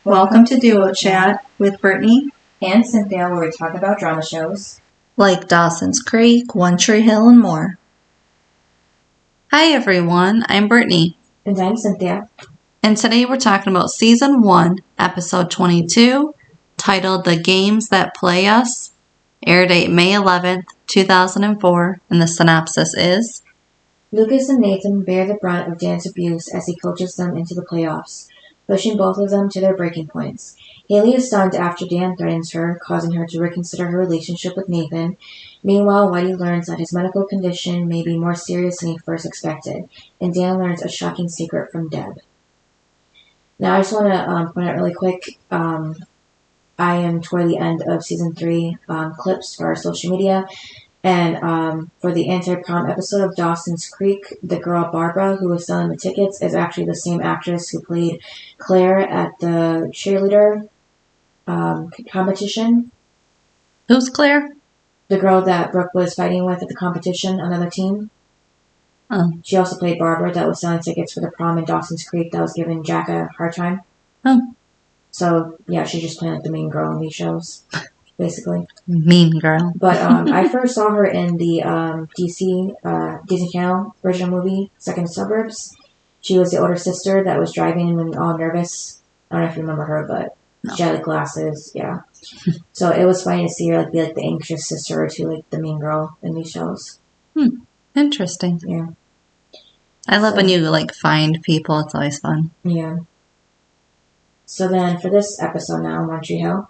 Welcome to Duo Chat with Brittany and Cynthia, where we talk about drama shows like Dawson's Creek, One Tree Hill, and more. Hi everyone, I'm Brittany. And I'm Cynthia. And today we're talking about Season 1, Episode 22, titled The Games That Play Us, air date May 11th, 2004, and the synopsis is: Lucas and Nathan bear the brunt of Dan's abuse as he coaches them into the playoffs, pushing both of them to their breaking points. Haley is stunned after Dan threatens her, causing her to reconsider her relationship with Nathan. Meanwhile, Whitey learns that his medical condition may be more serious than he first expected, and Dan learns a shocking secret from Deb. Now, I just want to point out really quick, I am toward the end of Season 3 clips for our social media, and for the anti-prom episode of Dawson's Creek, the girl Barbara, who was selling the tickets, is actually the same actress who played Claire at the cheerleader competition. Who's Claire? The girl that Brooke was fighting with at the competition, another team. Oh. She also played Barbara that was selling tickets for the prom in Dawson's Creek that was giving Jack a hard time. Oh. So, yeah, she's just playing like the main girl in these shows, basically. Mean girl. But I first saw her in the Disney Channel original movie, Second Suburbs. She was the older sister that was driving and all nervous. I don't know if you remember her, but no. She had like glasses, yeah. So it was funny to see her be like the anxious sister to like the mean girl in these shows. Interesting. Yeah. I love when you like find people. It's always fun. Yeah. So then for this episode now, One Tree Hill,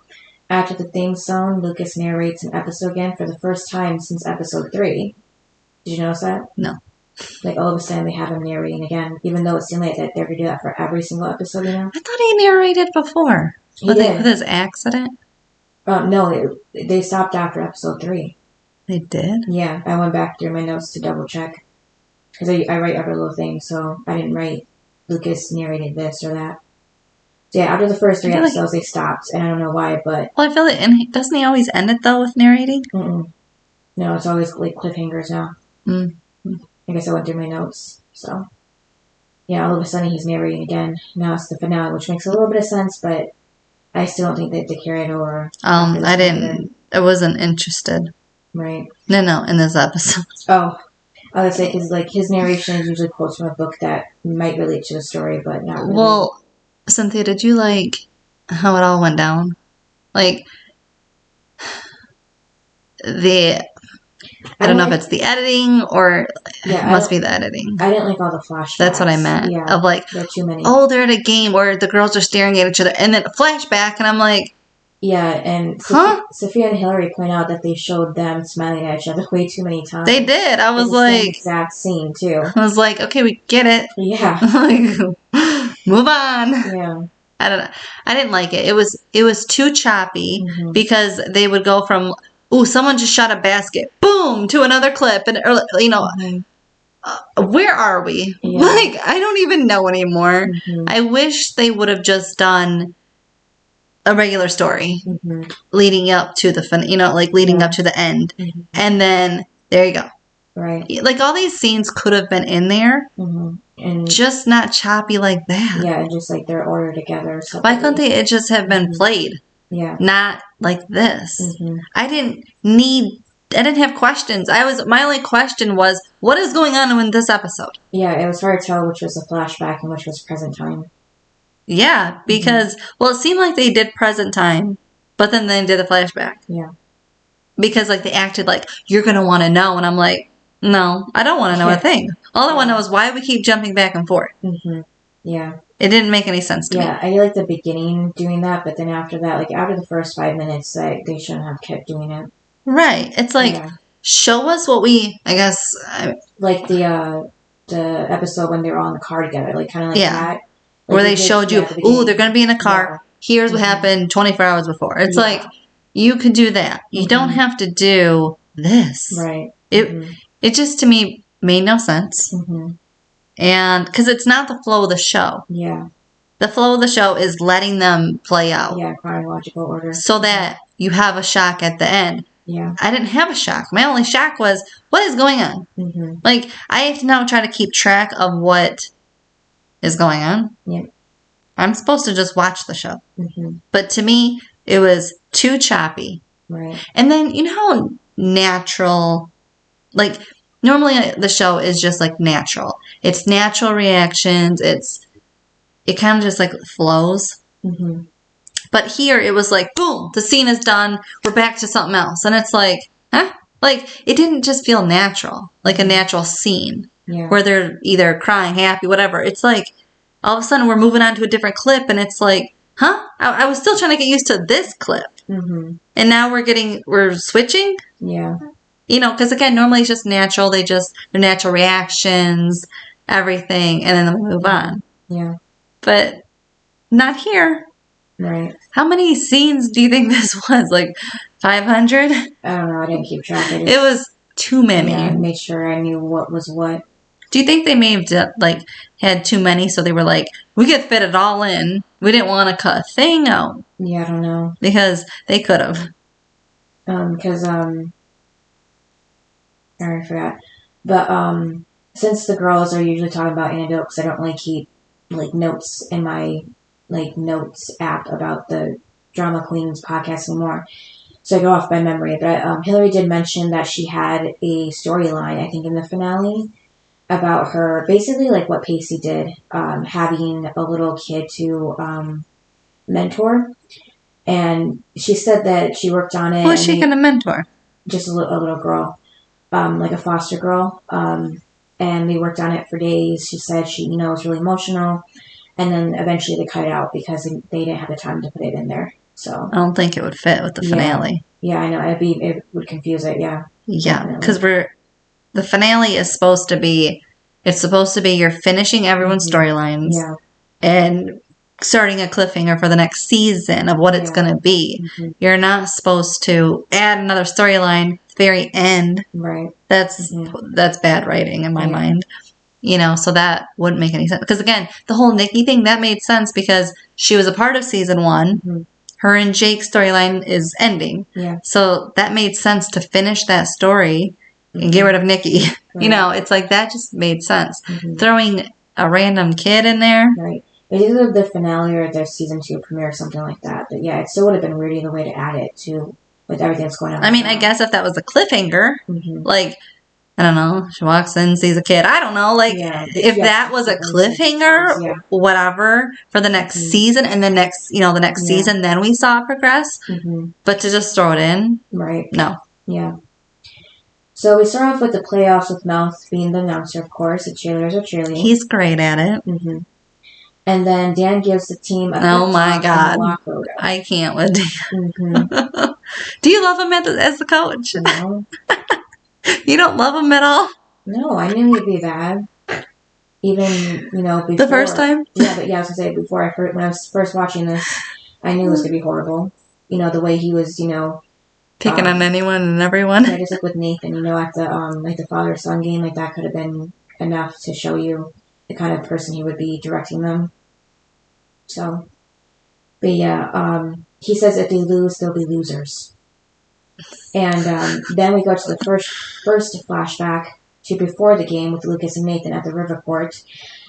after the theme song, Lucas narrates an episode again for the first time since episode 3. Did you notice that? No. Like all of a sudden they have him narrating again, even though it seemed like that they're going to do that for every single episode, you know? I thought he narrated before. He did. With his accident? No, they stopped after episode 3. They did? Yeah, I went back through my notes to double check. Because I write every little thing, so I didn't write Lucas narrated this or that. So yeah, after the first 3 episodes, they stopped, and I don't know why, but... Well, I feel like, and doesn't he always end it, though, with narrating? Mm-mm. No, it's always, like, cliffhangers now. I guess I went through my notes, so... Yeah, all of a sudden he's narrating again. Now it's the finale, which makes a little bit of sense, but I still don't think that they carry it over. I wasn't interested. Right. No, in this episode. Oh. I would say, because, like, his narration is usually quotes from a book that might relate to the story, but not really. Well... Cynthia, did you like how it all went down? Like, I don't know if it's the editing or it must be the editing. I didn't like all the flashbacks. That's what I meant. Yeah, of like, there are too many. Oh, they're at a game where the girls are staring at each other, and then a flashback, and I'm like, yeah, and Sophia and Hillary point out that they showed them smiling at each other way too many times. They did. I was like... Same exact scene, too. I was like, okay, we get it. Yeah. Move on. Yeah. I don't know. I didn't like it. It was too choppy because they would go from, ooh, someone just shot a basket, boom, to another clip, and you know, where are we? Yeah. Like, I don't even know anymore. I wish they would have just done a regular story leading up to the you know, like leading up to the end, and then there you go. Right. Like all these scenes could have been in there. And just not choppy like that. Yeah, and just like they're ordered together. Why couldn't they just have been played? Yeah. Not like this. I didn't have questions. My only question was, what is going on in this episode? Yeah, it was hard to tell which was a flashback and which was present time. Yeah, because, well, it seemed like they did present time, but then they did a flashback. Yeah. Because, like, they acted like, you're going to want to know, and I'm like, no, I don't want to know a thing. All I want to know is why we keep jumping back and forth. Yeah. It didn't make any sense to me. Yeah, I like the beginning doing that, but then after that, like after the first 5 minutes, like, they shouldn't have kept doing it. Right. It's like, show us what we, I guess. Like the episode when they were all in the car together, like kind of like that. Like where they showed you, ooh, they're going to be in a car. Yeah. Here's what happened 24 hours before. It's like, you could do that. You don't have to do this. Right. It just, to me, made no sense. And, because it's not the flow of the show. Yeah. The flow of the show is letting them play out. Yeah, chronological order. So that you have a shock at the end. Yeah. I didn't have a shock. My only shock was, what is going on? Like, I have to now try to keep track of what is going on. Yeah. I'm supposed to just watch the show. Mm-hmm. But to me, it was too choppy. Right. And then, you know how natural, like, normally the show is just, like, natural. It's natural reactions. It kind of just, like, flows. Mm-hmm. But here, it was like, boom, the scene is done. We're back to something else. And it's like, huh? Like, it didn't just feel natural, like a natural scene. Yeah. Where they're either crying, happy, whatever. It's like, all of a sudden, we're moving on to a different clip, and it's like, huh? I was still trying to get used to this clip. Mm-hmm. And now we're switching? Yeah. You know, because again, normally it's just natural. Their natural reactions, everything, and then we move on. Yeah. But not here. Right. How many scenes do you think this was? Like 500? I don't know. I didn't keep track. It was too many. Yeah, I made sure I knew what was what. Do you think they may have had too many, so they were like, we could fit it all in. We didn't want to cut a thing out. Yeah, I don't know. Because they could have. I forgot. But since the girls are usually talking about anecdotes, I don't really keep like notes in my notes app about the Drama Queens podcast anymore. So I go off by memory. But Hillary did mention that she had a storyline, I think, in the finale about her, basically like what Pacey did, having a little kid to mentor. And she said that she worked on it. Who is she going to mentor? Just a little girl, like a foster girl. And they worked on it for days. She said she, was really emotional. And then eventually they cut it out because they didn't have the time to put it in there. So I don't think it would fit with the finale. Yeah, I know. It would confuse it, yeah. Yeah, because the finale is supposed to be, you're finishing everyone's storylines. Yeah. And starting a cliffhanger for the next season of what it's going to be. Mm-hmm. You're not supposed to add another storyline at the very end. Right. That's bad writing in my mind. So that wouldn't make any sense. Because again, the whole Nikki thing, that made sense because she was a part of season 1. Mm-hmm. Her and Jake's storyline is ending. Yeah. So that made sense to finish that story and get rid of Nikki. Right. It's like that just made sense. Mm-hmm. Throwing a random kid in there. Right. It's either the finale or their season 2 premiere or something like that. But yeah, it still would have been weird either way to add it to with everything that's going on. I mean, I guess if that was a cliffhanger, I don't know, she walks in, sees a kid. I don't know, if that was a cliffhanger, whatever, for the next season, and the next season, then we saw it progress. Mm-hmm. But to just throw it in, right? No. Yeah. So we start off with the playoffs with Mouth being the announcer, of course. The cheerleaders are cheerleading. He's great at it. Mm-hmm. And then Dan gives the team a oh my god, I can't with Dan. Mm-hmm. Do you love him as the coach? No. You don't love him at all? No, I knew he'd be bad. Even, before. The first time? Yeah, but I was going to say, when I was first watching this, I knew it was going to be horrible. The way he was, picking on anyone and everyone. Yeah, just like with Nathan, at the the father-son game, that could have been enough to show you the kind of person he would be directing them. So, but yeah, he says if they lose, they'll be losers. And then we go to the first flashback to before the game with Lucas and Nathan at the River Court.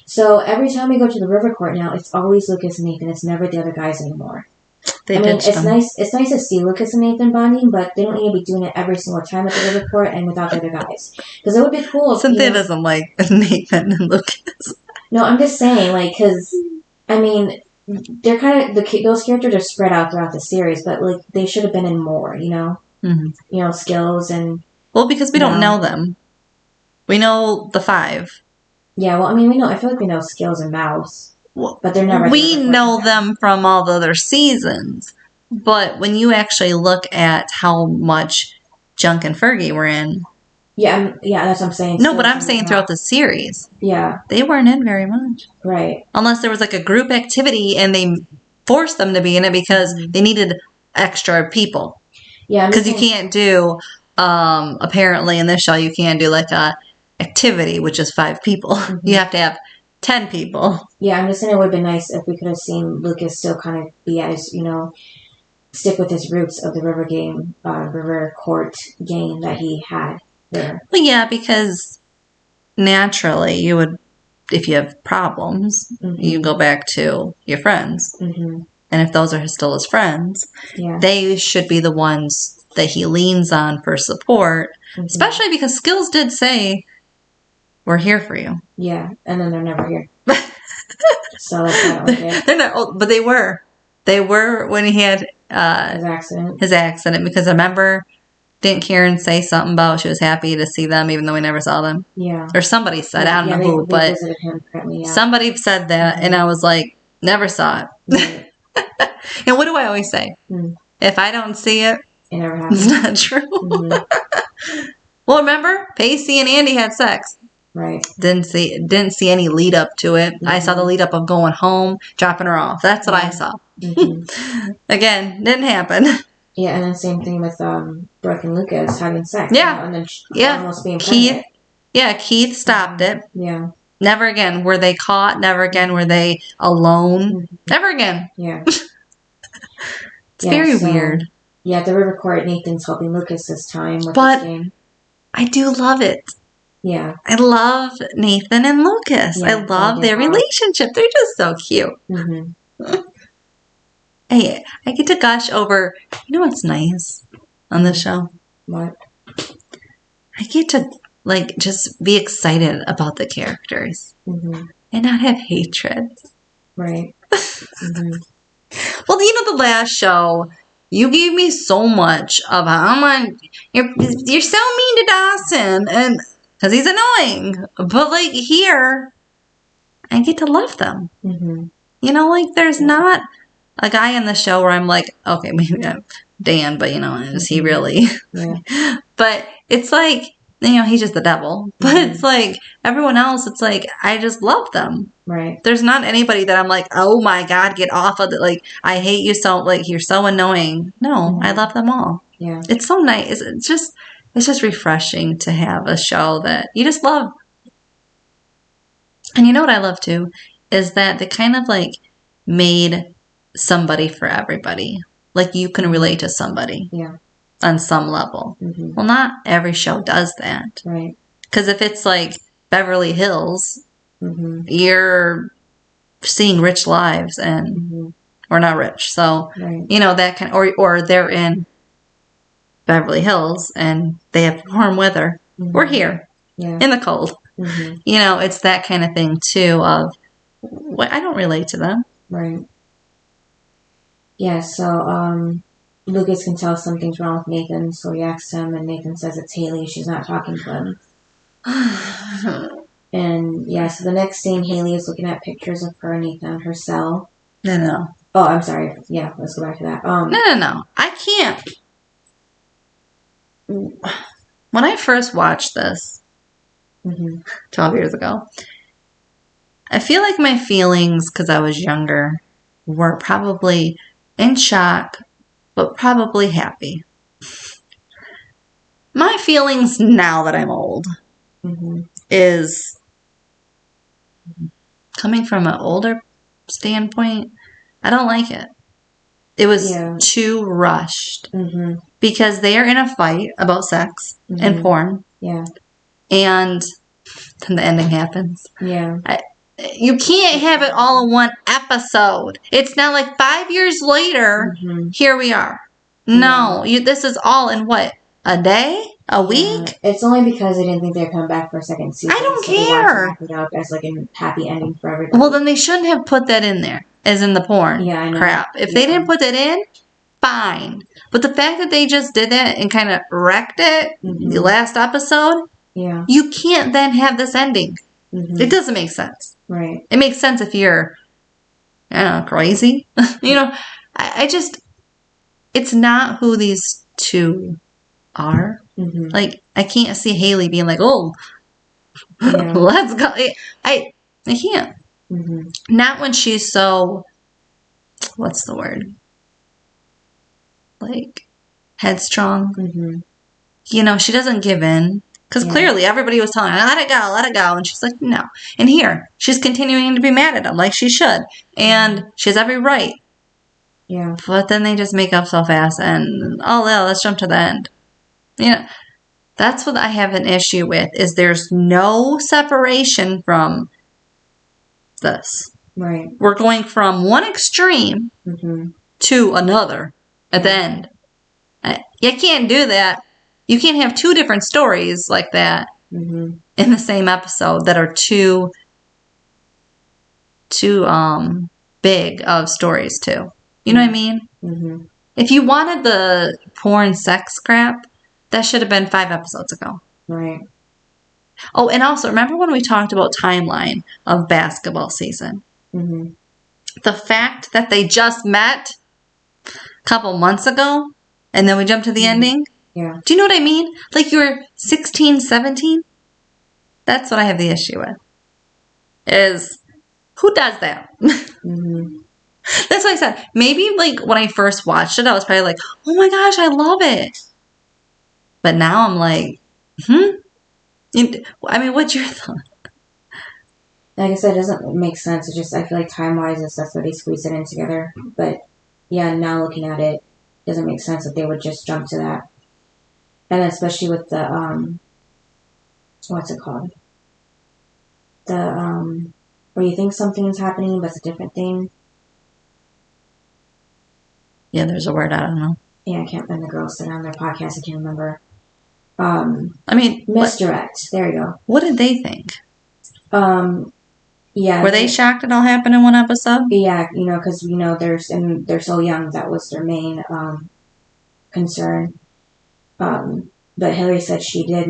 So every time we go to the River Court now, it's always Lucas and Nathan. It's never the other guys anymore. It's nice to see Lucas and Nathan bonding, but they don't need to be doing it every single time at the River Court and without the other guys. Because it would be cool. Cynthia doesn't like Nathan and Lucas. No, I'm just saying, because they're kind of those characters are spread out throughout the series, but they should have been in more, Mm-hmm. Skills and... Well, because we don't know them. We know the 5. Yeah, well, we know... I feel like we know Skills and Mouse. Well, but they're never... We know them from all the other seasons. But when you actually look at how much Junk and Fergie were in... Yeah, that's what I'm saying. No, but I'm saying throughout the series. Yeah. They weren't in very much. Right. Unless there was a group activity and they forced them to be in it because they needed extra people. Yeah, because you can't do, apparently in this show, you can't do a activity, which is 5 people. Mm-hmm. You have to have 10 people. Yeah, I'm just saying it would have been nice if we could have seen Lucas still kind of be at his, stick with his roots of the River Court game that he had there. Well, yeah, because naturally you would if you have problems, you go back to your friends. Mm-hmm. And if those are still his friends, they should be the ones that he leans on for support, especially because Skills did say, we're here for you. Yeah, and then they're never here. So that's not okay. They're not, but they were. They were when he had his accident. Because I remember, didn't Karen say something about she was happy to see them even though we never saw them? Yeah. Or somebody said, I don't know who, but visited him, apparently, somebody said that, and I was like, never saw it. Right. And what do I always say? If I don't see it, it never happens. It's not true. Well, remember, Pacey and Andy had sex. Right. Didn't see any lead up to it. I saw the lead up of going home, dropping her off. That's what I saw. Again, didn't happen. Yeah, and then same thing with Brooke and Lucas having sex. Yeah. And then almost being pregnant. Keith stopped it. Yeah. Never again were they caught. Never again were they alone. Never again. Yeah. It's very weird. Yeah, at the River Court, Nathan's helping Lucas this time with this game. I do love it. Yeah. I love Nathan and Lucas. Yeah, I love their relationship. They're just so cute. Hey, I get to gush over, you know what's nice on this show? What? I get to, just be excited about the characters. And not have hatred. Right. Well, the last show, you gave me so much of how you're so mean to Dawson, and because he's annoying. But here, I get to love them. There's not a guy in the show where I'm like, okay, maybe not Dan, but is he really? Yeah. But it's he's just the devil. But it's everyone else, it's I just love them. Right. There's not anybody that I'm like, oh my God, get off of it. I hate you so, you're so annoying. No, I love them all. Yeah. It's so nice. It's just refreshing to have a show that you just love. And you know what I love too? Is that they kind of made somebody for everybody. You can relate to somebody. Yeah. On some level. Well, not every show does that. Right. Because if it's Beverly Hills, you're seeing rich lives and we're not rich. So, that kind of, or they're in Beverly Hills and they have warm weather. We're here in the cold. It's that kind of thing too of, I don't relate to them. Right. Yeah, so Lucas can tell something's wrong with Nathan, so he asks him, and Nathan says it's Haley. She's not talking to him. And so the next scene, Haley is looking at pictures of her and Nathan in her cell. No. Oh, I'm sorry. Yeah, let's go back to that. No. I can't. When I first watched this, 12 years ago, I feel like my feelings, because I was younger, were probably in shock, but probably happy. My feelings now that I'm old is coming from an older standpoint. I don't like it. It was too rushed because they are in a fight about sex and porn. Yeah. And then the ending happens. Yeah. You can't have it all in one episode. It's not 5 years later, here we are. No, this is all in what? A day? A week? It's only because I didn't think they'd come back for a second season. I don't care. They wanted to wrap it up as a happy ending for everybody. Well, then they shouldn't have put that in there, as in the porn crap. If they didn't put that in, fine. But the fact that they just did that and kind of wrecked it, the last episode, you can't then have this ending. It doesn't make sense. Right. It makes sense if you're, crazy. I just, it's not who these two are. I can't see Haley being oh, let's go. I can't. Not when she's so, what's the word? Headstrong. She doesn't give in. Because clearly everybody was telling her, let it go. And she's like, no. And here, she's continuing to be mad at him like she should. And she has every right. Yeah. But then they just make up so fast and, let's jump to the end. That's what I have an issue with, is there's no separation from this. Right. We're going from one extreme to another at the end. You can't do that. You can't have two different stories like that in the same episode that are too big of stories too. You know what I mean? Mm-hmm. If you wanted the porn sex crap, that should have been 5 episodes ago. Right. Oh, and also, remember when we talked about timeline of basketball season? Mm-hmm. The fact that they just met a couple months ago, and then we jumped to the ending? Yeah. Do you know what I mean? Like you were 16, 17? That's what I have the issue with. Is, who does that? That's what I said. Maybe, like, when I first watched it, I was probably like, oh my gosh, I love it. But now I'm like, I mean, what's your thought? Like I said, it doesn't make sense. It's just, I feel like time-wise and stuff, so they squeeze it in together. But, yeah, now looking at it, it doesn't make sense that they would just jump to that. And especially with the, what's it called? The, where you think something's happening, but it's a different thing. Yeah, there's a word, I don't know. Yeah, I can't find the girls that are on their podcast, I can't remember. I mean... Misdirect. There you go. What did they think? Yeah. Were they shocked it all happened in one episode? Yeah, because, they're so young, that was their main, concern. But Hillary said she did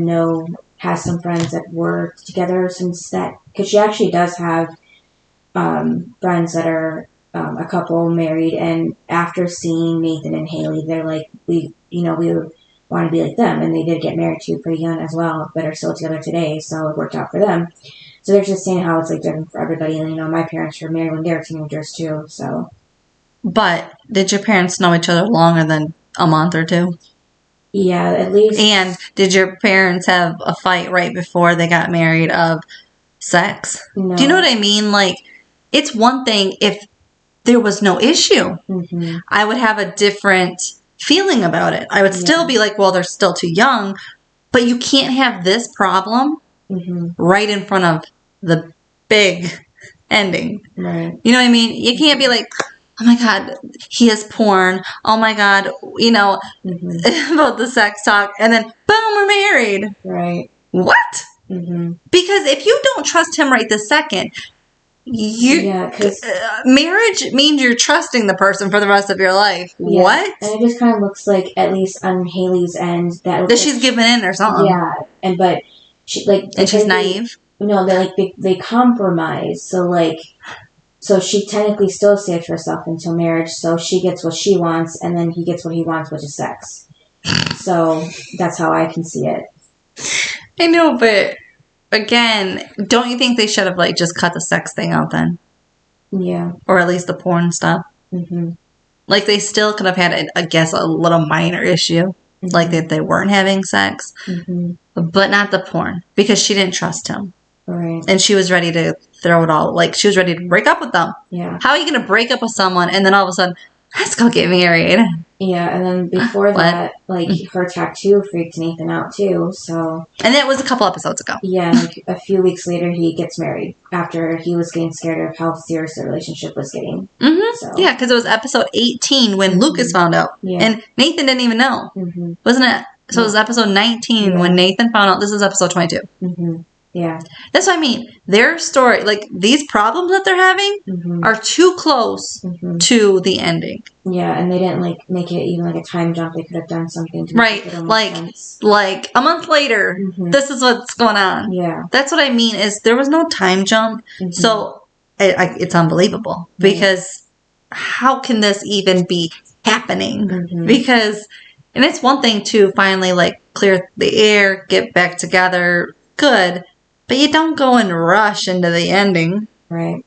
has some friends that were together since that, because she actually does have, friends that are, a couple married, and after seeing Nathan and Haley, they're like, we want to be like them, and they did get married too pretty young as well, but are still together today, so it worked out for them. So they're just saying how it's like different for everybody, and my parents were married when they were teenagers too, so. But did your parents know each other longer than a month or two? Yeah, at least. And did your parents have a fight right before they got married of sex? No. Do you know what I mean? Like, it's one thing if there was no issue. Mm-hmm. I would have a different feeling about it. I would still be like, well, they're still too young. But you can't have this problem right in front of the big ending. Right. You know what I mean? You can't be like, oh my God, he has porn. Oh my God, about the sex talk. And then, boom, we're married. Right. What? Mm-hmm. Because if you don't trust him right this second, marriage means you're trusting the person for the rest of your life. Yeah. What? And it just kind of looks like, at least on Haley's end, that she's giving in or something. Yeah, but she and she's naive. They compromise. So she technically still saved herself until marriage. So she gets what she wants, and then he gets what he wants, which is sex. So that's how I can see it. I know, but again, don't you think they should have just cut the sex thing out then? Yeah. Or at least the porn stuff. Mm-hmm. Like they still could have had, I guess, a little minor issue, like that they weren't having sex, but not the porn because she didn't trust him. Right. And she was ready to throw it all. Like, she was ready to break up with them. Yeah. How are you going to break up with someone and then all of a sudden, let's go get married? Yeah, and then before that, her tattoo freaked Nathan out, too, so... And that was a couple episodes ago. Yeah, a few weeks later, he gets married after he was getting scared of how serious the relationship was getting. Mm-hmm. So. Yeah, because it was episode 18 when Lucas found out. Yeah. And Nathan didn't even know. Mm-hmm. Wasn't it? So it was episode 19 when Nathan found out. This is episode 22. Mm-hmm. Yeah. That's what I mean. Their story, these problems that they're having are too close to the ending. Yeah, and they didn't, make it even a time jump. They could have done something to make it more sense. Like, a month later, this is what's going on. Yeah. That's what I mean is there was no time jump. So, it's unbelievable. Because how can this even be happening? Because, and it's one thing to finally, clear the air, get back together, good. But you don't go and rush into the ending. Right.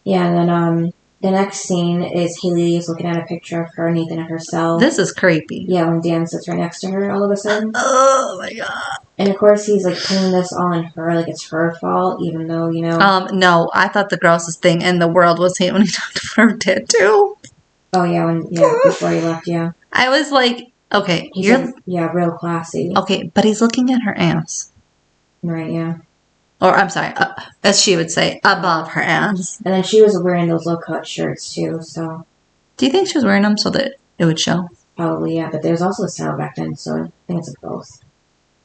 Yeah, and then the next scene is Haley is looking at a picture of her, Nathan, and herself. This is creepy. Yeah, when Dan sits right next to her all of a sudden. Oh, my God. And, of course, he's, putting this all on her, it's her fault, even though, No, I thought the grossest thing in the world was when he talked to her tattoo. Oh, yeah, before he left, yeah. I was like, okay. He's real classy. Okay, but he's looking at her ass. Right, yeah. Or, I'm sorry, as she would say, above her ass. And then she was wearing those low-cut shirts, too, so... Do you think she was wearing them so that it would show? Probably, yeah. But there was also a style back then, so I think it's both.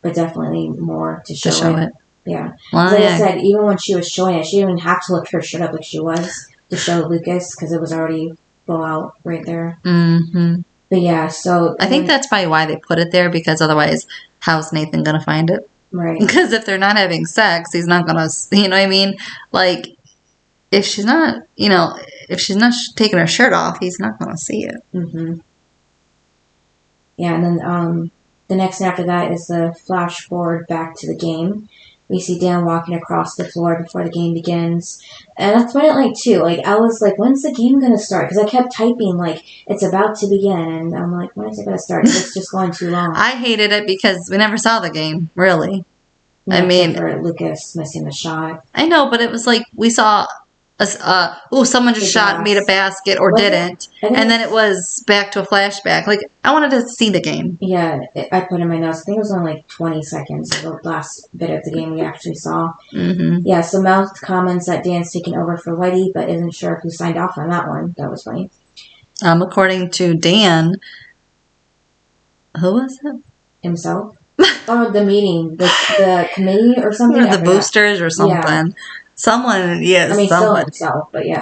But definitely more to show it. Yeah. Well, like I said, even when she was showing it, she didn't even have to look her shirt up like she was to show Lucas, because it was already full out right there. Mm-hmm. But yeah, so... I think that's probably why they put it there, because otherwise, how's Nathan going to find it? Right. Because if they're not having sex, he's not going to, you know what I mean? Like, if she's not, if she's not taking her shirt off, he's not going to see it. Mm-hmm. Yeah, and then the next thing after that is the flash forward back to the game. We see Dan walking across the floor before the game begins. And that's what I like, too. Like, I was like, when's the game going to start? Because I kept typing, like, it's about to begin. And I'm like, when is it going to start? It's just going too long. I hated it because we never saw the game, really. I mean... For Lucas missing the shot. I know, but it was like we saw... someone just made a basket or didn't. And then it was back to a flashback. Like, I wanted to see the game. Yeah, I put in my notes. I think it was only like 20 seconds of the last bit of the game we actually saw. Mm-hmm. Yeah, so Mel comments that Dan's taking over for Whitey, but isn't sure who signed off on that one. That was funny. According to Dan, who was it? Himself? Oh, the meeting. The committee or something? Or the boosters or something. Yeah. Someone, yes. I mean, someone. still himself, but yeah.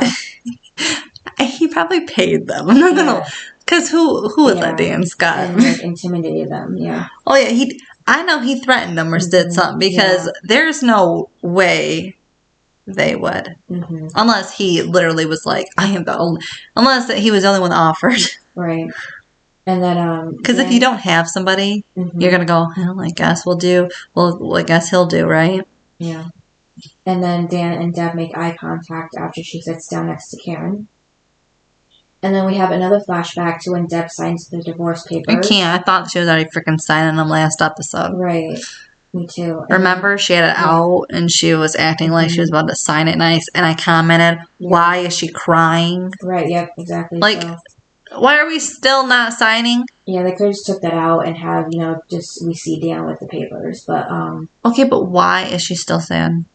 He probably paid them. I'm not gonna, because who would let Dan Scott? And like, intimidated them, yeah. Oh yeah, I know he threatened them or did something, because there's no way they would, unless he literally was like, I am the only, unless he was the only one offered. Right. And then, because if you don't have somebody, you're gonna go, well, I guess we'll do. Well, I guess he'll do, right? Yeah. And then Dan and Deb make eye contact after she sits down next to Karen. And then we have another flashback to when Deb signs the divorce papers. I can't. I thought she was already freaking signing them last episode. Right. Me too. And remember, she had it out and she was acting like she was about to sign it nice. And I commented, why is she crying? Right, yep, exactly. Like, why are we still not signing? Yeah, they could have just took that out and have, just we see Dan with the papers. But, okay, but why is she still sad?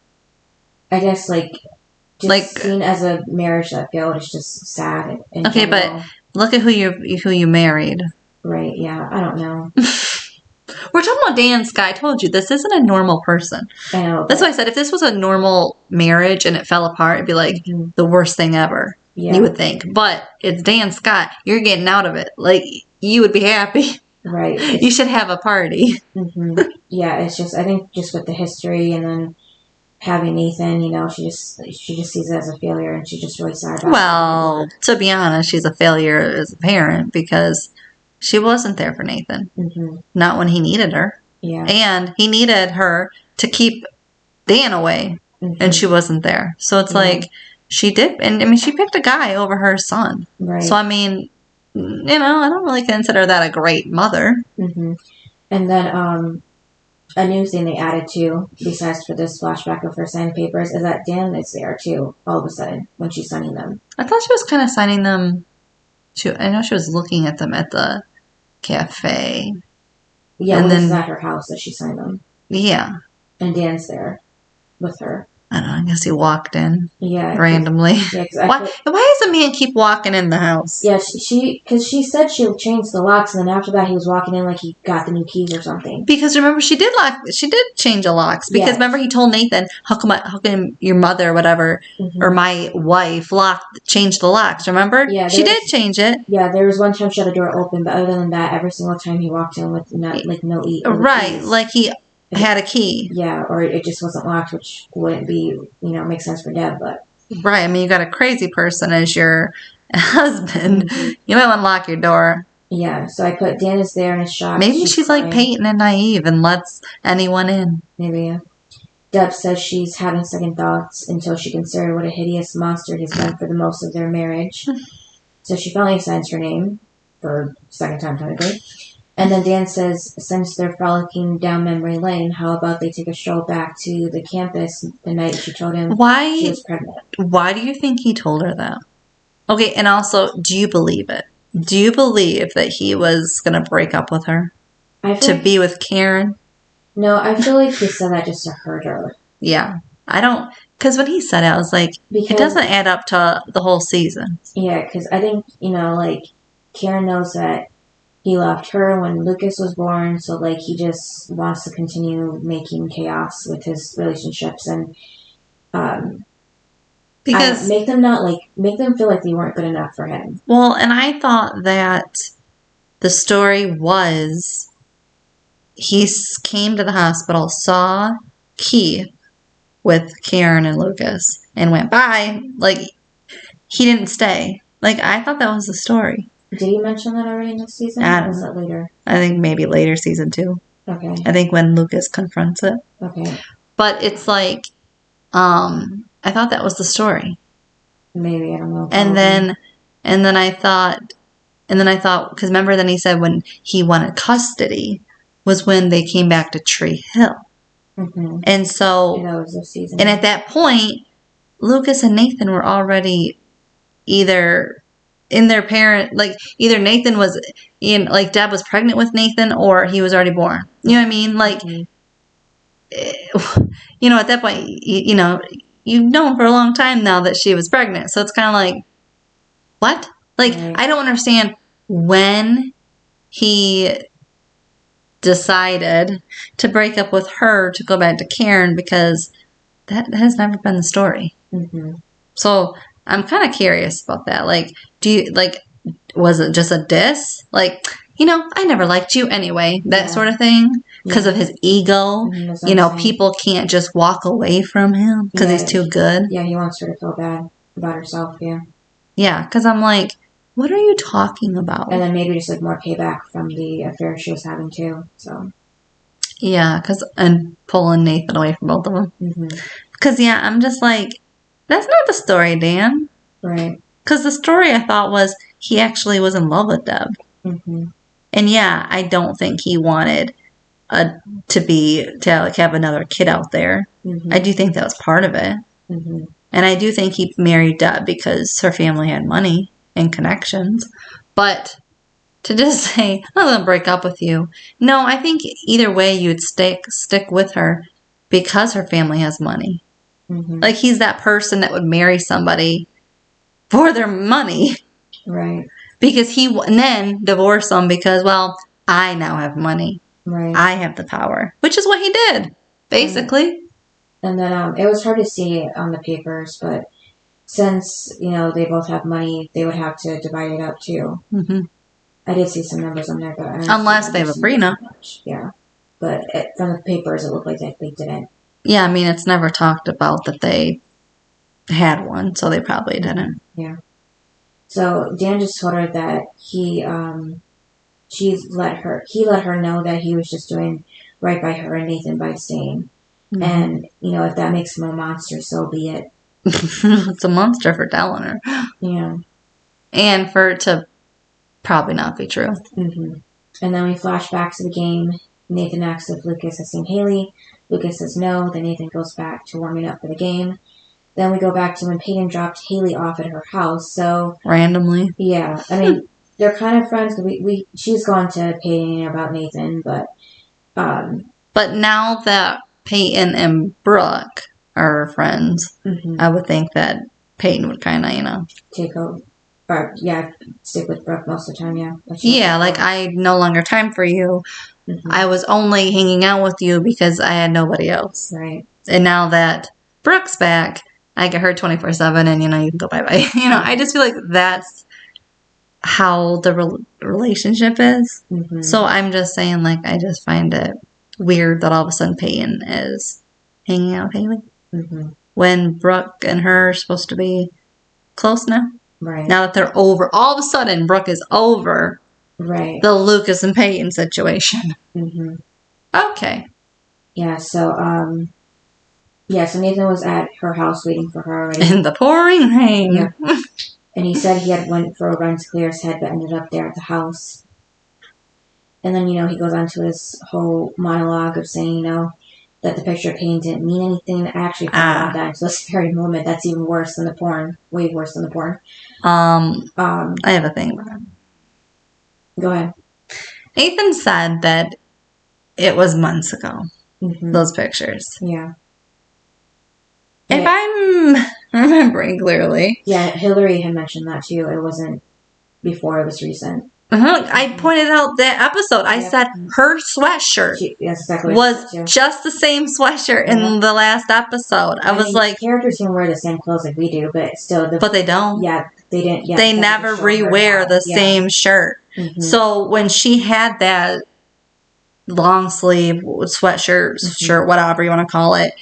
I guess, seen as a marriage that failed, it's just sad. Okay, but look at who you married. Right, yeah, I don't know. We're talking about Dan Sky. I told you, this isn't a normal person. I know. That's why I said, if this was a normal marriage and it fell apart, it'd be like the worst thing ever. Yeah. You would think. But it's Dan Scott. You're getting out of it. Like, you would be happy. Right. You should have a party. Yeah, it's just, I think just with the history and then having Nathan, she just sees it as a failure and she's just really sad about it. Well, to be honest, she's a failure as a parent because she wasn't there for Nathan. Not when he needed her. Yeah. And he needed her to keep Dan away. And she wasn't there. So it's like, she did, and I mean, she picked a guy over her son. Right. So, I mean, I don't really consider that a great mother. And then, a new thing they added too, besides for this flashback of her signed papers, is that Dan is there too, all of a sudden, when she's signing them. I thought she was kind of signing them, I know she was looking at them at the cafe. Yeah, and then, this is at her house that she signed them. Yeah. And Dan's there with her. I don't know, I guess he walked in. Yeah. Randomly. Yeah, why does a man keep walking in the house? Yeah, because she said she'll change the locks, and then after that he was walking in like he got the new keys or something. Because remember, she did change the locks. Because remember, he told Nathan, how come your mother or whatever, or my wife changed the locks, remember? Yeah. She did change it. Yeah, there was one time she had the door open, but other than that, every single time he walked in with no right, like he had a key. Yeah, or it just wasn't locked, which wouldn't be, make sense for Deb, but... Right, I mean, you got a crazy person as your husband. You might want to lock your door. Yeah, so I put Dan is there and is shocked. Maybe she's like Peyton and naive and lets anyone in. Maybe, yeah. Deb says she's having second thoughts until she considered what a hideous monster he's been for the most of their marriage. So she finally signs her name for second time, technically. And then Dan says, since they're frolicking down memory lane, how about they take a stroll back to the campus the night she told him she was pregnant? Why do you think he told her that? Okay, and also, do you believe it? Do you believe that he was going to break up with her? To be with Karen? No, I feel like he said that just to hurt her. Yeah. I don't, because when he said it, I was like, it doesn't add up to the whole season. Yeah, because I think, like, Karen knows that he left her when Lucas was born, so, like, he just wants to continue making chaos with his relationships and, because make them feel like they weren't good enough for him. Well, and I thought that the story was he came to the hospital, saw Key with Karen and Lucas, and went bye. Like, he didn't stay. Like, I thought that was the story. Did he mention that already in this season? Or was that later? I think maybe later season 2. Okay. I think when Lucas confronts it. Okay. But it's like, I thought that was the story. Maybe, I don't know. And then I thought, because remember then he said when he wanted custody was when they came back to Tree Hill. Mm-hmm. And so, that was this season. And at that point, Lucas and Nathan were already either in their parent, like either Nathan was in, like Deb was pregnant with Nathan or he was already born. You know what I mean? Like, at that point, you've known for a long time now that she was pregnant. So it's kind of like, what? Like, right. I don't understand when he decided to break up with her to go back to Karen, because that has never been the story. Mm-hmm. So I'm kind of curious about that. Like, was it just a diss? Like, I never liked you anyway, that sort of thing. Because of his ego. Mm-hmm, people can't just walk away from him because he's too good. Yeah, he wants her to feel bad about herself, yeah. Yeah, because I'm like, what are you talking about? And then maybe just like more payback from the affair she was having too, so. Yeah, and pulling Nathan away from both of them. Because, mm-hmm. I'm just like, that's not the story, Dan. Right. Because the story I thought was he actually was in love with Deb. Mm-hmm. And I don't think he wanted to have another kid out there. Mm-hmm. I do think that was part of it. Mm-hmm. And I do think he married Deb because her family had money and connections. But to just say, I'm going to break up with you. No, I think either way you'd stick with her because her family has money. Mm-hmm. Like, he's that person that would marry somebody for their money. Right. Because and then divorce them because, well, I now have money. Right. I have the power. Which is what he did, basically. And then it was hard to see on the papers, but since, they both have money, they would have to divide it up too. Mm-hmm. I did see some numbers on there, but I don't unless they have a prenup. Yeah. But from the papers, it looked like they didn't. Yeah, I mean, it's never talked about that they had one, so they probably didn't. Yeah. So Dan just told her that he let her know that he was just doing right by her and Nathan by staying. Mm-hmm. And, if that makes him a monster, so be it. It's a monster for telling her. Yeah. And for it to probably not be true. Mm-hmm. And then we flash back to the game. Nathan asks if Lucas has seen Haley. Lucas says no. Then Nathan goes back to warming up for the game. Then we go back to when Peyton dropped Haley off at her house. So randomly. Yeah. I mean, they're kind of friends. She's gone to Peyton about Nathan, but now that Peyton and Brooke are friends, mm-hmm. I would think that Peyton would kind of, take over. Or, stick with Brooke most of the time, yeah. Yeah, like, I no longer time for you. Mm-hmm. I was only hanging out with you because I had nobody else. Right. And now that Brooke's back, I get her 24/7 and, you can go bye-bye. I just feel like that's how the relationship is. Mm-hmm. So I'm just saying, like, I just find it weird that all of a sudden Peyton is hanging out with Haley. Mm-hmm. When Brooke and her are supposed to be close now. Right. Now that they're over, all of a sudden Brooke is over right. the Lucas and Peyton situation. Mm-hmm. Okay. Yeah, so, so Nathan was at her house waiting for her already. In the pouring rain. Yeah. And he said he had went for a run to clear his head, but ended up there at the house. And then, he goes on to his whole monologue of saying, that the picture of Peyton didn't mean anything. I actually found out that until this very moment. That's even worse than the porn. Way worse than the porn. I have a thing about it. Go ahead. Nathan said that it was months ago. Mm-hmm. Those pictures. Yeah. If I'm remembering clearly. Yeah, Hillary had mentioned that too. It wasn't before, it was recent. I pointed out that episode. I said her sweatshirt was just the same sweatshirt in the last episode. I was like, characters can wear the same clothes like we do, but still, but they don't. Yeah, they didn't. Yeah, they never rewear the same shirt. So when she had that long sleeve sweatshirt, shirt, whatever you want to call it,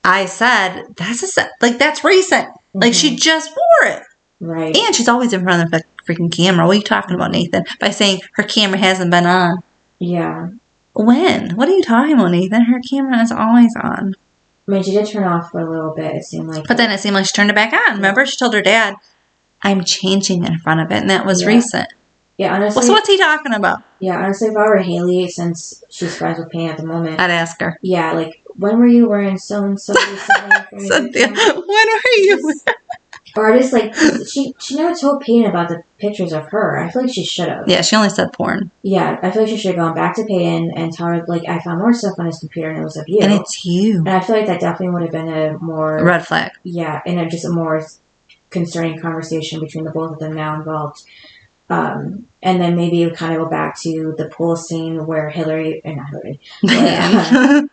I said that's recent. Like she just wore it. Right. And she's always in front of the freaking camera. What are you talking about, Nathan? By saying her camera hasn't been on. Yeah. When? What are you talking about, Nathan? Her camera is always on. I mean, she did turn off for a little bit, it seemed like. But then it seemed like she turned it back on. Remember? She told her dad, I'm changing in front of it. And that was recent. Yeah, honestly. So what's he talking about? Yeah, honestly, if I were Haley, since she's friends with Peyton at the moment. I'd ask her. Yeah, like, when were you wearing so-and-so recently? Cynthia, when were you? Or just like, she never told Peyton about the pictures of her. I feel like she should have. Yeah, she only said porn. Yeah, I feel like she should have gone back to Peyton and tell her, like, I found more stuff on his computer and it was of you. And it's you. And I feel like that definitely would have been a more... red flag. Yeah, and just a more concerning conversation between the both of them now involved. And then maybe it would kind of go back to the pool scene where Peyton, Peyton.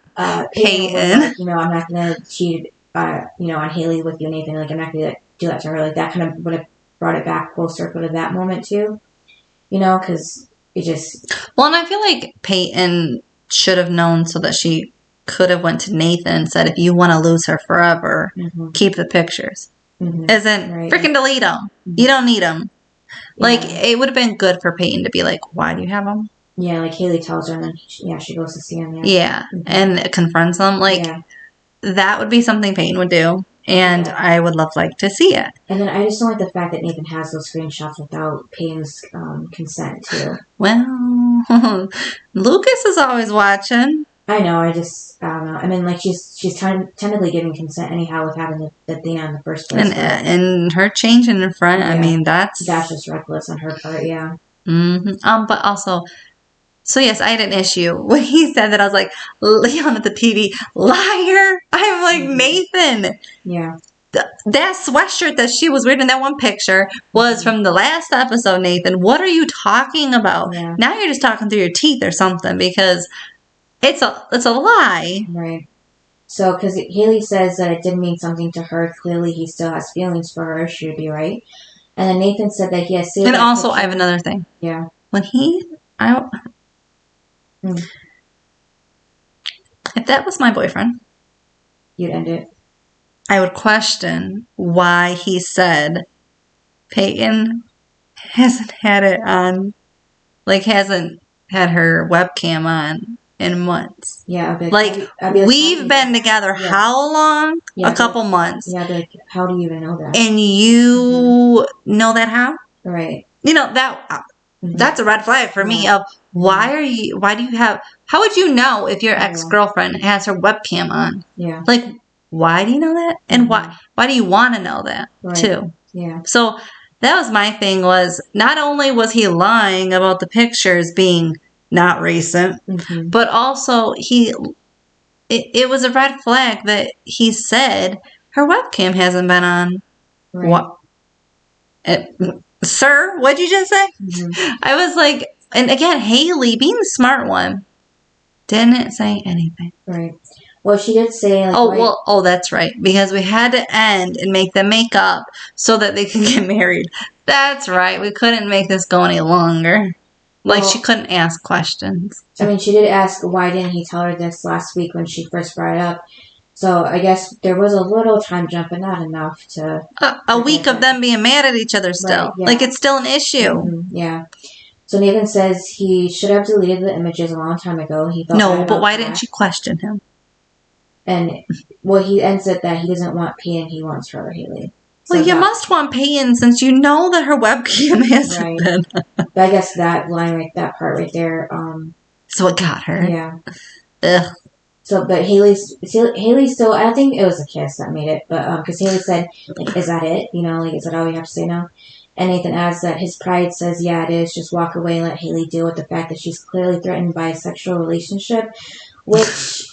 I'm not going to cheat, on Haley with you, Nathan. Like, I'm not going to do that to her. Like, that kind of would have brought it back full circle to that moment, too. Because it just... Well, and I feel like Peyton should have known so that she could have went to Nathan and said, if you want to lose her forever, keep the pictures. Isn't freaking delete them. You don't need them. Like, it would have been good for Peyton to be like, why do you have them? Yeah, like Haley tells her and then, she goes to see him. Yeah, and confronts them. Like, that would be something Peyton would do. And I would love to see it. And then I just don't like the fact that Nathan has those screenshots without Peyton's consent, too. Well, Lucas is always watching. I know, I don't know. I mean, like, she's technically giving consent anyhow with having the thing on the first place. And her changing in front, I mean, that's just reckless on her part, yeah. But also... So, yes, I had an issue. When he said that, I was like, Leon at the TV, liar. I'm like, Nathan. Yeah. That sweatshirt that she was wearing in that one picture was from the last episode, Nathan. What are you talking about? Yeah. Now you're just talking through your teeth or something because it's a lie. Right. So, because Haley says that it did mean something to her. Clearly, he still has feelings for her. She would be right. And then Nathan said that he has saved. And also, picture. I have another thing. Yeah. When if that was my boyfriend, you'd end it. I would question why he said Peyton hasn't had it on, hasn't had her webcam on in months. Yeah, we've been together how long? A couple months. Yeah, how do you even know that? And you know that how? Right. That's a red flag for me of how would you know if your ex-girlfriend has her webcam on? Yeah. Like, why do you know that? And why do you want to know that too? Yeah. So that was my thing was not only was he lying about the pictures being not recent, but also it was a red flag that he said her webcam hasn't been on. Right. What? Sir, what'd you just say? I was like, and again, Haley, being the smart one, didn't say anything. Right. Well, she did say... that's right. Because we had to end and make them make up so that they could get married. That's right. We couldn't make this go any longer. She couldn't ask questions. I mean, she did ask, why didn't he tell her this last week when she first brought it up? So I guess there was a little time jump, but not enough to... A week of them being mad at each other still. Right, it's still an issue. Yeah. So Nathan says he should have deleted the images a long time ago. He felt but why didn't she question him? And, he ends it that he doesn't want Peyton, he wants her, Haley. So you must want Peyton since you know that her webcam hasn't been. But I guess that part right there... so it got her. Yeah. Ugh. So, but Haley still, I don't think it was a kiss that made it, but, because Haley said, is that it? Is that all you have to say now? And Nathan adds that his pride says, yeah, it is. Just walk away and let Haley deal with the fact that she's clearly threatened by a sexual relationship, which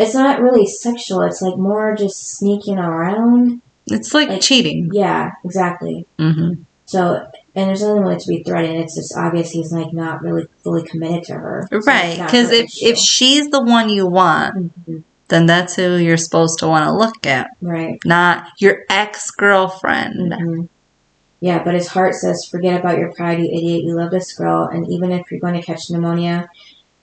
It's not really sexual. It's like more just sneaking around. It's like cheating. Yeah, exactly. Mm-hmm. So, and there's nothing really to be threatened. It's just obvious he's like not really fully committed to her. Right, because if she's the one you want, then that's who you're supposed to want to look at. Right. Not your ex-girlfriend. Mm-hmm. Yeah, but his heart says, forget about your pride, you idiot. You love this girl, and even if you're going to catch pneumonia,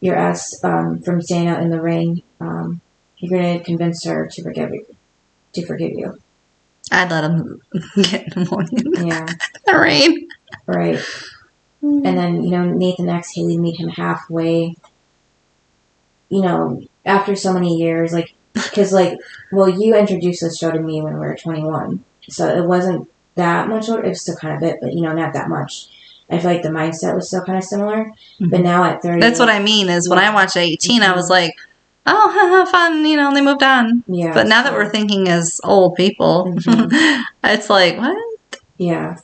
your ass from staying out in the rain, you're going to convince her to forgive you. I'd let him get pneumonia. Yeah. The rain. Right. And then, Nathan asked Haley to meet him halfway. After so many years, because, you introduced this show to me when we were 21. So it wasn't that much older. It was still kind of it, but, not that much. I feel like the mindset was still kind of similar. Mm-hmm. But now at 30... That's what I mean, is when I watched 18, I was like, oh, haha, fun, they moved on. Yeah. But now that we're thinking as old people, it's like, what? Yeah.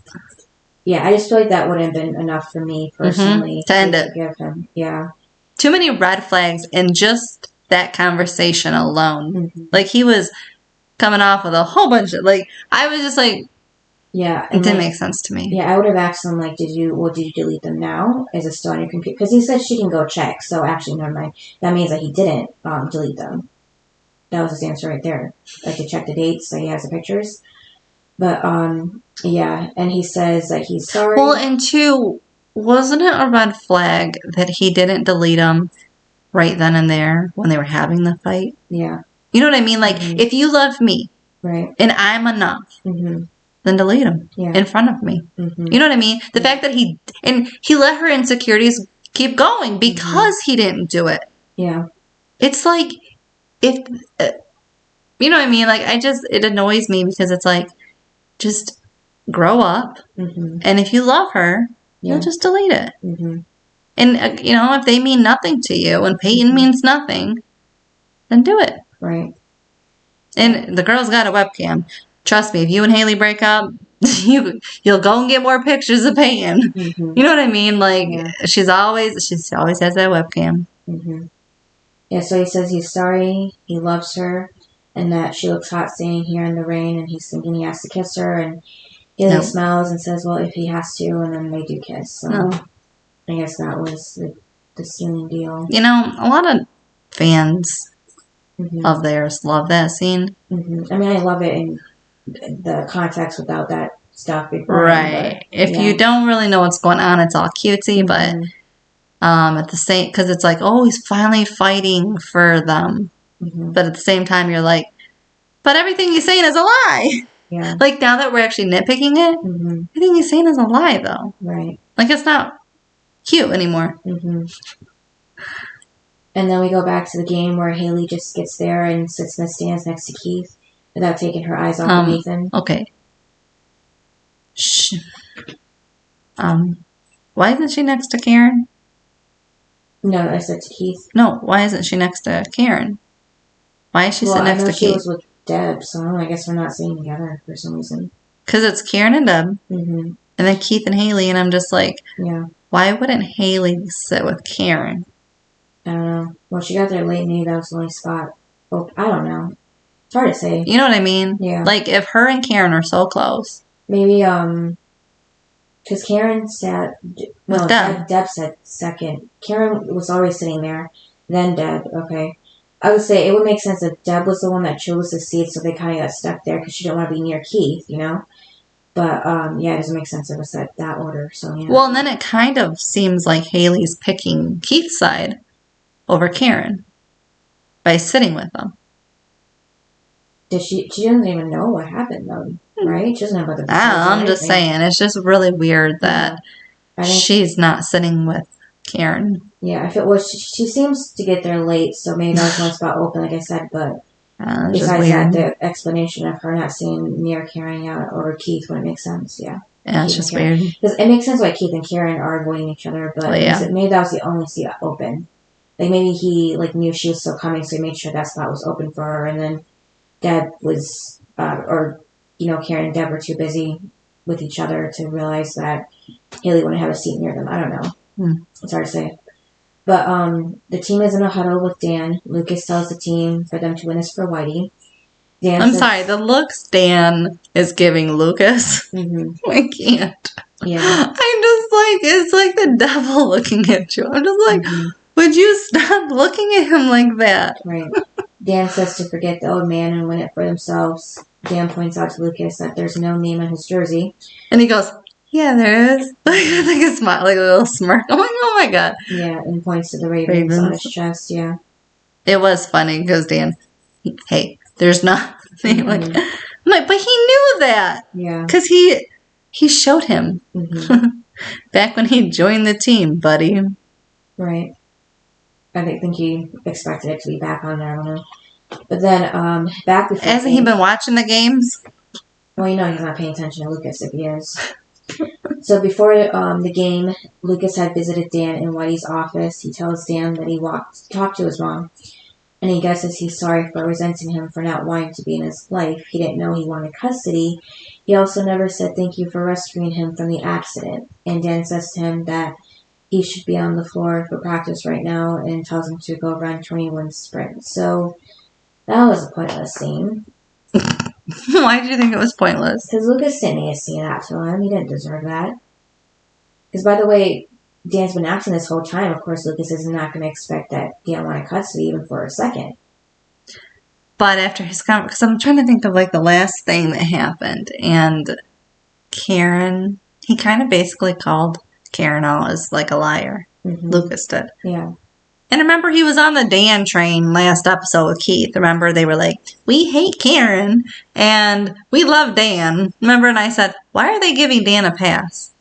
Yeah, I just feel like that wouldn't have been enough for me personally to end it. Forgive him. Yeah. Too many red flags in just that conversation alone. Mm-hmm. He was coming off with a whole bunch of, I was just like, yeah, it didn't make sense to me. Yeah, I would have asked him, did you delete them now? Is it still on your computer? Because he said she can go check, so actually, never mind. That means that he didn't delete them. That was his answer right there. To check the dates, so he has the pictures. But, yeah, and he says that he's sorry. Well, and two, wasn't it a red flag that he didn't delete them right then and there when they were having the fight? Yeah. You know what I mean? If you love me, right, and I'm enough, then delete them in front of me. Mm-hmm. You know what I mean? The fact that he let her insecurities keep going because he didn't do it. Yeah. It's like, if, you know what I mean? It annoys me because it's like, just grow up. Mm-hmm. And if you love her, you'll just delete it. Mm-hmm. And, if they mean nothing to you and Peyton means nothing, then do it. Right. And the girl's got a webcam. Trust me, if you and Haley break up, you'll go and get more pictures of Peyton. Mm-hmm. You know what I mean? She always has that webcam. Mm-hmm. Yeah, so he says he's sorry, he loves her, and that she looks hot standing here in the rain, and he's thinking he has to kiss her, and Haley smiles and says, well, if he has to, and then they do kiss. So I guess that was the sealing deal. A lot of fans of theirs love that scene. Mm-hmm. I mean, I love it in the context without that stuff before. Right. If you don't really know what's going on, it's all cutesy, but at the same, because it's like, oh, he's finally fighting for them. Mm-hmm. But at the same time, you're like, but everything he's saying is a lie. Yeah. Now that we're actually nitpicking it, everything he's saying is a lie, though. Right. It's not cute anymore. Mm-hmm. And then we go back to the game where Haley just gets there and sits in the stands next to Keith without taking her eyes off of Nathan. Okay. Why isn't she next to Karen? No, I said to Keith. No, why isn't she next to Karen? Why is she sitting next to Keith? She was with Deb, so I guess we're not sitting together for some reason. Because it's Karen and Deb, and then Keith and Haley, and I'm just like, why wouldn't Haley sit with Karen? I don't know. Well, she got there late, maybe that was the only spot. Oh, I don't know. It's hard to say. You know what I mean? Yeah. If her and Karen are so close. Maybe, because Karen sat... No, Deb sat second. Karen was always sitting there. Then Deb, okay. I would say it would make sense if Deb was the one that chose the seat, so they kind of got stuck there because she didn't want to be near Keith, But, it doesn't make sense if it's that order, so, yeah. Well, and then it kind of seems like Haley's picking Keith's side over Karen by sitting with them. She doesn't even know what happened, though, right? She doesn't know about the... I'm just saying, it's just really weird that she's not sitting with Karen. Yeah, she seems to get there late, so maybe that was one spot open, like I said, but besides that, the explanation of her not sitting near Karen over Keith wouldn't make sense, yeah. Yeah, it's just weird. Because it makes sense why Keith and Karen are avoiding each other, but maybe that was the only seat open. Maybe he, knew she was still coming, so he made sure that spot was open for her, and then Deb was, Karen and Deb were too busy with each other to realize that Haley wouldn't have a seat near them. I don't know. It's hard to say. But the team is in a huddle with Dan. Lucas tells the team for them to win this for Whitey. I'm sorry, the looks Dan is giving Lucas. I can't. Yeah. I'm just like, it's like the devil looking at you. I'm just like, would you stop looking at him like that? Right. Dan says to forget the old man and win it for themselves. Dan points out to Lucas that there's no name on his jersey. And he goes, yeah, there is. Like a smile, like a little smirk. I'm like, oh my God. Yeah, and points to the Ravens on his chest, yeah. It was funny because Dan, hey, there's not. I'm like, but he knew that. Yeah. Because he showed him. Back when he joined the team, buddy. Right. I think he expected it to be back on there, I don't know. But then, back before... Hasn't he been watching the games? Well, you know he's not paying attention to Lucas if he is. So before the game, Lucas had visited Dan in Whitey's office. He tells Dan that he talked to his mom. And he guesses he's sorry for resenting him for not wanting to be in his life. He didn't know he wanted custody. He also never said thank you for rescuing him from the accident. And Dan says to him that he should be on the floor for practice right now and tells him to go run 21 sprints. So that was a pointless scene. Why did you think it was pointless? Because Lucas didn't need to see that to him. He didn't deserve that. Because, by the way, Dan's been acting this whole time. Of course, Lucas is not going to expect that Dan wanted custody even for a second. But after his comment, because I'm trying to think of like the last thing that happened, and Karen, he kind of basically called Karen out as like a liar. Lucas did. Yeah. And remember, he was on the Dan train last episode with Keith. Remember, they were like, we hate Karen and we love Dan. Remember, and I said, why are they giving Dan a pass?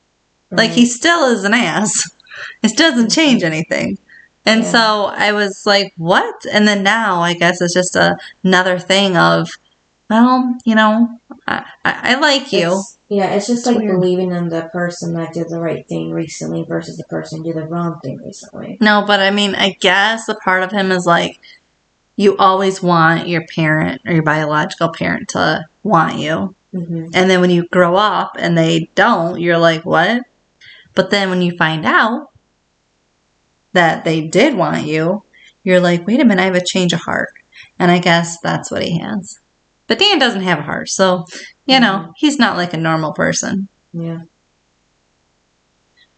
Like, he still is an ass. It doesn't change anything. And so I was like, what? And then now, I guess it's just another thing of, well, you know, I like you. It's just like believing in the person that did the right thing recently versus the person who did the wrong thing recently. No, but I mean, I guess a part of him is like, you always want your parent or your biological parent to want you. And then when you grow up and they don't, you're like, what? But then when you find out that they did want you, you're like, wait a minute, I have a change of heart. And I guess that's what he has. But Dan doesn't have a heart, so, you know, he's not like a normal person. Yeah.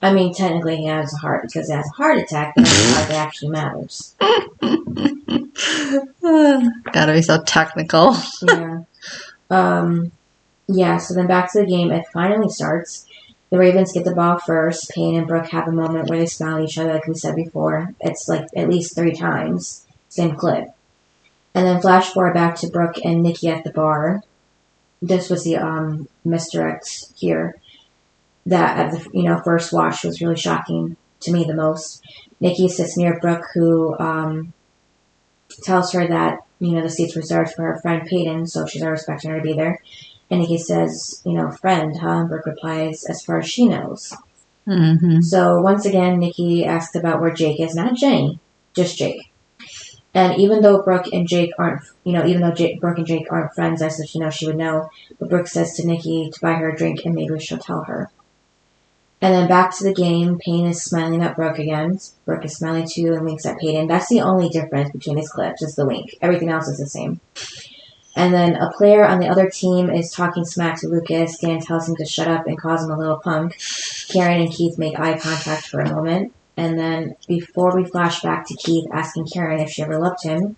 I mean, technically he has a heart because he has a heart attack, but his heart actually matters. Gotta be so technical. So then back to the game. It finally starts. The Ravens get the ball first. Peyton and Brooke have a moment where they smile at each other, like we said before. It's like at least 3 times. Same clip. And then flash forward back to Brooke and Nikki at the bar. This was the misdirect here. That at the first watch was really shocking to me the most. Nikki sits near Brooke, who tells her that the seat's reserved for her friend Peyton, so she's not expecting her to be there. And Nikki says, friend, huh? And Brooke replies, as far as she knows. So once again, Nikki asks about where Jake is, not Jenny, just Jake. And even though Brooke and Jake aren't, Brooke and Jake aren't friends, I said, she would know. But Brooke says to Nikki to buy her a drink and maybe she'll tell her. And then back to the game, Peyton is smiling at Brooke again. Brooke is smiling too and winks at Peyton. That's the only difference between these clips, is the wink. Everything else is the same. And then a player on the other team is talking smack to Lucas. Dan tells him to shut up and calls him a little punk. Karen and Keith make eye contact for a moment. And then before we flash back to Keith asking Karen if she ever loved him,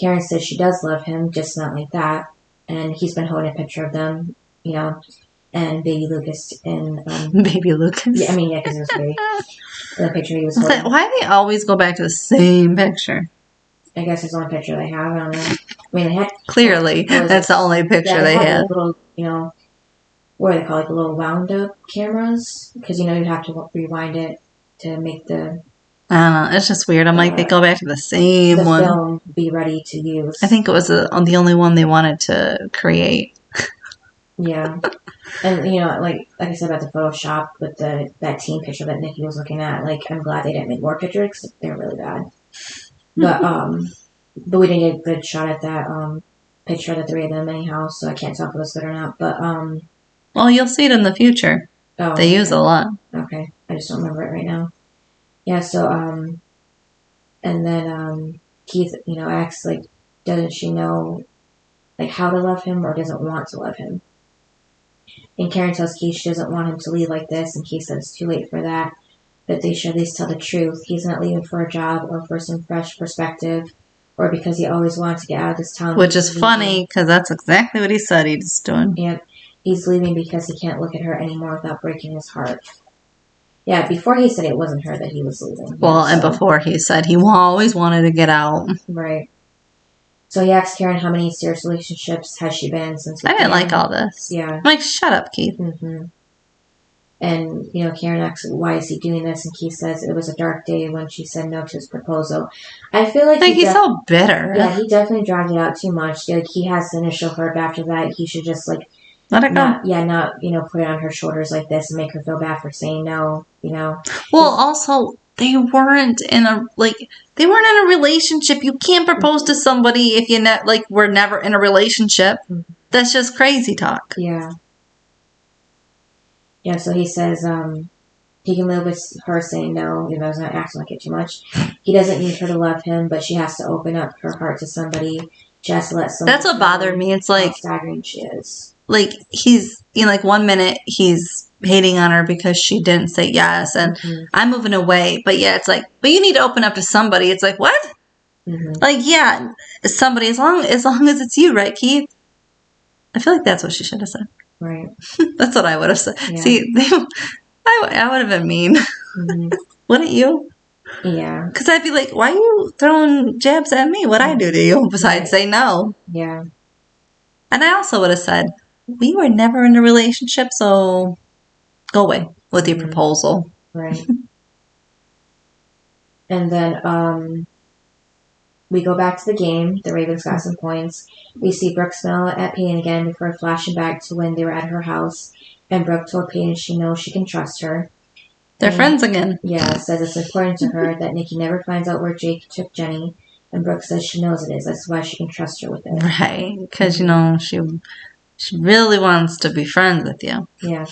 Karen says she does love him, just not like that. And he's been holding a picture of them, and baby Lucas. And baby Lucas? Yeah, because it was baby. The picture he was holding. Why do they always go back to the same picture? I guess it's the only picture they have. I don't know. They had... Clearly, that's the only picture they had. Little, what do they call it? The little wound-up cameras? Because, you'd have to rewind it to make the... I don't know. It's just weird. I'm like, they go back to the same the one. film be ready to use. I think it was the only one they wanted to create. Yeah. And, like I said about the Photoshop with that team picture that Nikki was looking at, I'm glad they didn't make more pictures because they're really bad. But we didn't get a good shot at that picture of the 3 of them anyhow, so I can't tell if it was good or not. But well, you'll see it in the future. They use a lot. Okay, I just don't remember it right now. Yeah, so And then Keith, asks, like, doesn't she know, like, how to love him or doesn't want to love him? And Karen tells Keith she doesn't want him to leave like this, and Keith says it's too late for that, but they should at least tell the truth. He's not leaving for a job or for some fresh perspective or because he always wanted to get out of this town. Which is funny, because that's exactly what he said he was doing. And he's leaving because he can't look at her anymore without breaking his heart. Yeah, before he said it wasn't her that he was leaving. Well, and before he said he always wanted to get out. Right. So he asks Karen how many serious relationships has she been since. I didn't like all this. Yeah. I'm like, shut up, Keith. Mm-hmm. And, Karen asks, why is he doing this? And Keith says it was a dark day when she said no to his proposal. I feel like he's so bitter. Yeah, he definitely dragged it out too much. Like, he has the initial hurt after that. He should just, like, let it go. Not, put it on her shoulders like this and make her feel bad for saying no, Well, also, they weren't in a relationship. You can't propose to somebody if you were never in a relationship. Mm-hmm. That's just crazy talk. Yeah. Yeah, so he says he can live with her saying no, he's not acting like it too much. He doesn't need her to love him, but she has to open up her heart to somebody. She has to let someone. That's what bothered me. It's like how staggering she is. Like, he's, 1 minute he's hating on her because she didn't say yes, and I'm moving away. But yeah, it's like, but you need to open up to somebody. It's like, what? Mm-hmm. Like, yeah, somebody, as long as it's you, right, Keith? I feel like that's what she should have said. Right. That's what I would have said. Yeah. See, I would have been mean. Mm-hmm. Wouldn't you? Yeah. Because I'd be like, why are you throwing jabs at me? What'd I do to you besides say no? Yeah. And I also would have said, we were never in a relationship, so go away with your proposal. Right. And then we go back to the game. The Ravens got some points. We see Brooke smile at Peyton again before flashing back to when they were at her house. And Brooke told Peyton she knows she can trust her. They're friends again. Yeah, says it's important to her that Nikki never finds out where Jake took Jenny. And Brooke says she knows it is. That's why she can trust her with it. Right. Because, she really wants to be friends with you. Yeah.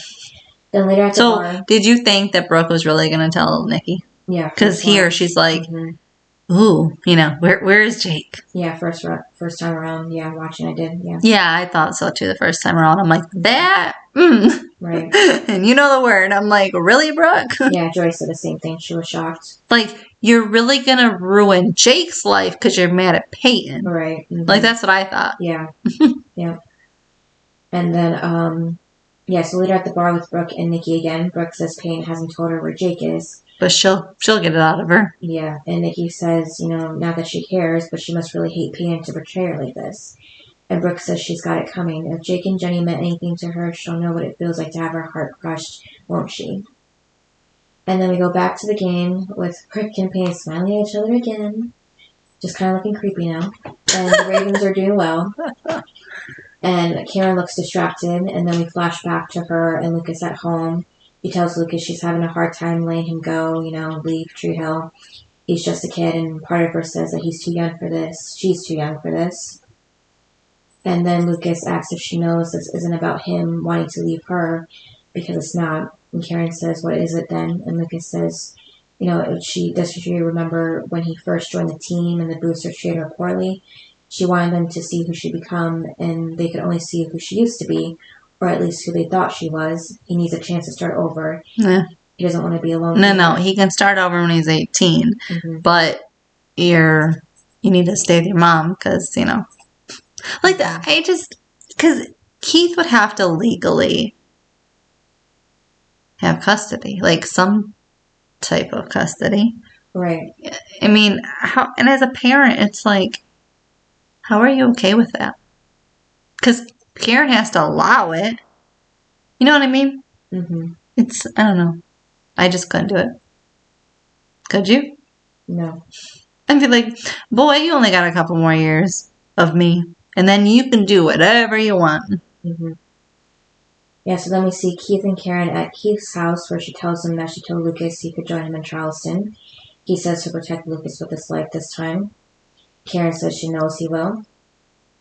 Then later at the bar. So, did you think that Brooke was really going to tell Nikki? Yeah. Because here she's like, ooh, where is Jake? Yeah, first time around. Yeah, watching I did. Yeah. Yeah, I thought so too the first time around. I'm like, that? Right. And you know the word. I'm like, really, Brooke? Yeah, Joy said the same thing. She was shocked. Like, you're really going to ruin Jake's life because you're mad at Peyton. Right. Mm-hmm. Like, that's what I thought. Yeah. Yeah. And then, so later at the bar with Brooke and Nikki again, Brooke says Peyton hasn't told her where Jake is. But she'll get it out of her. Yeah. And Nikki says, not that she cares, but she must really hate Peyton to betray her like this. And Brooke says she's got it coming. If Jake and Jenny meant anything to her, she'll know what it feels like to have her heart crushed, won't she? And then we go back to the game with Brooke and Peyton smiling at each other again. Just kind of looking creepy now. And the Ravens are doing well. And Karen looks distracted, and then we flash back to her and Lucas at home. He tells Lucas she's having a hard time letting him go, leave Tree Hill. He's just a kid, and part of her says that he's too young for this. She's too young for this. And then Lucas asks if she knows this isn't about him wanting to leave her, because it's not. And Karen says, what is it then? And Lucas says, does she remember when he first joined the team and the boosters treated her poorly? She wanted them to see who she'd become, and they could only see who she used to be, or at least who they thought she was. He needs a chance to start over. Yeah. He doesn't want to be alone. No, he can start over when he's 18, but you need to stay with your mom because, like that. Because Keith would have to legally have custody, like some type of custody. Right. I mean, and as a parent, it's like, how are you okay with that? Because Karen has to allow it. You know what I mean? Mm-hmm. I don't know. I just couldn't do it. Could you? No. I'd be like, boy, you only got a couple more years of me. And then you can do whatever you want. Mm-hmm. Yeah, so then we see Keith and Karen at Keith's house where she tells him that she told Lucas he could join him in Charleston. He says to protect Lucas with his life this time. Karen says she knows he will.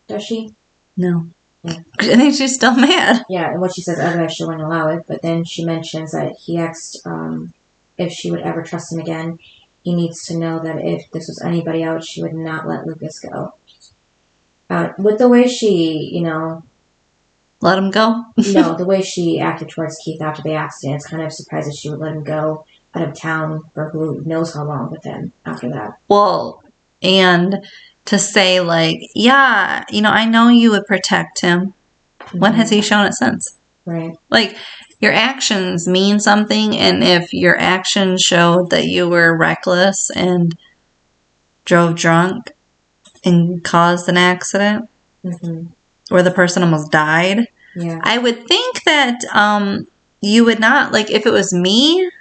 Does she? No. Yeah. I think she's still mad. Yeah, and what she says, otherwise she wouldn't allow it. But then she mentions that he asked if she would ever trust him again. he needs to know that if this was anybody else, she would not let Lucas go. With the way she, Let him go? no, the way she acted towards Keith after the accident, it's kind of surprised that she would let him go out of town for who knows how long with him after that. Well, and to say, like, yeah, I know you would protect him. Mm-hmm. When has he shown it since? Right. Like, your actions mean something, and if your actions showed that you were reckless and drove drunk and caused an accident, where the person almost died, I would think that you would not, like, if it was me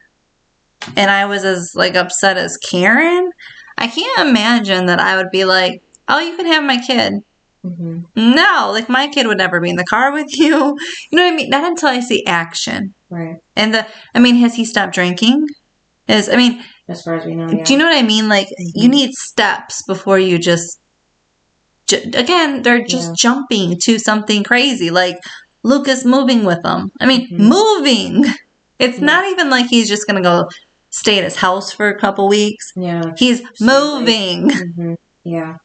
and I was as, like, upset as Karen, I can't imagine that I would be like, oh, you can have my kid. No, like, my kid would never be in the car with you. You know what I mean? Not until I see action. Right. And has he stopped drinking? As far as we know, yeah. Do you know what I mean? Like, you need steps before you just, again, they're just jumping to something crazy. Like, Lucas moving with them. Moving. It's not even like he's just going to go stay at his house for a couple weeks. Yeah. He's moving. Yeah.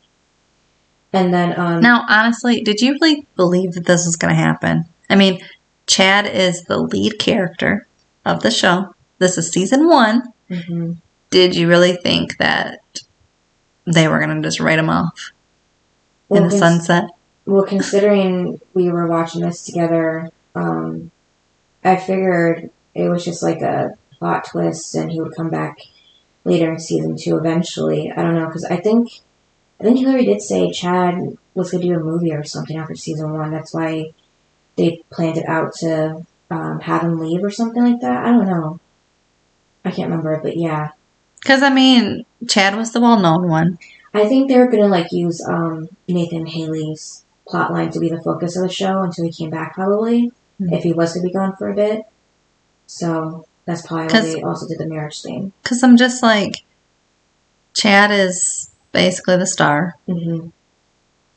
And then, now, honestly, did you really believe that this was going to happen? Chad is the lead character of the show. This is season 1. Did you really think that they were going to just write him off in the sunset? Well, considering we were watching this together, I figured it was just like a plot twist and he would come back later in season 2 eventually. I don't know, because I think Hillary did say Chad was going to do a movie or something after season 1. That's why they planned it out to have him leave or something like that. I don't know. I can't remember, but yeah. Because, Chad was the well-known one. I think they were going to, use Nathan Haley's plotline to be the focus of the show until he came back, probably, if he was going to be gone for a bit. So that's probably why they also did the marriage thing. Because I'm just like, Chad is basically the star.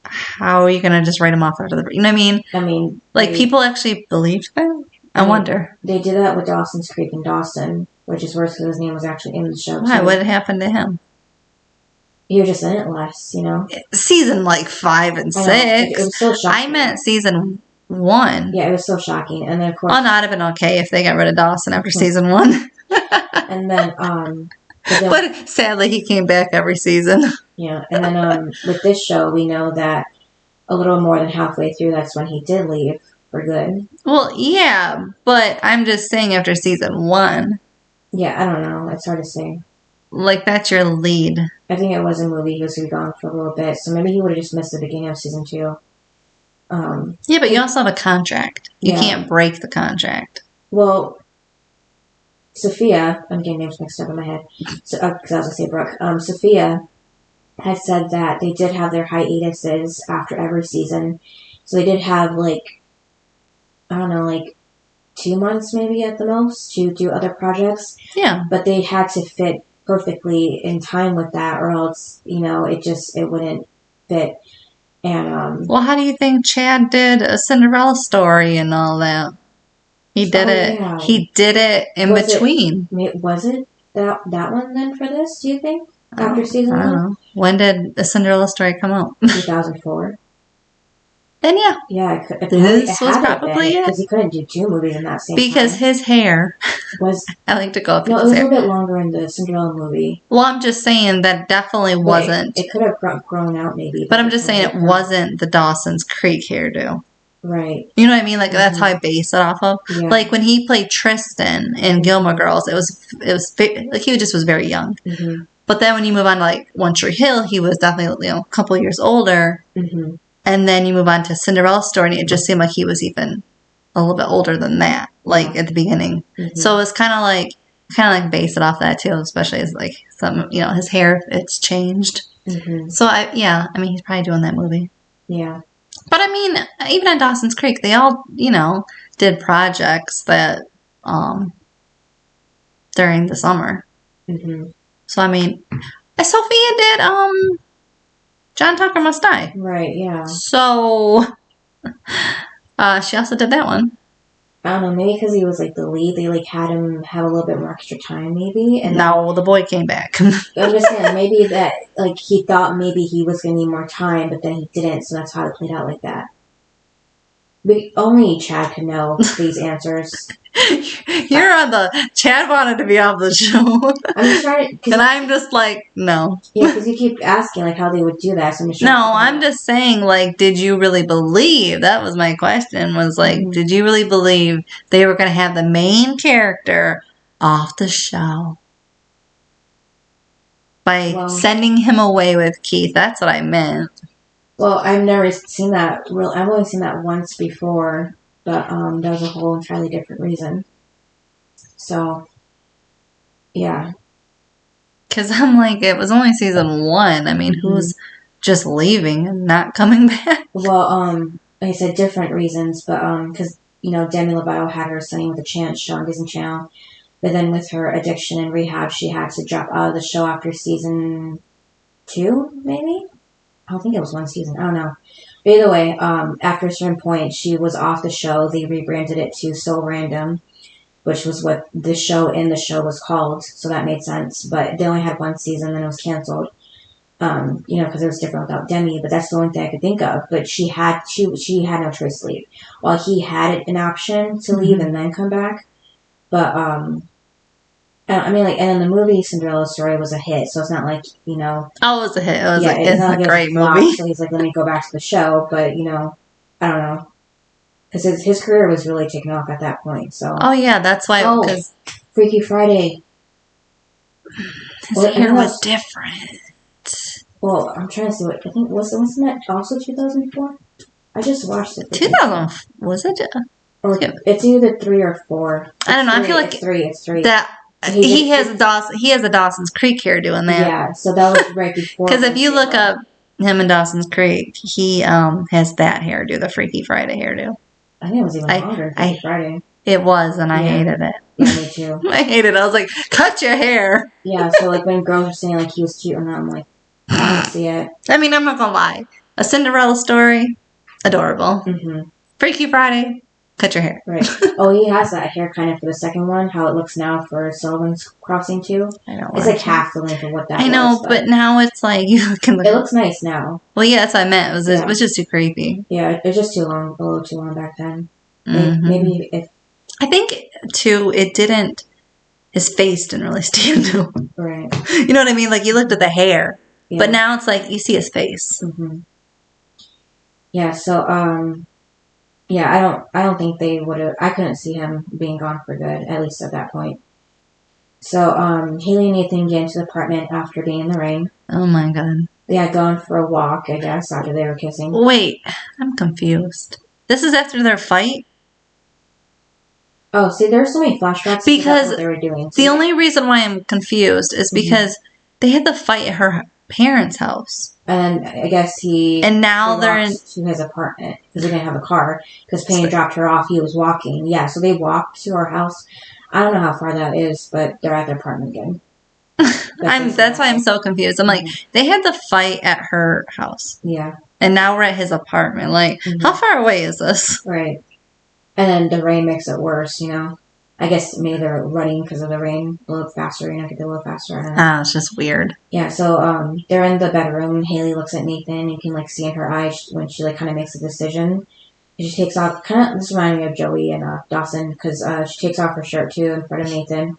How are you going to just write him off after the... You know what I mean? People actually believed that? I wonder. They did that with Dawson's Creek and Dawson, which is worse because his name was actually in the show. Why? What happened to him? He was just in it less, Season 5 and 6. It was so shocking. I meant season 1. Yeah, it was so shocking. And then, of course... Oh, no, I'd have been okay if they got rid of Dawson after season 1. And then, but sadly, he came back every season. Yeah, and then with this show, we know that a little more than halfway through, that's when he did leave for good. Well, yeah, but I'm just saying after season 1. Yeah, I don't know. It's hard to say. That's your lead. I think it was a movie. He was going to be gone for a little bit, so maybe he would have just missed the beginning of season 2. Yeah, but you also have a contract. You can't break the contract. Well, Sophia, I'm getting names mixed up in my head, because I was going to say Brooke. Sophia had said that they did have their hiatuses after every season. So they did have, 2 months maybe at the most to do other projects. Yeah. But they had to fit perfectly in time with that or else, it wouldn't fit. And, well, how do you think Chad did a Cinderella story and all that? He did it. Yeah. He did it in between. Was it that one then for this, do you think? After season 1? When did the Cinderella story come out? 2004. Then yeah. Yeah, this was probably it. Because he couldn't do 2 movies in that same because time. His hair was... I like to go up No, it was a little bit longer in the Cinderella movie. Well, I'm just saying that definitely wasn't... It could have grown out maybe. But I'm just saying it wasn't the Dawson's Creek hairdo. Right. You know what I mean? That's how I base it off of. Yeah. When he played Tristan in Gilmore Girls, it was he just was very young. But then when you move on to One Tree Hill, he was definitely a couple of years older. And then you move on to Cinderella story, and it just seemed like he was even a little bit older than that, at the beginning. So it's kind of base it off that too, especially as some his hair, it's changed. So he's probably doing that movie. Yeah. But even on Dawson's Creek, they all did projects that during the summer. So Sophia did John Tucker Must Die. Right, yeah. So she also did that one. I don't know, maybe because he was, like, the lead, they, like, had him have a little bit more extra time, maybe. And no, the boy came back. I'm just saying, maybe that, like, he thought maybe he was going to need more time, but then he didn't, so that's how it played out like that. But only Chad could know these answers. You're on the... Chad wanted to be on the show. I'm just trying to... And I'm just like, no. Yeah, because you keep asking, like, how they would do that, so I'm just trying No, I'm just saying, like, did you really believe... That was my question, was, like, did you really believe they were going to have the main character off the show? By sending him away with Keith. That's what I meant. Well, I've never seen that. I've only seen that once before, but that was a whole entirely different reason. So, yeah. Because I'm like, it was only season 1. I mean, who's just leaving and not coming back? Well, like I said, different reasons, but because, Demi Lovato had her signing with the show on Disney Channel, but then with her addiction and rehab, she had to drop out of the show after season 2, maybe? I don't think it was 1 season. I don't know. But either way, after a certain point, she was off the show. They rebranded it to So Random, which was what the show was called. So that made sense. But they only had 1 season, then it was canceled. Because it was different without Demi. But that's the only thing I could think of. But she had no choice to leave. While he had an option to leave and then come back. But I mean, like, and then the movie Cinderella Story was a hit, so it's not like, Oh, it was a hit. It was it's a great flop, movie. so he's like, let me go back to the show, but, I don't know. Because his career was really taking off at that point, so. Oh, yeah, that's why. Cause Freaky Friday. His hair was different. Well, I'm trying to see I think, wasn't that also 2004? I just watched it. 2000, was it? Or it's either 3 or 4. I don't know, I feel like it's 3. That... He has a Dawson's Creek hairdo in that. Yeah, so that was right before. Because if you look up him in Dawson's Creek, he has that hairdo, the Freaky Friday hairdo. I think it was even longer. Freaky Friday. It was, and I hated it. Yeah, me too. I hated it. I was like, cut your hair. Yeah, so like when girls were saying like he was cute, and I'm like, I don't see it. I mean, I'm not gonna lie. A Cinderella Story, adorable. Freaky Friday. Cut your hair. Right. Oh, he has that hair kind of for the second one, how it looks now for Sullivan's Crossing too. I know. It's like half the length of what that was. I know, but now it's like, you can look. It looks nice now. Well, yeah, that's what I meant. It was just too creepy. Yeah, it was just too long, a little too long back then. Maybe if... I think, too, his face didn't really stand out. Right. You know what I mean? Like, you looked at the hair, but now it's like, you see his face. Yeah, so, yeah, I don't think they would have... I couldn't see him being gone for good, at least at that point. So, Haley and Nathan get into the apartment after being in the rain. Oh my god. They had gone for a walk, I guess, after they were kissing. Wait, I'm confused. This is after their fight? Oh, see, there's so many flashbacks because what they were doing. The only reason why I'm confused is because they had the fight at her parents' house. And I guess and now they're in to his apartment because they didn't have a car because Peyton dropped her off. He was walking. Yeah, so they walked to our house. I don't know how far that is, but they're at their apartment again. That's why I'm so confused. I'm like, they had the fight at her house. Yeah. And now we're at his apartment. Like, how far away is this? Right. And then the rain makes it worse, you know? I guess maybe they're running because of the rain a little faster. You know, get a little faster. I don't know. It's just weird. Yeah, so they're in the bedroom. Haley looks at Nathan. You can, like, see in her eyes when she, like, kind of makes a decision. She takes off, this reminded me of Joey and Dawson, because she takes off her shirt, too, in front of Nathan.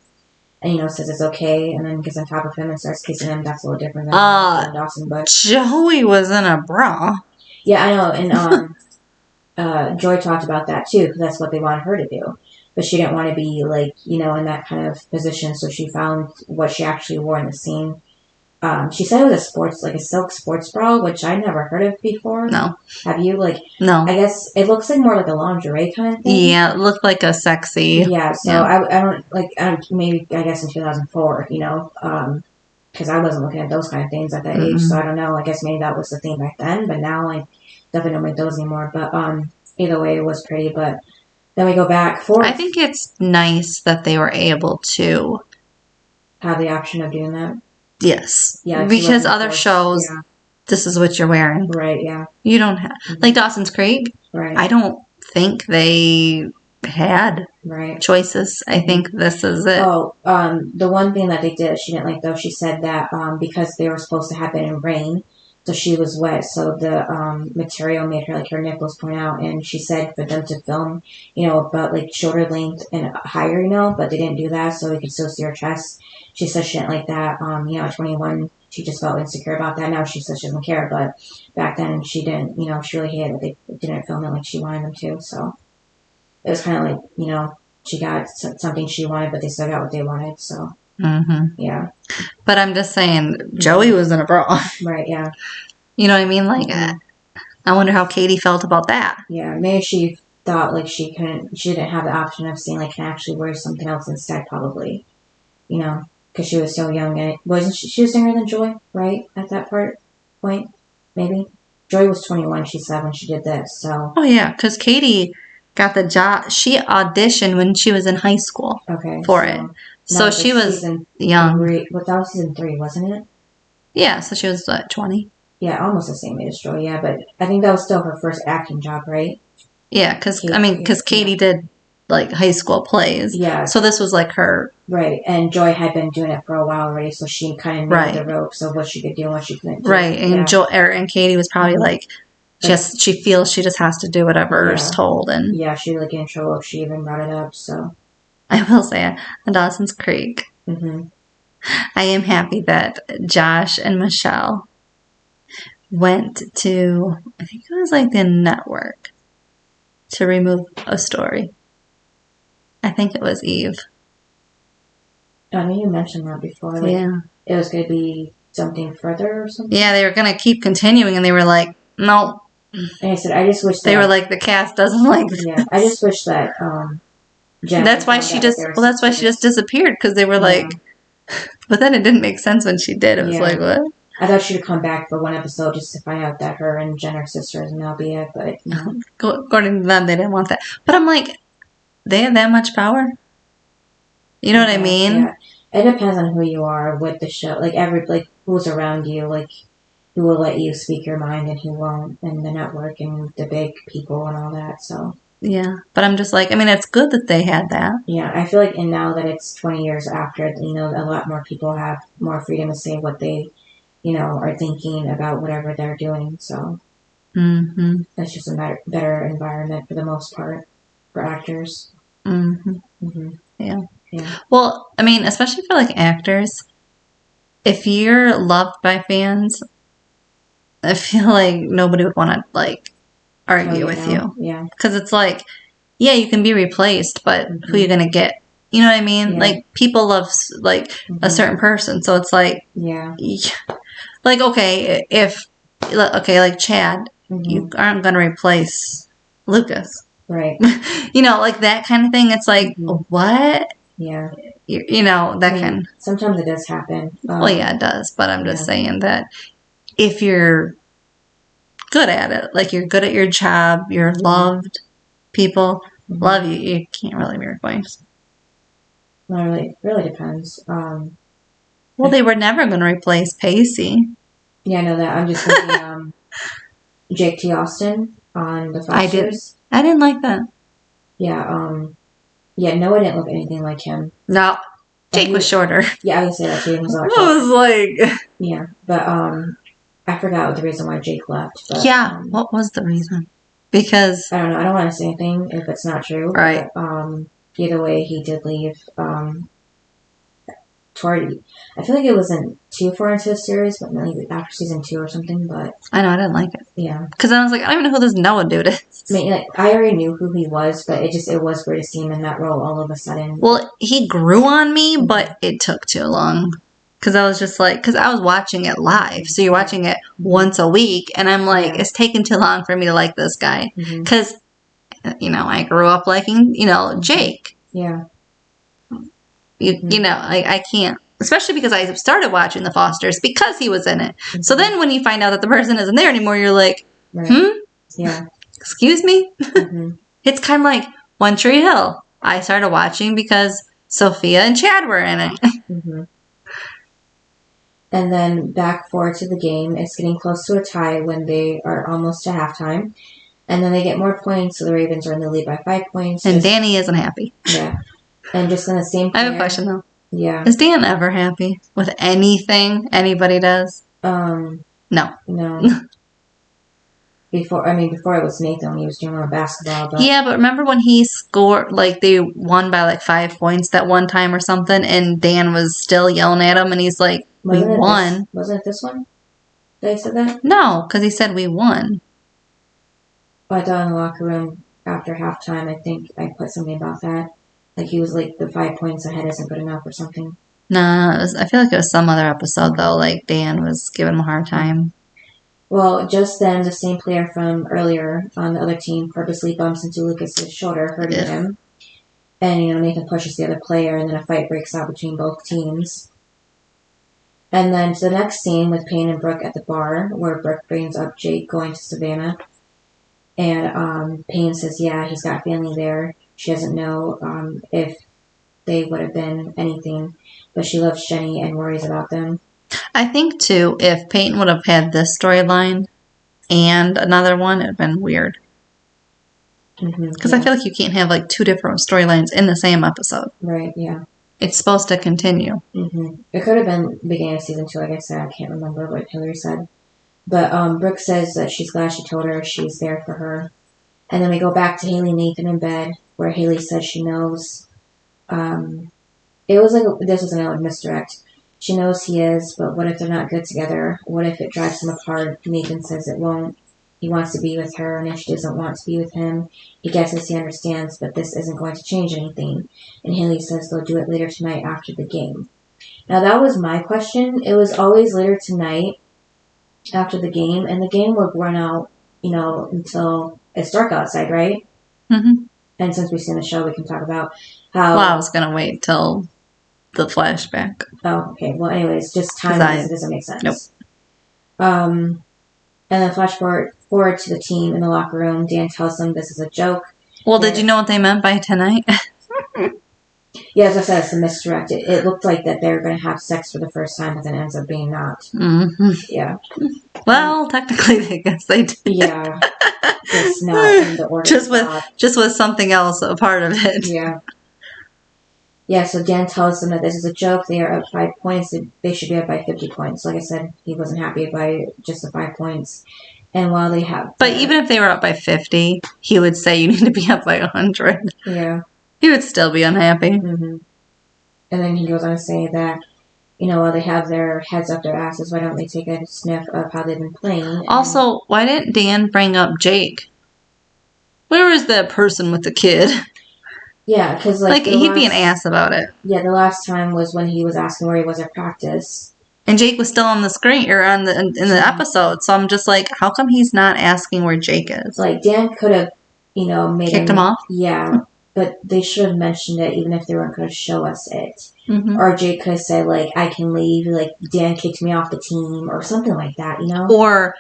And, you know, says it's okay, and then gets on top of him and starts kissing him. That's a little different than Dawson, but... Joey was in a bra. Yeah, I know, and Joy talked about that, too, because that's what they wanted her to do. But she didn't want to be, like, you know, in that kind of position, so she found what she actually wore in the scene. She said it was a silk sports bra, which I'd never heard of before. No. Have you? Like, no. I guess it looks like more like a lingerie kind of thing. Yeah, it looked like a sexy. Yeah, so yeah. I guess in 2004, you know, because I wasn't looking at those kind of things at that age, so I don't know. I guess maybe that was the thing back then, but now I definitely don't make those anymore. But either way, it was pretty, but then we go back forward. I think it's nice that they were able to have the option of doing that. Yes. Yeah. Because other shows, this is what you're wearing. Right, yeah. You don't have... Like Dawson's Creek. Right. I don't think they had Right. choices. I think this is it. Oh, the one thing that they did, she didn't like though, she said that because they were supposed to happen in rain, so she was wet, so the material made her like her nipples point out, and she said for them to film, about like shoulder length and higher, but they didn't do that, so we could still see her chest. She said she didn't like that. At 21, she just felt insecure about that. Now she says she doesn't care, but back then she didn't. She really hated that they didn't film it like she wanted them to. So it was kind of like she got something she wanted, but they still got what they wanted. So, yeah. But I'm just saying, Joey was in a bra. Right, yeah. You know what I mean? Like, I wonder how Katie felt about that. Yeah, maybe she thought like she didn't have the option of saying like, can I actually wear something else instead, probably. Because she was so young, and she was younger than Joy, right? At that point, maybe. Joy was 21, she said, when she did this, so. Oh, yeah, because Katie got the job. She auditioned when she was in high school for it. So she was young. That was season 3, wasn't it? Yeah, so she was, 20? Yeah, almost the same age as Joy, yeah, but I think that was still her first acting job, right? Yeah, because Katie did, like, high school plays. Yeah. So this was, like, her. Right, and Joy had been doing it for a while already, so she kind of knew the ropes of what she could do and what she couldn't do. Right, and and Katie was probably, like, she feels she just has to do whatever is told. And yeah, she would get in trouble if she even brought it up, so. I will say, on Dawson's Creek, I am happy that Josh and Michelle went to, I think it was like the network, to remove a story. I think it was Eve. I know you mentioned that before. Like, yeah. It was going to be something further or something? Yeah, they were going to keep continuing, and they were like, no. And I said, I just wish that... They were like, the cast doesn't like this. Yeah, I just wish that... that's why she just disappeared, because they were like... But then it didn't make sense when she did. It was like, what? I thought she'd come back for one episode just to find out that her and Jen are sisters, and that'll be it, but... According to them, they didn't want that. But I'm like, they have that much power? You know what I mean? Yeah. It depends on who you are with the show. Like, who's around you, like, who will let you speak your mind and who won't, and the network and the big people and all that, so... Yeah, but I'm just like, I mean, it's good that they had that. Yeah, I feel like, and now that it's 20 years after, a lot more people have more freedom to say what they, are thinking about whatever they're doing, so... It's just a better environment for the most part for actors. Yeah. Well, I mean, especially for like actors, if you're loved by fans, I feel like nobody would want to like argue with you. Yeah. Because it's like, yeah, you can be replaced, but who are you gonna get? You know what I mean? Yeah. Like people love like a certain person, so it's like, like like Chad, you aren't gonna replace Lucas. Right. Like that kind of thing. It's like, what? Yeah. Sometimes it does happen. Well, yeah, it does. But I'm just saying that if you're good at it, like you're good at your job, you're loved, people love you, you can't really be replaced. Well, it really depends. Well, they were never going to replace Pacey. Yeah, I know that. I'm just thinking Jake T. Austin on The Fosters. I didn't like that. Yeah, Noah didn't look anything like him. No, Jake was shorter. Yeah, I would say that too. I was like... Yeah, but I forgot the reason why Jake left. But, what was the reason? Because... I don't know. I don't want to say anything if it's not true. Right. But, either way, he did leave. I feel like it wasn't too far into the series, but maybe after season 2 or something, but... I know, I didn't like it. Yeah. Because I was like, I don't even know who this Noah dude is. I mean, I already knew who he was, but it was weird to see him in that role all of a sudden. Well, he grew on me, but it took too long. Because I was just like, because I was watching it live. So you're watching it once a week, and I'm like, it's taking too long for me to like this guy. Because, I grew up liking, Jake. Yeah. I can't. Especially because I started watching The Fosters because he was in it. So then when you find out that the person isn't there anymore, you're like, Yeah. Excuse me? It's kind of like One Tree Hill. I started watching because Sophia and Chad were in it. And then back forward to the game. It's getting close to a tie when they are almost to halftime. And then they get more points, so the Ravens are in the lead by 5 points. And Danny isn't happy. Yeah. And just in the same player, I have a question, though. Yeah. Is Dan ever happy with anything anybody does? No. No. Before it was Nathan when he was doing more basketball. But yeah, but remember when he scored, like, they won by, like, 5 points that one time or something, and Dan was still yelling at him, and he's like, we won. Wasn't it this one? They said that? No, because he said we won. I thought in the locker room after halftime, I think I put something about that. Like, he was like, the 5 points ahead isn't good enough or something. Nah, I feel like it was some other episode, though, like, Dan was giving him a hard time. Well, just then, the same player from earlier on the other team purposely bumps into Lucas's shoulder, hurting him. And, Nathan pushes the other player, and then a fight breaks out between both teams. And then to the next scene with Peyton and Brooke at the bar, where Brooke brings up Jake going to Savannah. And Peyton says, yeah, he's got family there. She doesn't know if they would have been anything, but she loves Jenny and worries about them. I think, too, if Peyton would have had this storyline and another one, it would have been weird. Because I feel like you can't have, like, 2 different storylines in the same episode. Right, yeah. It's supposed to continue. It could have been beginning of season 2, like I said. I can't remember what Hillary said. But Brooke says that she's glad she told her she's there for her. And then we go back to Haley and Nathan in bed, where Haley says she knows. It was like, this was another misdirect. She knows he is, but what if they're not good together? What if it drives them apart? Nathan says it won't. He wants to be with her, and if she doesn't want to be with him, he guesses he understands, but this isn't going to change anything. And Haley says they'll do it later tonight after the game. Now, that was my question. It was always later tonight after the game, and the game would run out, until it's dark outside, right? Mm-hmm. And since we've seen the show, we can talk about how... Well, I was going to wait till the flashback. Oh, okay. Well, anyways, just time-wise, it doesn't make sense. Nope. And then flash forward to the team in the locker room. Dan tells them this is a joke. Well, did you know what they meant by tonight? Yeah, as I said, it's a misdirect. It looked like that they were going to have sex for the first time, but then it ends up being not. Mm-hmm. Yeah. Well, technically, I guess they did. Yeah. Just not in the order. Just with something else a part of it. Yeah. Yeah, so Dan tells them that this is a joke. They are up 5 points. They should be up by 50 points. Like I said, he wasn't happy by just the 5 points. And while they have... But even if they were up by 50, he would say you need to be up by 100. Yeah. He would still be unhappy. Mm-hmm. And then he goes on to say that, while they have their heads up their asses, why don't they take a sniff of how they've been playing? Also, why didn't Dan bring up Jake? Where is that person with the kid? Yeah, because he'd be an ass about it. Yeah, the last time was when he was asking where he was at practice, and Jake was still on the screen or in the episode. So I'm just like, how come he's not asking where Jake is? Like Dan could have, made kicked him off. Yeah, but they should have mentioned it even if they weren't going to show us it. Mm-hmm. Or Jake could have said I can leave. Dan kicked me off the team or something like that. Or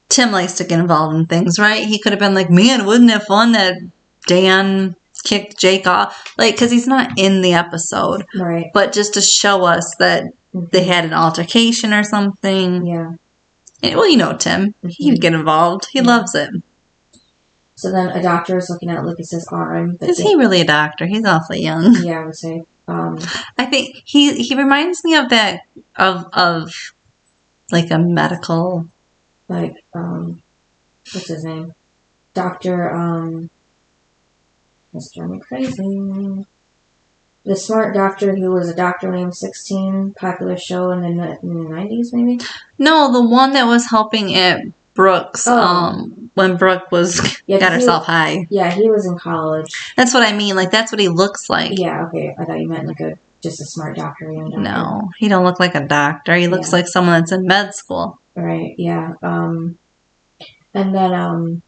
Tim likes to get involved in things, right? He could have been like, man, wasn't it fun that Dan kicked Jake off, because he's not in the episode, right? But just to show us that they had an altercation or something. Yeah. And, well, Tim, he'd get involved. He loves it. So then a doctor is looking at Lucas's arm. Is he really a doctor? He's awfully young. Yeah, I would say. I think he reminds me of that of a medical, what's his name? Doctor. It's driving me crazy. The smart doctor who was a doctor named 16, popular show in the 90s, maybe? No, the one that was helping at Brooke's, when Brooke got herself high. Yeah, he was in college. That's what I mean. That's what he looks like. Yeah, okay. I thought you meant just a smart doctor. No, he don't look like a doctor. He looks like someone that's in med school. Right, yeah. And then,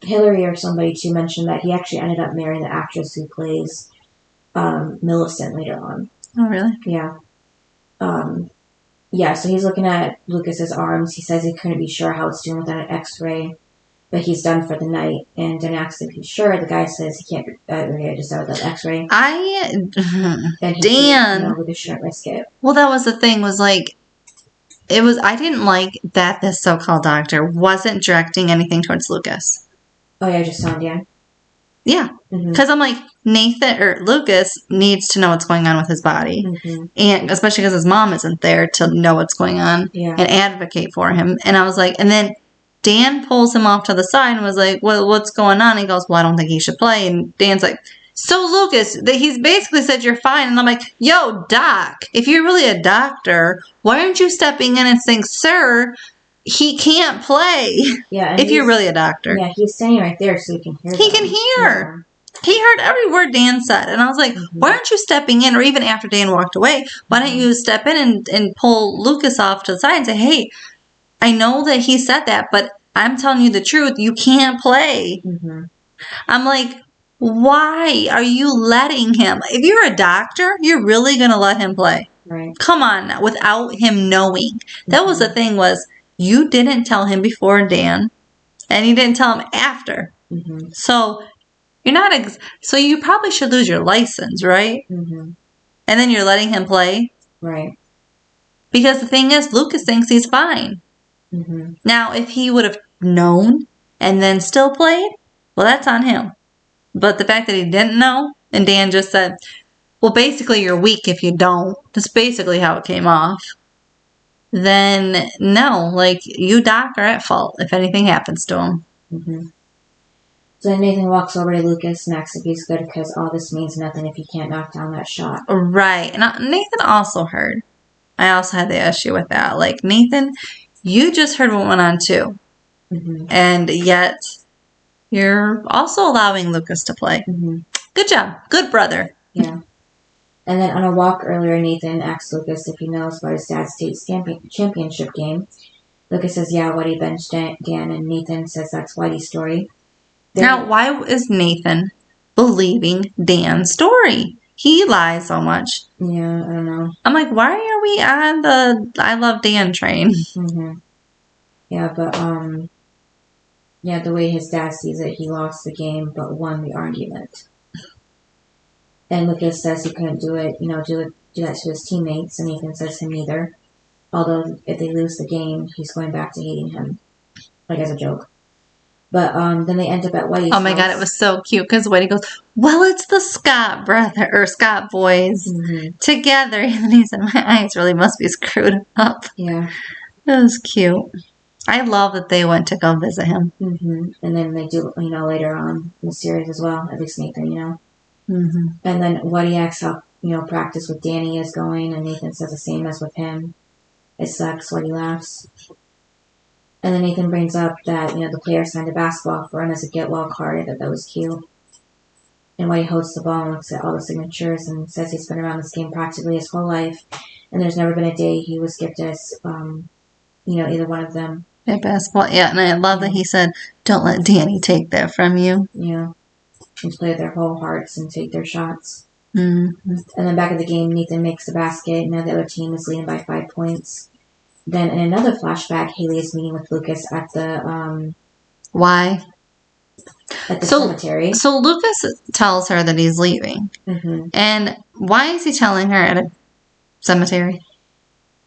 Hillary or somebody too mentioned that he actually ended up marrying the actress who plays Millicent later on. Oh, really? Yeah. Yeah, so he's looking at Lucas's arms. He says he couldn't be sure how it's doing without an x-ray, but he's done for the night. And then asks if he's sure. The guy says he can't just out without an x-ray. Dan. Lucas shouldn't risk it. Well, that was the thing, I didn't like that this so-called doctor wasn't directing anything towards Lucas. Oh, yeah, just telling Dan. Yeah. Because I'm like, Nathan or Lucas needs to know what's going on with his body. And especially because his mom isn't there to know what's going on and advocate for him. And I was like, and then Dan pulls him off to the side and was like, well, what's going on? He goes, well, I don't think he should play. And Dan's like, so Lucas, he's basically said you're fine. And I'm like, yo, doc, if you're really a doctor, why aren't you stepping in and saying, sir, he can't play? Yeah. If you're really a doctor. Yeah, he's standing right there so he can hear He can hear. Yeah. He heard every word Dan said. And I was like, why aren't you stepping in? Or even after Dan walked away, why don't you step in and pull Lucas off to the side and say, hey, I know that he said that, but I'm telling you the truth. You can't play. I'm like, why are you letting him? If you're a doctor, you're really going to let him play. Right. Come on now, without him knowing. That was the thing was, you didn't tell him before Dan, and you didn't tell him after. So you're not. So you probably should lose your license, right? And then you're letting him play, right? Because the thing is, Lucas thinks he's fine. Now, if he would have known and then still played, well, that's on him. But the fact that he didn't know, and Dan just said, well, basically you're weak if you don't. That's basically how it came off. Then, no, like, you, Doc, are at fault if anything happens to him. So then Nathan walks over to Lucas and asks if he's good because all this means nothing if he can't knock down that shot. Right. And Nathan also heard. I also had the issue with that. Like, Nathan, you just heard what went on too. And yet, you're also allowing Lucas to play. Good job. Good brother. Yeah. And then on a walk earlier, Nathan asks Lucas if he knows about his dad's state championship game. Lucas says, yeah, Whitey benched Dan, and Nathan says that's Whitey's story. Now, why is Nathan believing Dan's story? He lies so much. Yeah, I don't know. I'm like, why are we on the I love Dan train? Yeah, but, yeah, the way his dad sees it, he lost the game but won the argument. And Lucas says he couldn't do it, do that to his teammates, and Nathan says him neither. Although, if they lose the game, he's going back to hating him. Like, as a joke. But, then they end up at Whitey's Oh my God, it was so cute, because Whitey goes, well, it's the Scott boys together. And then he said, my eyes really must be screwed up. Yeah. It was cute. I love that they went to go visit him. And then they do, later on in the series as well, at least Nathan, And then Whitey asks how, practice with Danny is going, and Nathan says the same as with him. It sucks. Whitey laughs. And then Nathan brings up that, the player signed a basketball for him as a get well card. I thought that was cute. And Whitey holds the ball and looks at all the signatures and says he's been around this game practically his whole life. And there's never been a day he was skipped as, either one of them. At basketball, yeah. And I love that he said, don't let Danny take that from you. Yeah. And play with their whole hearts and take their shots. And then back at the game, Nathan makes the basket. Now the other team is leading by 5 points. Then in another flashback, Haley is meeting with Lucas at the why? At the cemetery. So Lucas tells her that he's leaving. And why is he telling her at a cemetery?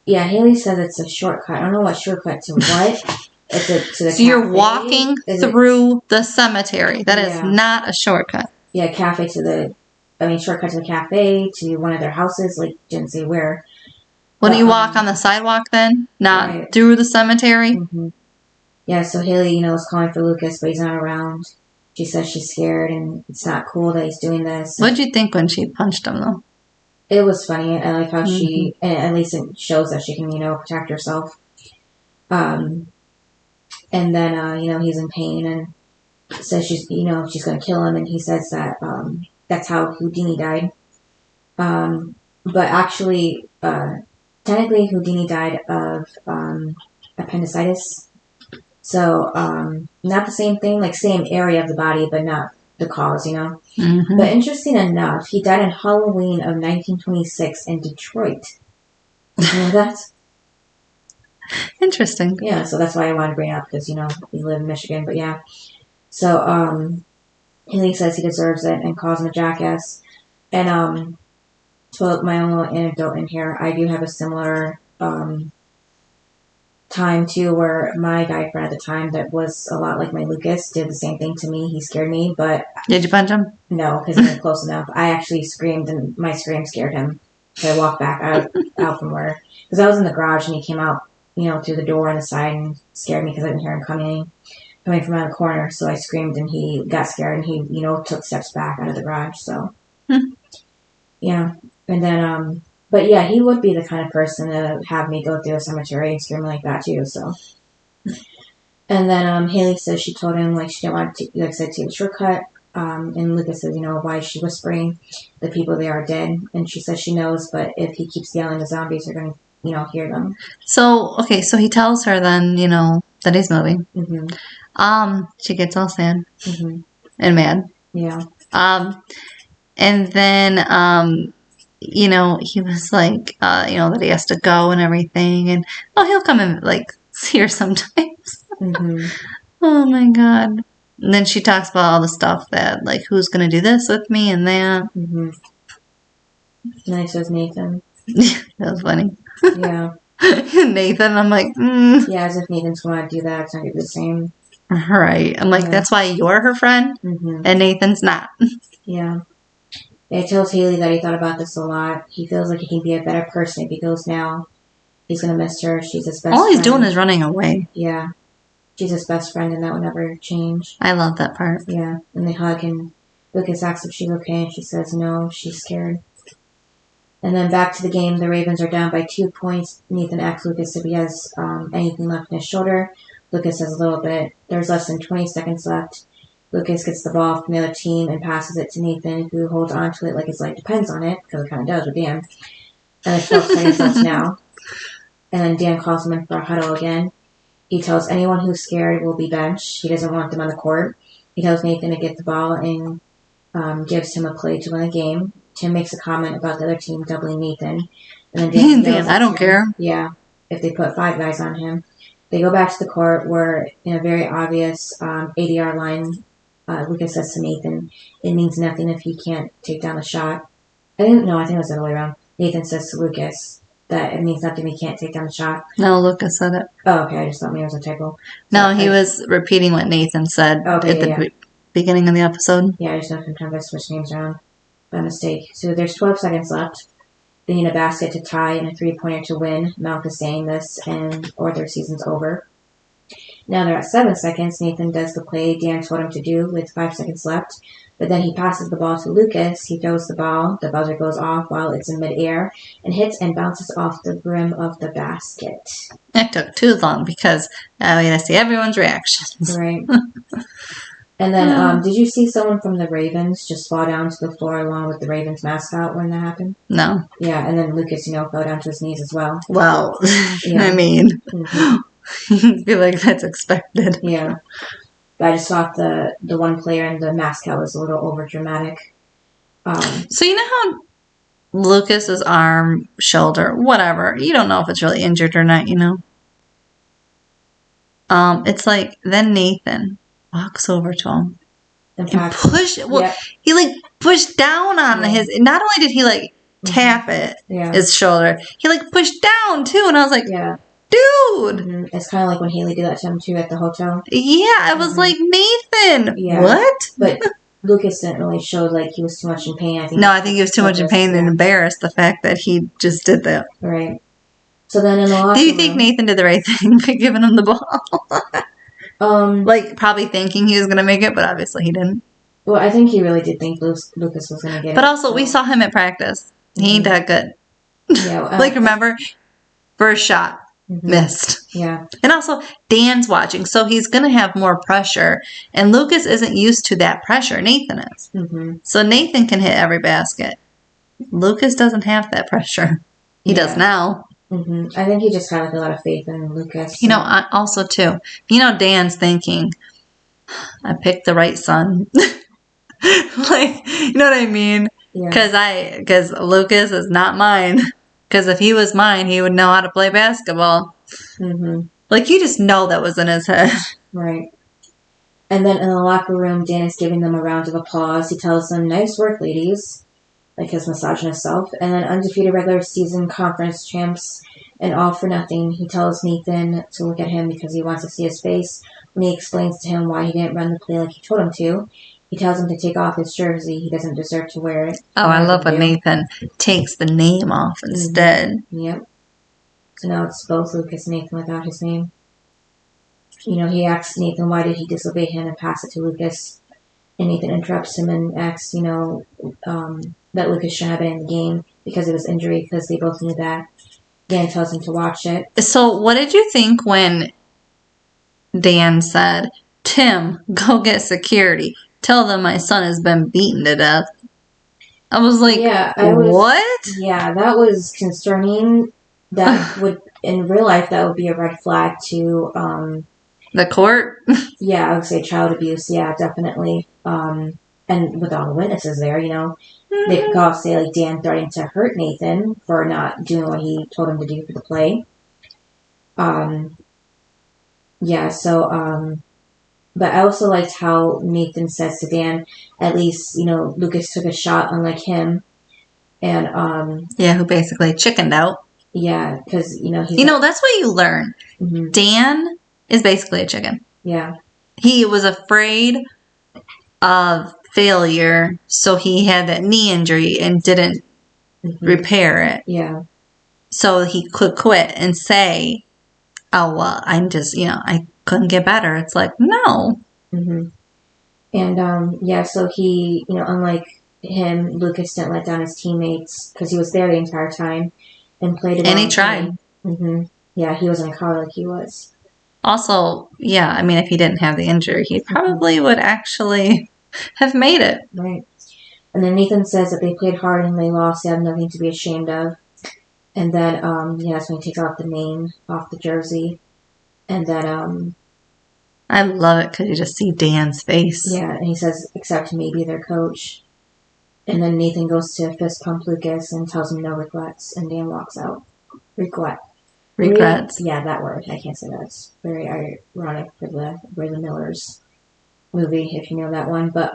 Yeah, Haley says it's a shortcut. I don't know what shortcut to what. It's to the So cafe. you're walking through the cemetery. That is not a shortcut. Yeah, shortcut to the cafe, to one of their houses. Like, didn't say where. Wouldn't you walk on the sidewalk then? Not through the cemetery? Yeah, so Haley, is calling for Lucas, but he's not around. She says she's scared and it's not cool that he's doing this. What'd you think when she punched him, though? It was funny. I like how she, and at least it shows that she can, protect herself. And then, he's in pain and says she's going to kill him. And he says that that's how Houdini died. But actually, technically, Houdini died of appendicitis. So, not the same thing, like same area of the body, but not the cause, But interesting enough, he died on Halloween of 1926 in Detroit. Did you know that? Interesting. Yeah, so that's why I wanted to bring it up, because, we live in Michigan, but yeah. So, Haley says he deserves it and calls him a jackass. And, so my own little anecdote in here, I do have a similar, time too where my guy friend at the time that was a lot like my Lucas did the same thing to me. He scared me, but Did you punch him? no, because he wasn't close enough. I actually screamed, and my scream scared him. So I walked back out from where, because I was in the garage and he came out, through the door on the side and scared me because I didn't hear him coming from around the corner. So I screamed and he got scared and he, took steps back out of the garage. So yeah, and then but yeah, he would be the kind of person to have me go through a cemetery and scream like that too. So, and then Haley says she told him like she didn't want to, like I said, take the shortcut. And Lucas says, why is she whispering? The people they are dead, and she says she knows, but if he keeps yelling, the zombies are going to, hear them. So so he tells her then, that he's moving. Mm-hmm. She gets all sad and mad. Yeah. And then he was like, that he has to go and everything, and he'll come and like see her sometimes. Oh my God. And then she talks about all the stuff that, like, who's going to do this with me and that. And then he says Nathan. That was funny. Yeah. Nathan, I'm like, Yeah, as if Nathan's going to do that. It's not going to be the same. Right. I'm like, that's why you're her friend, and Nathan's not. Yeah. He tells Haley that he thought about this a lot. He feels like he can be a better person if he goes now. He's going to miss her. She's his best friend. All he's doing is running away. Yeah. She's his best friend, and that will never change. I love that part. Yeah. And they hug, and Lucas asks if she's okay, and she says no, she's scared. And then back to the game, the Ravens are down by 2 points. Nathan asks Lucas if he has anything left in his shoulder. Lucas says a little bit. There's less than 20 seconds left. Lucas gets the ball from the other team and passes it to Nathan, who holds on to it like his life depends on it, because it kind of does with Dan. And it's 12 seconds left now. And then Dan calls him in for a huddle again. He tells anyone who's scared will be benched. He doesn't want them on the court. He tells Nathan to get the ball and gives him a play to win the game. Tim makes a comment about the other team doubling Nathan. And then Dan I don't care. Yeah, if they put 5 guys on him. They go back to the court where, in a very obvious 80-yard line, Lucas says to Nathan, it means nothing if he can't take down the shot. I think it was the other way around. Nathan says to Lucas that it means nothing if he can't take down the shot. No, Lucas said it. Oh, okay. I just thought maybe it was a typo. No, he was repeating what Nathan said at the beginning of the episode. Yeah, I just know sometimes I switch names around by mistake. So there's 12 seconds left. They need a basket to tie and a 3-pointer to win. Malk is saying this, or their season's over. Now they're at 7 seconds. Nathan does the play Dan told him to do with 5 seconds left. But then he passes the ball to Lucas. He throws the ball. The buzzer goes off while it's in midair and hits and bounces off the rim of the basket. It took too long because we had to see everyone's reactions. Right. And then, did you see someone from the Ravens just fall down to the floor along with the Ravens mascot when that happened? No. Yeah, and then Lucas, fell down to his knees as well. Well, yeah. I mean, I feel like that's expected. Yeah. But I just thought the one player and the mascot was a little over dramatic. So you know how Lucas's arm, shoulder, whatever, you don't know if it's really injured or not, It's like, then Nathan walks over to him and push. Well, he like pushed down on his. Not only did he like tap it, his shoulder, he like pushed down too, and I was like, dude. It's kind of like when Haley did that to him too at the hotel. Yeah, it was like Nathan. Yeah. What? But Lucas didn't really show like he was too much in pain. I think he was too much in pain and embarrassed the fact that he just did that. Right. So then in the locker room, do you think Nathan did the right thing by giving him the ball? Like, probably thinking he was going to make it, but obviously he didn't. Well, I think he really did think Lucas was going to get it. But also, we saw him at practice. He ain't that good. Yeah. Like, remember? First shot. Missed. Yeah. And also, Dan's watching, so he's going to have more pressure. And Lucas isn't used to that pressure. Nathan is. So Nathan can hit every basket. Lucas doesn't have that pressure. He does now. I think he just had like a lot of faith in Lucas. Also too, Dan's thinking, I picked the right son. Like, you know what I mean? Because Lucas is not mine. Because if he was mine, he would know how to play basketball. Like, you just know that was in his head. Right. And then in the locker room, Dan is giving them a round of applause. He tells them, nice work, ladies. like his misogynist self. And then undefeated regular season conference champs and all for nothing. He tells Nathan to look at him because he wants to see his face. When he explains to him why he didn't run the play like he told him to, he tells him to take off his jersey. He doesn't deserve to wear it. Oh, I love when Nathan takes the name off instead. Yep. So now it's both Lucas and Nathan without his name. He asks Nathan why did he disobey him and pass it to Lucas. And Nathan interrupts him and asks, that Lucas should have been in the game because of his injury, because they both knew that. Dan tells him to watch it. So what did you think when Dan said, Tim, go get security. Tell them my son has been beaten to death. I was like, what? Yeah, that was concerning. That would, in real life, that would be a red flag to... the court? Yeah, I would say child abuse. Yeah, definitely. And with all the witnesses there, they could all say, like, Dan threatened to hurt Nathan for not doing what he told him to do for the play. But I also liked how Nathan says to Dan, at least, Lucas took a shot unlike him. And, who basically chickened out. Yeah, because, he's... that's what you learn. Mm-hmm. Dan is basically a chicken. Yeah. He was afraid of failure, so he had that knee injury and didn't repair it. Yeah. So he could quit and say, oh, well, I'm just, I couldn't get better. It's like, no. Mm-hmm. And, so he, unlike him, Lucas didn't let down his teammates because he was there the entire time and played it. And he tried. Mm-hmm. Yeah, he wasn't a coward like he was. Also, if he didn't have the injury, he probably would actually have made it. Right. And then Nathan says that they played hard and they lost. They have nothing to be ashamed of. And then, that's when he takes off the name off the jersey. And then, I love it because you just see Dan's face. Yeah, and he says, except maybe their coach. And then Nathan goes to fist pump Lucas and tells him no regrets. And Dan walks out. Regrets. Yeah, that word. I can't say that. It's very ironic for the Millers movie, if you know that one. But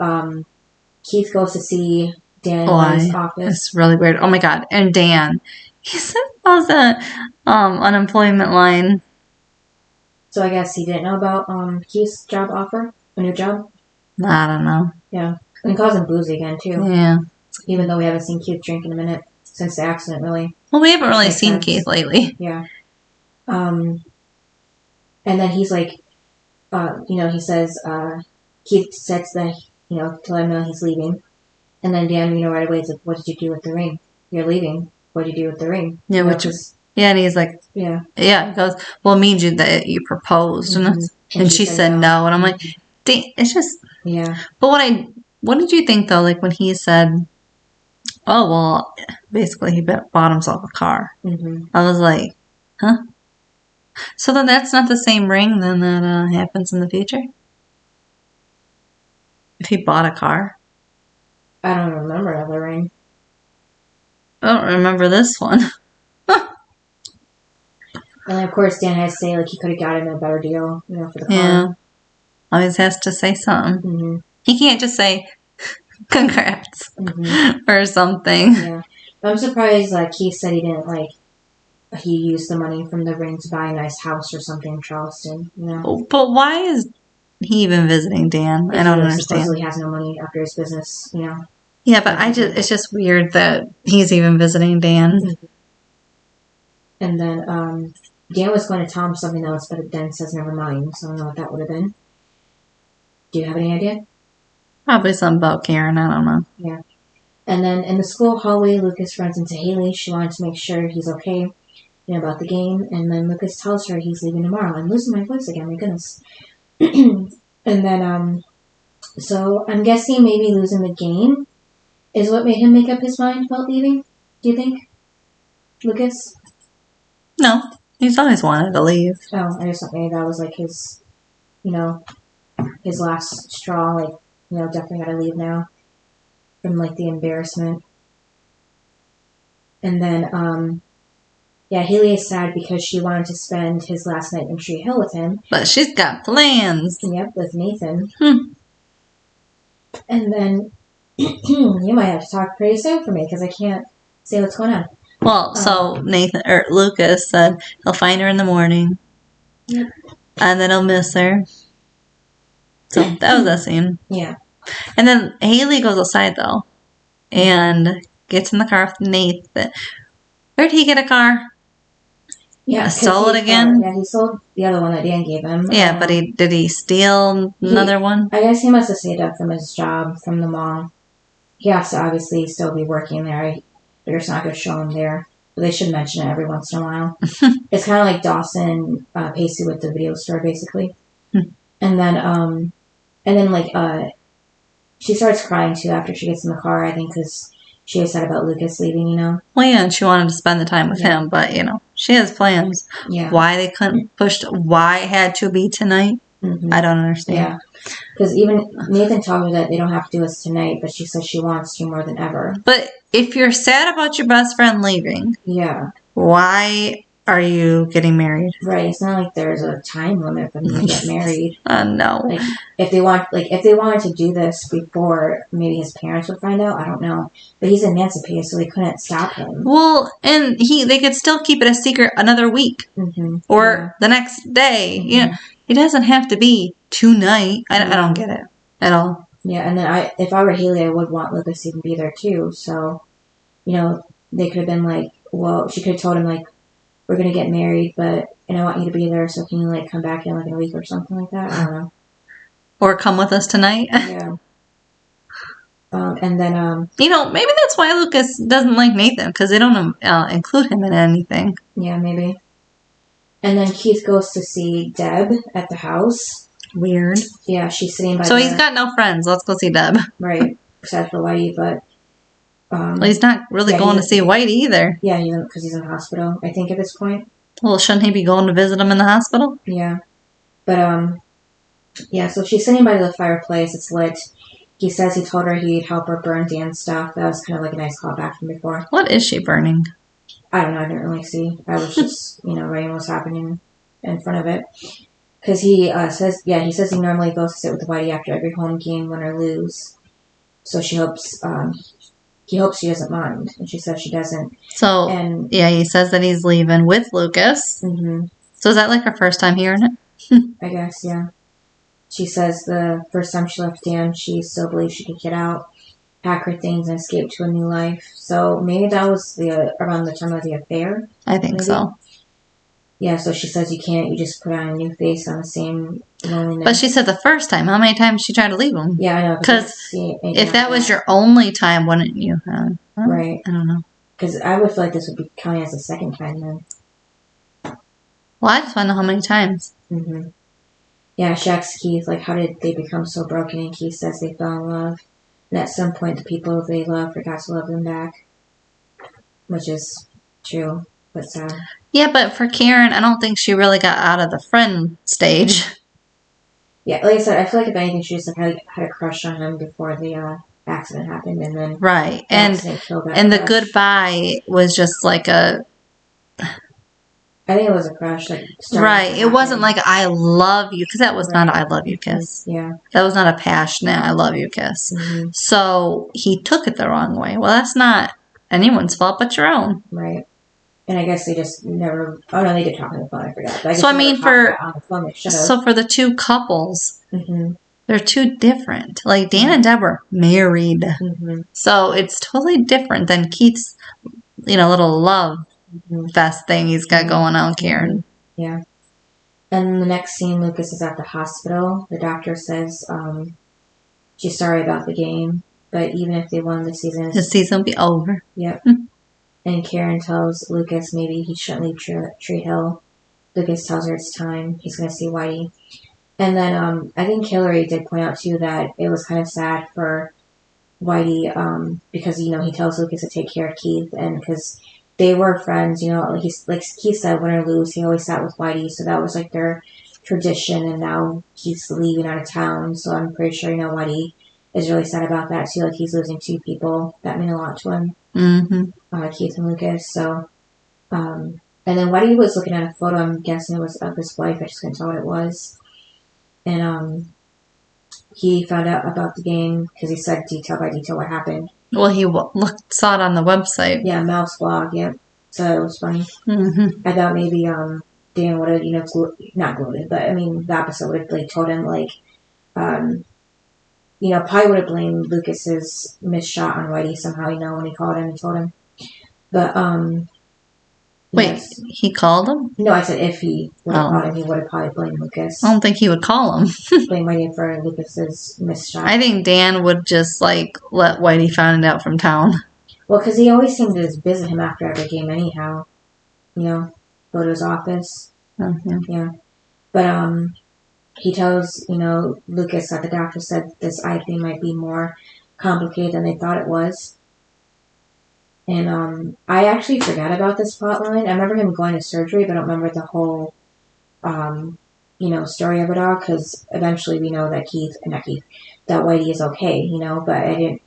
Keith goes to see Dan in his office. It's really weird. Oh my god. And Dan, he said the unemployment line. So I guess he didn't know about Keith's job offer? A new job? I don't know. Yeah. And he calls him Boozy again, too. Yeah. Even though we haven't seen Keith drink in a minute. Since the accident, really. Well, we haven't really seen Keith lately. Yeah. And then he's like, he says, Keith says that, to let him know he's leaving. And then Dan, right away is like, what did you do with the ring? You're leaving. What did you do with the ring? Yeah, and he's like, yeah. Yeah, he goes, well, it means that you proposed. Mm-hmm. And she said no. And I'm like, dang, it's just. Yeah. But what did you think, though, like when he said, oh, well, basically he bought himself a car. Mm-hmm. I was like, huh? So then that's not the same ring then that happens in the future? If he bought a car? I don't remember the ring. I don't remember this one. And of course Dan has to say like he could have gotten a better deal, for the car. Yeah. Always has to say something. Mm-hmm. He can't just say, congrats, or something. Yeah. But I'm surprised Keith said he didn't he used the money from the ring to buy a nice house or something in Charleston, But why is he even visiting Dan? I don't understand. Supposedly has no money after his business, Yeah, but it's just weird that he's even visiting Dan. Mm-hmm. And then Dan was going to tell him something else, but then says never mind, so I don't know what that would have been. Do you have any idea? Probably something about Karen, I don't know. Yeah. And then in the school hallway, Lucas runs into Haley. She wanted to make sure he's okay, about the game. And then Lucas tells her he's leaving tomorrow. I'm losing my voice again, my goodness. And then, so I'm guessing maybe losing the game is what made him make up his mind about leaving. Do you think, Lucas? No, he's always wanted to leave. Oh, I just thought maybe that was his, his last straw. Definitely got to leave now from the embarrassment. And then, Haley is sad because she wanted to spend his last night in Tree Hill with him. But she's got plans. Yep, with Nathan. And then You might have to talk pretty soon for me because I can't say what's going on. Well, so Lucas said he'll find her in the morning. Yep. And then he'll miss her. So that was that scene. Yeah. And then Haley goes outside though, and gets in the car with Nathan. Where'd he get a car? Yeah, stole it again. Yeah, he sold the other one that Dan gave him. Yeah, but did he steal another one? I guess he must have saved up from his job from the mall. He has to obviously still be working there. They're just not going to show him there. But they should mention it every once in a while. It's kind of like Dawson Pacey with the video store, basically. And then she starts crying too after she gets in the car. I think because she was sad about Lucas leaving. Well, yeah, and she wanted to spend the time with him, but she has plans. Yeah. Why they couldn't push? Why it had to be tonight? I don't understand. Yeah. Because even Nathan told her that they don't have to do this tonight, but she says she wants to more than ever. But if you're sad about your best friend leaving, why are you getting married? Right. It's not like there's a time limit for them to get married. No. Like if they wanted to do this before maybe his parents would find out, I don't know. But he's emancipated, so they couldn't stop him. Well, and they could still keep it a secret another week or the next day. It doesn't have to be tonight. I don't get it at all. Yeah, and then if I were Haley, I would want Lucas to even be there too. So, they could have been like, well, she could have told him like, we're going to get married, and I want you to be there, so can you like come back in like in a week or something like that? I don't know. Or come with us tonight. Yeah. And then maybe that's why Lucas doesn't like Nathan, because they don't include him in anything. Yeah, maybe. And then Keith goes to see Deb at the house. Weird. Yeah, she's sitting by. So he's got no friends. Let's go see Deb. Right, except for Whitey, but. Well, he's not really going to see Whitey either. Yeah, because he's in the hospital, I think, at this point. Well, shouldn't he be going to visit him in the hospital? Yeah. But, so she's sitting by the fireplace. It's lit. He says he told her he'd help her burn Dan's stuff. That was kind of like a nice callback from before. What is she burning? I don't know. I didn't really see. I was just, writing what's happening in front of it. Because he says he normally goes to sit with Whitey after every home game, win or lose. So he hopes she doesn't mind, and she says she doesn't. So, he says that he's leaving with Lucas. Mm-hmm. So is that like her first time hearing it? I guess, yeah. She says the first time she left Dan, she still believed she could get out, pack her things, and escape to a new life. So maybe that was around the time of the affair. I think so. Yeah, so she says you just put on a new face on the same loneliness. But she said the first time. How many times she tried to leave him? Yeah, I know. Because if that was your only time, wouldn't you have? Right. I don't know. Because I would feel like this would be counting as the second time then. Well, I just want to know how many times. Mm-hmm. Yeah, she asks Keith, like, how did they become so broken? And Keith says they fell in love. And at some point, the people they love forgot to love them back. Which is true, but sad. Yeah, but for Karen, I don't think she really got out of the friend stage. Yeah, like I said, I feel like if anything, she just like had a crush on him before the accident happened, and then right, and the goodbye was just like a. I think it was a crush, like right. It wasn't like I love you, because that was not an I love you kiss. Yeah, that was not a passionate I love you kiss. Mm-hmm. So he took it the wrong way. Well, that's not anyone's fault but your own. Right. And I guess they just never. Oh no, they did talk on the phone. I forgot. But so I mean, so for the two couples, mm-hmm. they're two different. Like Dan and Deb were married, so it's totally different than Keith's, little love fest thing he's got going on, Karen. Yeah. And the next scene, Lucas is at the hospital. The doctor says she's sorry about the game, but even if they won the season will be over. Yep. And Karen tells Lucas maybe he shouldn't leave Tree Hill. Lucas tells her it's time. He's going to see Whitey. And then I think Hillary did point out, too, that it was kind of sad for Whitey because, he tells Lucas to take care of Keith. And because they were friends, like Keith said, win or lose, he always sat with Whitey. So that was like their tradition. And now he's leaving out of town. So I'm pretty sure, Whitey is really sad about that, too. Like he's losing two people that mean a lot to him. Mm-hmm. Keith and Lucas. So, and then Whitey was looking at a photo. I'm guessing it was of his wife. I just couldn't tell what it was. And he found out about the game because he said detail by detail what happened. Well, he saw it on the website. Yeah, Mouse blog. Yep. So it was funny. Mm-hmm. I thought maybe Dan would have not gloated, but I mean the episode would have told him probably would have blamed Lucas's missed shot on Whitey somehow. When he called him and told him, but Wait, yes. He called him? No, I said if he would have called him, he would have probably blamed Lucas. I don't think he would call him. Blame Whitey for Lucas's missed shot. I think Dan would just let Whitey find out from town. Well, because he always seemed to just visit him after every game anyhow. Go to his office. Mm-hmm. Yeah. But he tells, Lucas that the doctor said this eye thing might be more complicated than they thought it was. And I actually forgot about this plot line. I remember him going to surgery, but I don't remember the whole, story of it all, because eventually we know that that Whitey is okay, but I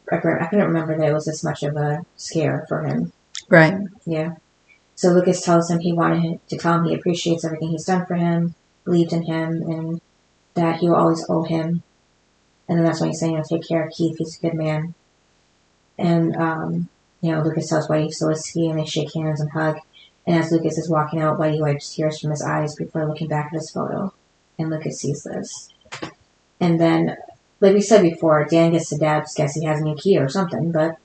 couldn't remember that it was this much of a scare for him. Right. Yeah. So Lucas tells him he wanted to tell him he appreciates everything he's done for him, believed in him, and that he will always owe him. And then that's when he's saying, take care of Keith, he's a good man. And, Lucas tells Whitey he's so is he, and they shake hands and hug. And as Lucas is walking out, Whitey wipes tears from his eyes before looking back at his photo. And Lucas sees this. And then, like we said before, Dan gets to Deb's, guess he has a new key or something, but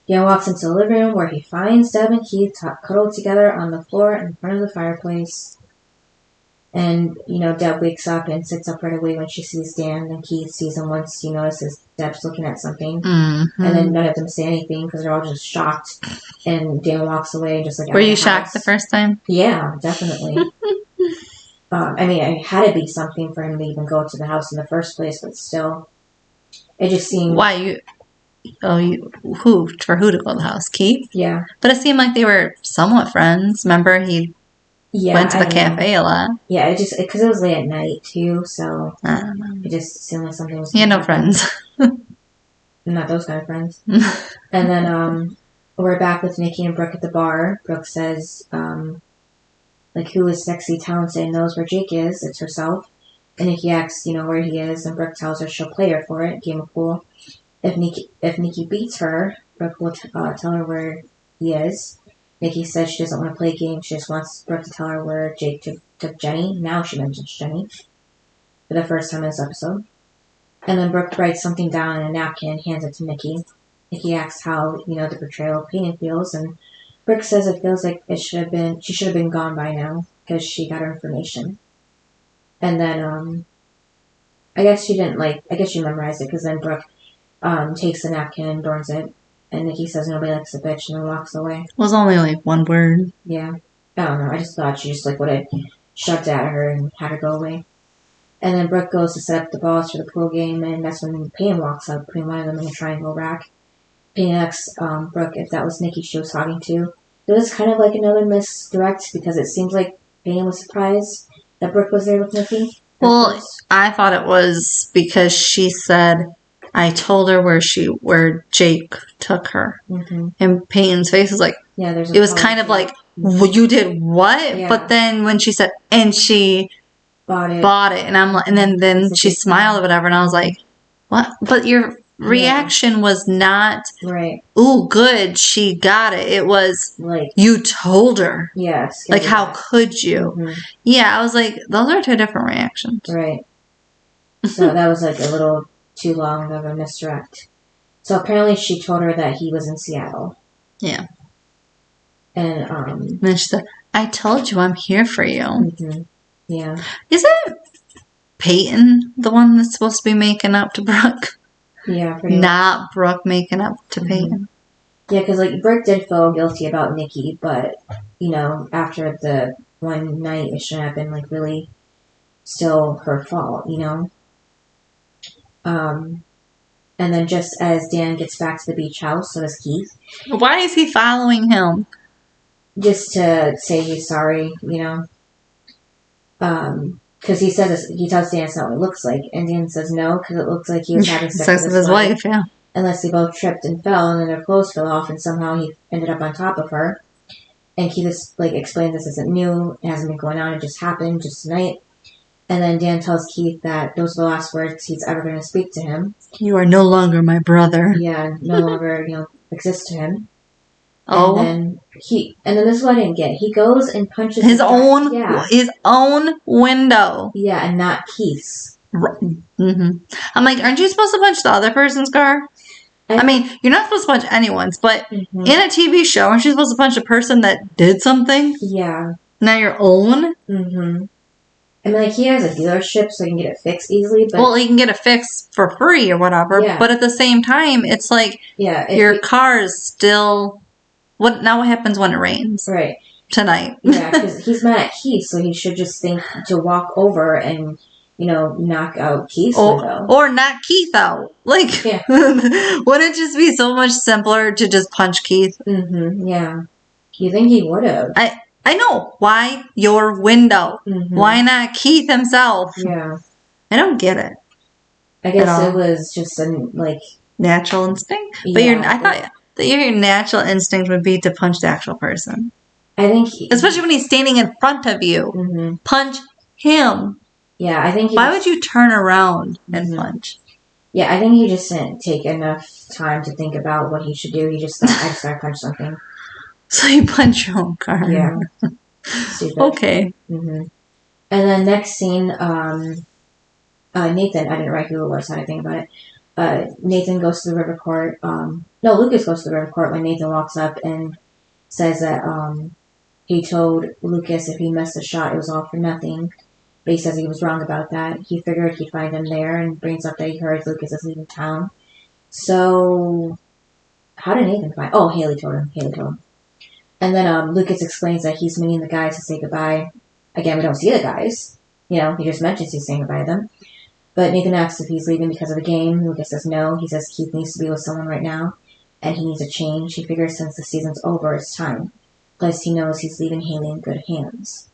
Dan walks into the living room where he finds Deb and Keith cuddled together on the floor in front of the fireplace. And, Deb wakes up and sits up right away when she sees Dan, and Keith sees him once he notices Deb's looking at something. Mm-hmm. And then none of them say anything because they're all just shocked. And Dan walks away just like... Were you shocked the first time? Yeah, definitely. It had to be something for him to even go to the house in the first place, but still, it just seemed... Why? For who to go to the house? Keith? Yeah. But it seemed like they were somewhat friends. Remember, he went to the cafe a lot. Yeah, because it was late at night, too, so I don't know. It just seemed like something was... He had no friends. Not those kind of friends. And then, we're back with Nikki and Brooke at the bar. Brooke says, who is sexy, talented, and knows where Jake is? It's herself. And Nikki asks, where he is, and Brooke tells her she'll play her for it, game of pool. If Nikki beats her, Brooke will tell her where he is. Nikki says she doesn't want to play games. She just wants Brooke to tell her where Jake took Jenny. Now she mentions Jenny for the first time in this episode. And then Brooke writes something down in a napkin and hands it to Nikki. Nikki asks how, the betrayal of Peyton feels, and Brooke says it feels like she should have been gone by now because she got her information. And then, I guess she memorized it because then Brooke takes the napkin and burns it. And Nikki says nobody likes a bitch and then walks away. It was only one word. Yeah. I don't know. I just thought she just would have shoved it at her and had her go away. And then Brooke goes to set up the balls for the pool game, and that's when Peyton walks up, putting one of them in a triangle rack. Peyton asks Brooke if that was Nikki she was talking to. It was kind of like another misdirect because it seems like Peyton was surprised that Brooke was there with Nikki. Well, I thought it was because she said, I told her where Jake took her. Mm-hmm. And Peyton's face was like, yeah, it was kind of like, well, you did what? Yeah. But then when she said, and she bought it, and I'm like, and then she smiled or whatever, and I was like, what? But your reaction was not, right. Ooh, good, she got it. It was like you told her. Yes. Like, how could you? Mm-hmm. Yeah, I was like, those are two different reactions. Right. So that was like a little too long of a misdirect. So apparently she told her that he was in Seattle. Yeah. And then she said, I told you I'm here for you. Mm-hmm. Yeah. Isn't Peyton the one that's supposed to be making up to Brooke? Yeah, pretty Not much. Brooke making up to Peyton. Yeah, because Brooke did feel guilty about Nikki, but after the one night, it shouldn't have been really still her fault, And then just as Dan gets back to the beach house, so does Keith. Why is he following him? Just to say he's sorry, Because he tells Dan it's not what it looks like, and Dan says no, because it looks like he was having sex with his wife. Yeah. Unless they both tripped and fell, and then their clothes fell off, and somehow he ended up on top of her. And he just explains this isn't new, it hasn't been going on, it just happened just tonight. And then Dan tells Keith that those are the last words he's ever going to speak to him. You are no longer my brother. Yeah, no longer, exist to him. Oh. And then this is what I didn't get. He goes and punches his own window. Yeah, and not Keith's. Mm-hmm. I'm like, aren't you supposed to punch the other person's car? I mean, you're not supposed to punch anyone's, but in a TV show, aren't you supposed to punch a person that did something? Yeah. Not your own? Mm-hmm. I mean, like, he has a dealership, so he can get it fixed easily. But well, he can get it fixed for free or whatever. Yeah. But at the same time, it's like your car is still... What happens when it rains? Right. Tonight. Yeah, because he's mad at Keith, so he should just think to walk over and... knock out Keith's window. Or knock Keith out. Like, wouldn't it just be so much simpler to just punch Keith? Mm-hmm, yeah. You think he would have. I know. Why your window? Mm-hmm. Why not Keith himself? Yeah. I don't get it. I guess it was just natural instinct? But I thought that your natural instinct would be to punch the actual person. I think... Especially when he's standing in front of you. Mm-hmm. Punch him. Yeah, I think... Why would you turn around and punch? Yeah, I think he just didn't take enough time to think about what he should do. He just thought, I just gotta punch something. So you punch your own car. Yeah. Stupid. Okay. Mm-hmm. And then next scene, Nathan, I didn't write who it was, I didn't think about it. Nathan goes to the river court. Lucas goes to the river court when Nathan walks up and says that he told Lucas if he missed a shot, it was all for nothing. But he says he was wrong about that. He figured he'd find him there and brings up that he heard Lucas is leaving town. So, how did Nathan find... Oh, Haley told him. And then Lucas explains that he's meeting the guys to say goodbye. Again, we don't see the guys. He just mentions he's saying goodbye to them. But Nathan asks if he's leaving because of the game. Lucas says no. He says Keith needs to be with someone right now. And he needs a change. He figures since the season's over, it's time. Plus, he knows he's leaving Haley in good hands.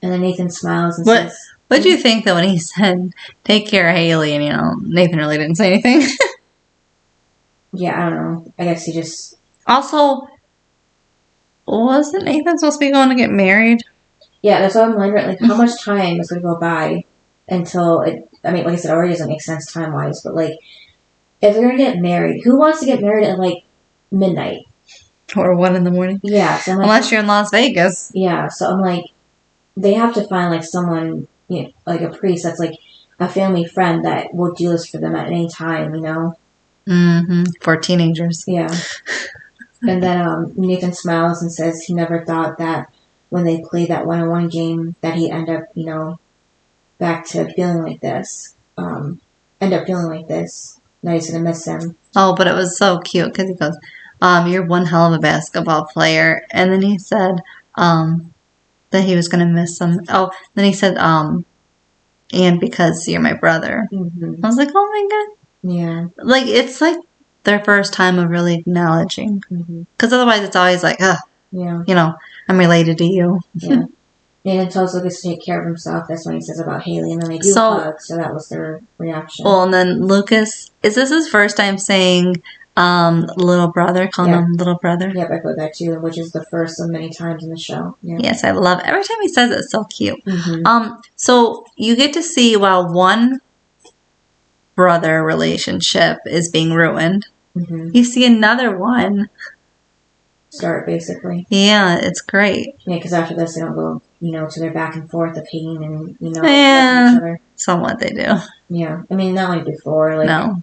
And then Nathan smiles and says... What do you think, though, when he said, take care of Haley, and, Nathan really didn't say anything? Yeah, I don't know. I guess he just... Also, wasn't Nathan supposed to be going to get married? Yeah, that's what I'm wondering. How much time is going to go by until it... I mean, like I said, it already doesn't make sense time-wise, but, if they're going to get married, who wants to get married at, midnight? Or 1 in the morning? Yeah. So unless you're in Las Vegas. Yeah, so I'm they have to find, someone, a priest that's, a family friend that will do this for them at any time, Mm-hmm. For teenagers. Yeah. And then Nathan smiles and says he never thought that when they played that one-on-one game that he'd end up, back to feeling like this. That he's going to miss him. Oh, but it was so cute because he goes, you're one hell of a basketball player. And then he said, that he was going to miss him. Oh, then he said, and because you're my brother. Mm-hmm. I was like, oh my God. Yeah. It's their first time of really acknowledging. Because otherwise it's always yeah. I'm related to you. Yeah. Nathan tells Lucas to take care of himself. That's what he says about Haley. And then they do hug, so that was their reaction. Well, and then Lucas, is this his first time saying little brother, calling him little brother? Yep, I put that too, which is the first of many times in the show. Yeah. Yes, I love it. Every time he says it, it's so cute. Mm-hmm. So you get to see while one brother relationship is being ruined, you see another one start, basically. Yeah, it's great. Yeah, because after this, they don't go, to their back and forth of hating and, each other. Somewhat they do. Yeah. I mean, not like before,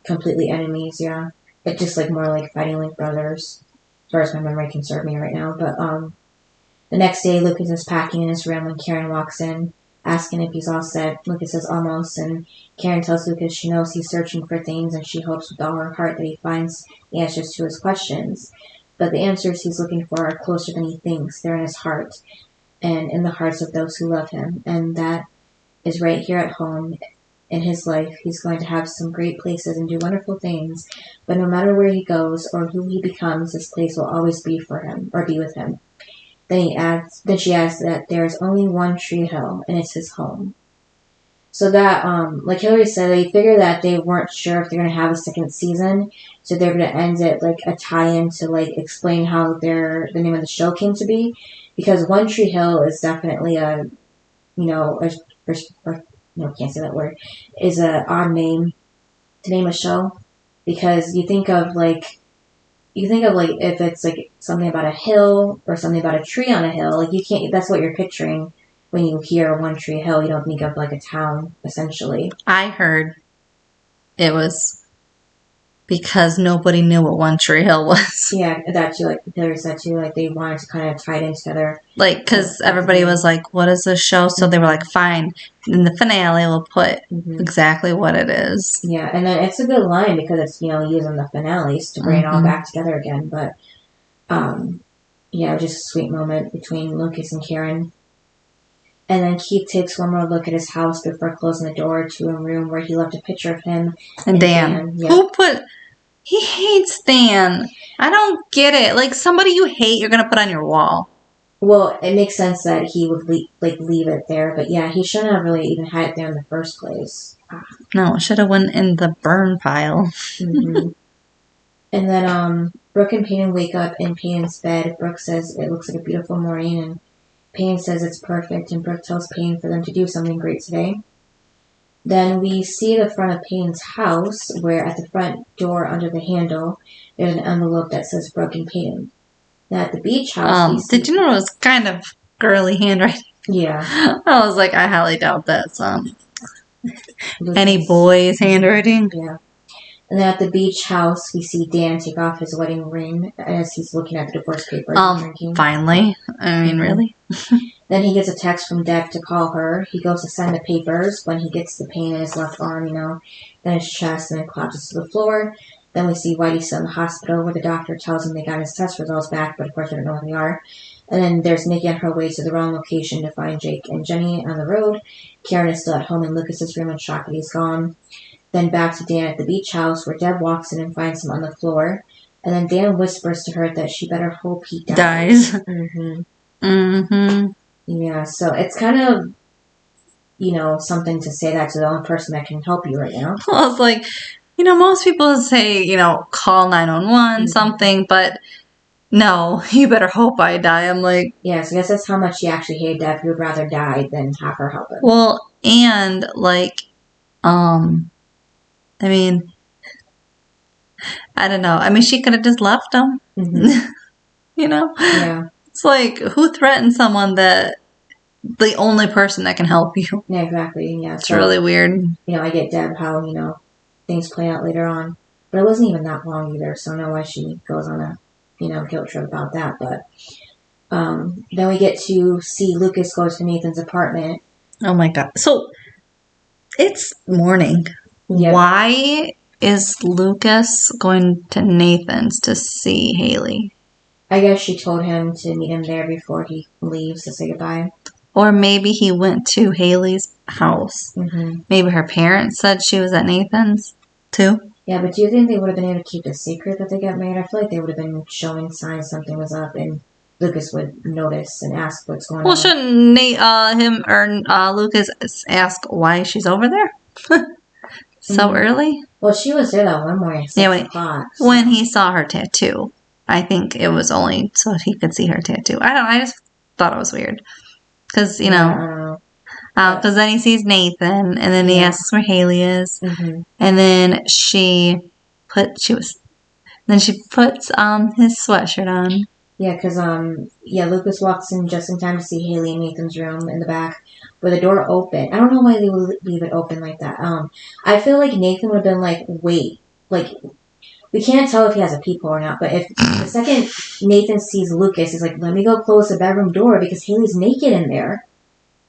completely enemies, yeah. But just, more fighting like brothers, as far as my memory can serve me right now. But, the next day, Lucas is packing in his room when Karen walks in, asking if he's all set. Lucas says almost, and Karen tells Lucas she knows he's searching for things, and she hopes with all her heart that he finds the answers to his questions. But the answers he's looking for are closer than he thinks. They're in his heart, and in the hearts of those who love him. And that is right here at home. In his life, he's going to have some great places and do wonderful things, but no matter where he goes or who he becomes, this place will always be for him, or be with him. Then she adds that there is only one Tree Hill, and it's his home. So that, like Hillary said, they figured that they weren't sure if they're going to have a second season, so they're going to end it a tie-in to explain how the name of the show came to be, because One Tree Hill is definitely a can't say that word, is an odd name to name a show, because you think of like if it's like something about a hill or something about a tree on a hill, like you can't. That's what you're picturing when you hear One Tree Hill. You don't think of like a town, essentially. I heard it was because nobody knew what One Tree Hill was. Yeah, that too. Like Hillary said too. Like they wanted to kind of tie it in together. Like, because everybody was like, "What is this show?" So they were like, "Fine." In the finale, we'll put exactly what it is. Yeah, and then it's a good line because it's using the finales to bring it all back together again. But just a sweet moment between Lucas and Karen. And then Keith takes one more look at his house before closing the door to a room where he left a picture of him and Dan. Yeah. Who put? He hates Dan. I don't get it. Like, somebody you hate, you're gonna put on your wall. Well, it makes sense that he would leave it there, but yeah, he shouldn't have really even had it there in the first place. No, it should have went in the burn pile. And then Brooke and Peyton wake up in Peyton's bed. Brooke says it looks like a beautiful morning, and Peyton says it's perfect, and Brooke tells Peyton for them to do something great today. Then we see the front of Peyton's house, where at the front door under the handle, there's an envelope that says Brooke and Peyton. Now at the beach house, did you know it was kind of girly handwriting? Yeah. I was like, I highly doubt that's any boy's handwriting. Yeah. And then at the beach house, we see Dan take off his wedding ring as he's looking at the divorce papers and drinking. Finally. I mean, really? Then he gets a text from Deb to call her. He goes to sign the papers when he gets the pain in his left arm, then his chest, and then collapses to the floor. Then we see Whitey still in the hospital where the doctor tells him they got his test results back, but of course they don't know what they are. And then there's Nikki on her way to the wrong location to find Jake and Jenny on the road. Karen is still at home in Lucas's room and shocked that he's gone. Then back to Dan at the beach house where Deb walks in and finds him on the floor. And then Dan whispers to her that she better hope he dies. Yeah, so it's kind of, something to say that to the only person that can help you right now. Well, it's like, most people say, call 911, something, but no, you better hope I die. I'm like... Yeah, so I guess that's how much he actually hated Deb. He would rather die than have her help him. Well, and, like, I mean, I don't know. I mean, she could have just left him. Yeah. It's like, who threatens someone that the only person that can help you? Yeah, exactly. Yeah, it's really weird. I get Deb how, things play out later on. But it wasn't even that long either, so I don't know why she goes on a, guilt trip about that. But then we get to see Lucas go to Nathan's apartment. Oh my God. So, it's morning. Yep. Why is Lucas going to Nathan's to see Haley? I guess she told him to meet him there before he leaves to say goodbye. Or maybe he went to Haley's house. Maybe her parents said she was at Nathan's, too. Yeah, but do you think they would have been able to keep a secret that they got married? I feel like they would have been showing signs something was up, and Lucas would notice and ask what's going on. Well, shouldn't him or Lucas ask why she's over there? So early? Well, she was there that one morning at 6 o'clock. So. When he saw her tattoo. I think it was only so he could see her tattoo. I just thought it was weird. Because, because then he sees Nathan, and then he asks where Haley is. And then she puts his sweatshirt on. Yeah, because, Lucas walks in just in time to see Haley in Nathan's room in the back with the door open. I don't know why they would leave it open like that. I feel like Nathan would have been like, wait, like, we can't tell if he has a peephole or not, but if the second Nathan sees Lucas, he's like, let me go close the bedroom door because Haley's naked in there.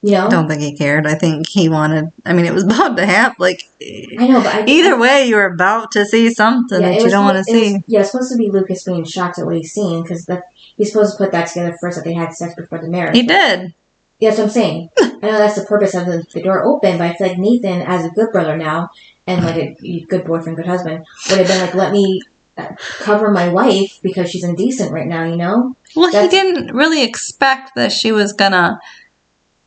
I don't think he cared. I think he wanted... I mean, it was about to happen. Like, I know, but... either way, you're about to see something that you don't want to see. It's supposed to be Lucas being shocked at what he's seeing, because he's supposed to put that together first that they had sex before the marriage. He did. Yeah, that's what I'm saying. I know that's the purpose of the door open, but I feel like Nathan, as a good brother now, and like a good boyfriend, good husband, would have been like, let me cover my wife because she's indecent right now, Well, he didn't really expect that she was gonna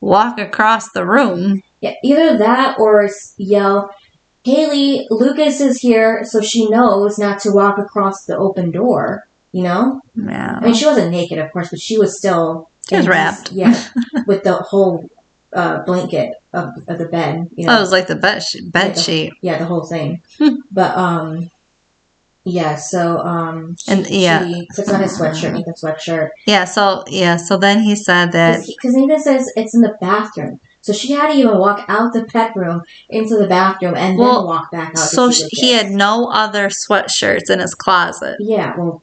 walk across the room. Yeah, either that or yell, Haley, Lucas is here, so she knows not to walk across the open door, Yeah. I mean, she wasn't naked, of course, but she was still... She was wrapped. Yeah, with the whole blanket of the bed. You Oh, know, it was like the bed sheet. Yeah, the whole thing. But yeah. So she puts on his sweatshirt, Nathan's sweatshirt. Yeah. So then he said that because Nathan says it's in the bathroom. So she had to even walk out the bedroom into the bathroom and then walk back out. So he had no other sweatshirts in his closet. Yeah, well,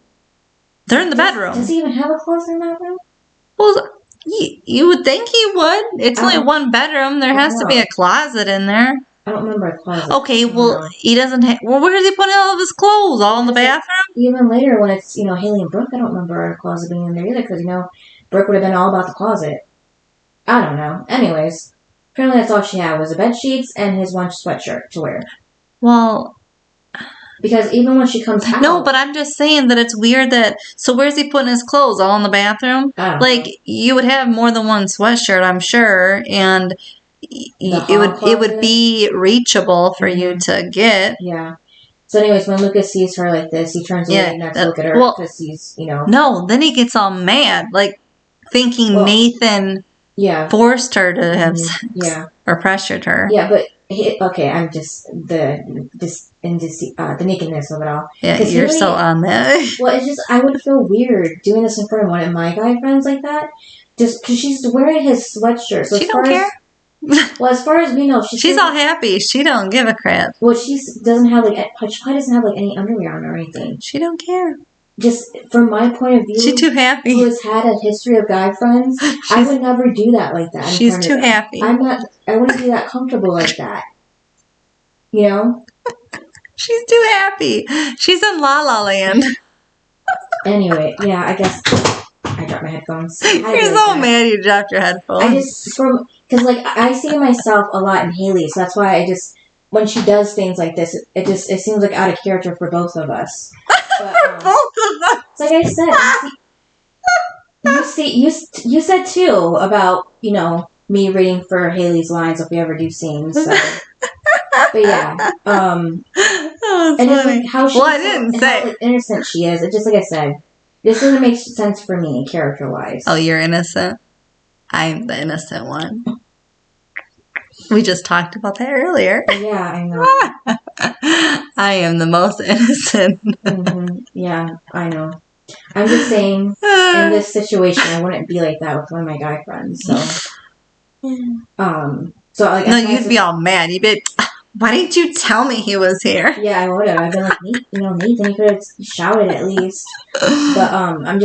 they're in the bedroom. Does he even have a closet in that room? Well, you would think he would. It's only one bedroom. There has to be a closet in there. I don't remember a closet. Okay, well, he doesn't have... Well, where does he put all of his clothes? All in the bathroom? Even later when it's, Haley and Brooke, I don't remember a closet being in there either because, Brooke would have been all about the closet. I don't know. Anyways, apparently that's all she had was the bed sheets and his one sweatshirt to wear. Well... Because even when she comes out... No, but I'm just saying that it's weird that... So where's he putting his clothes? All in the bathroom? Like, you would have more than one sweatshirt, I'm sure, and... It would be reachable for you to get. Yeah. So anyways, when Lucas sees her like this, he turns away not to look at her because he's, No, then he gets all mad, like thinking Nathan forced her to have sex or pressured her. Yeah, but I'm just the nakedness of it all. Yeah, you're so on that. Well, it's just I would feel weird doing this in front of one of my guy friends like that, just because she's wearing his sweatshirt. So she don't care. Well, as far as we know, she's all happy. She don't give a crap. Well, she doesn't have any underwear on or anything. She don't care. Just from my point of view, she's too happy. Who has had a history of guy friends, I would never do that like that. She's too happy. I wouldn't be that comfortable like that. She's too happy. She's in La La Land. Anyway, yeah, I guess I dropped my headphones. You're so mad you dropped your headphones. Because I see myself a lot in Haley, so that's why when she does things like this, it seems like out of character for both of us. But, both of us. Like I said, you said too about me reading for Haley's lines if we ever do scenes. So. But yeah, and it's like how I didn't say how innocent she is. It's just like I said, this doesn't make sense for me character wise. Oh, you're innocent. I'm the innocent one. We just talked about that earlier. Yeah, I know. I am the most innocent. Mm-hmm. Yeah, I know. I'm just saying, in this situation, I wouldn't be like that with one of my guy friends. So, no, you'd be all mad. You'd be, why didn't you tell me he was here? Yeah, I would have. I'd been like, Nathan, you could have shouted at least. But I'm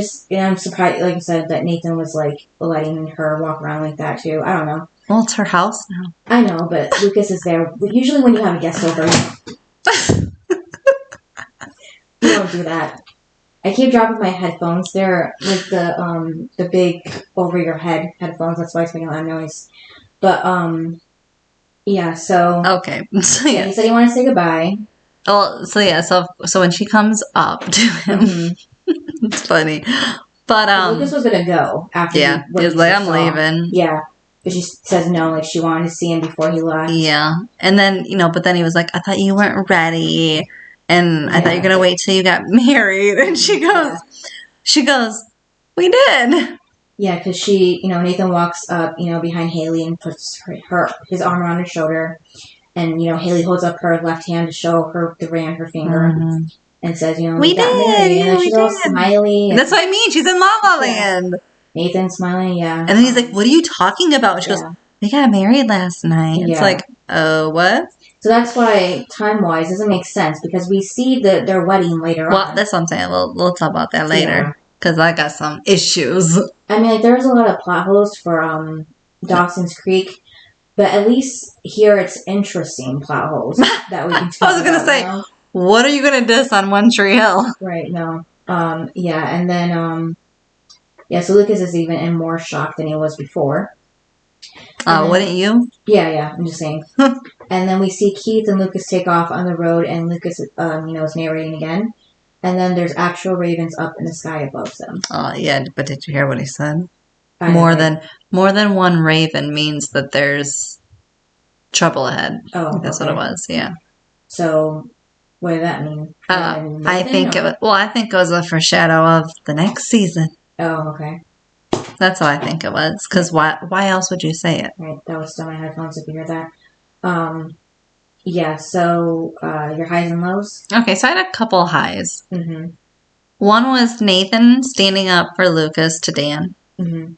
surprised, like I said, that Nathan was like letting her walk around like that too. I don't know. Well, it's her house now. I know, but Lucas is there. Usually when you have a guest over, you don't do that. I keep dropping my headphones. They're like the big over your head headphones. That's why it's making a lot of noise. But yeah. So okay. So yeah, he said he wanted to say goodbye. Well, so yeah, so when she comes up to him, it's funny. But Lucas was gonna go after. Yeah, he was like, I'm leaving. Yeah. But she says no, like she wanted to see him before he left. Yeah. And then, but then he was like, I thought you weren't ready. And I thought you were going to wait till you got married. And she goes, we did. Yeah, because Nathan walks up, behind Haley and puts his arm around her shoulder. And, Haley holds up her left hand to show her the ring on her finger. Mm-hmm. And says, we got married. And then she's all smiley. That's what I mean. She's in La La Land. Nathan smiling, yeah. And then he's like, what are you talking about? She goes, we got married last night. Yeah. It's like, oh, what? So that's why, time-wise, doesn't make sense, because we see their wedding later on. Well, that's what I'm saying. We'll talk about that later, because I got some issues. I mean, there's a lot of plot holes for Dawson's Creek, but at least here it's interesting plot holes that we can talk about. I was going to say, what are you going to diss on One Tree Hill? Right, no. Yeah, and then... Yeah, so Lucas is even in more shock than he was before. Wouldn't you? Yeah, I'm just saying. And then we see Keith and Lucas take off on the road, and Lucas, is narrating again. And then there's actual ravens up in the sky above them. Oh, yeah, but did you hear what he said? More than one raven means that there's trouble ahead. Oh, that's what it was, yeah. So, what did that mean? I think it was a foreshadow of the next season. Oh, okay. That's what I think it was. Because why else would you say it? Right, that was still my headphones if you hear that. Yeah, so your highs and lows? Okay, so I had a couple highs. Mm-hmm. One was Nathan standing up for Lucas to Dan. Mm-hmm.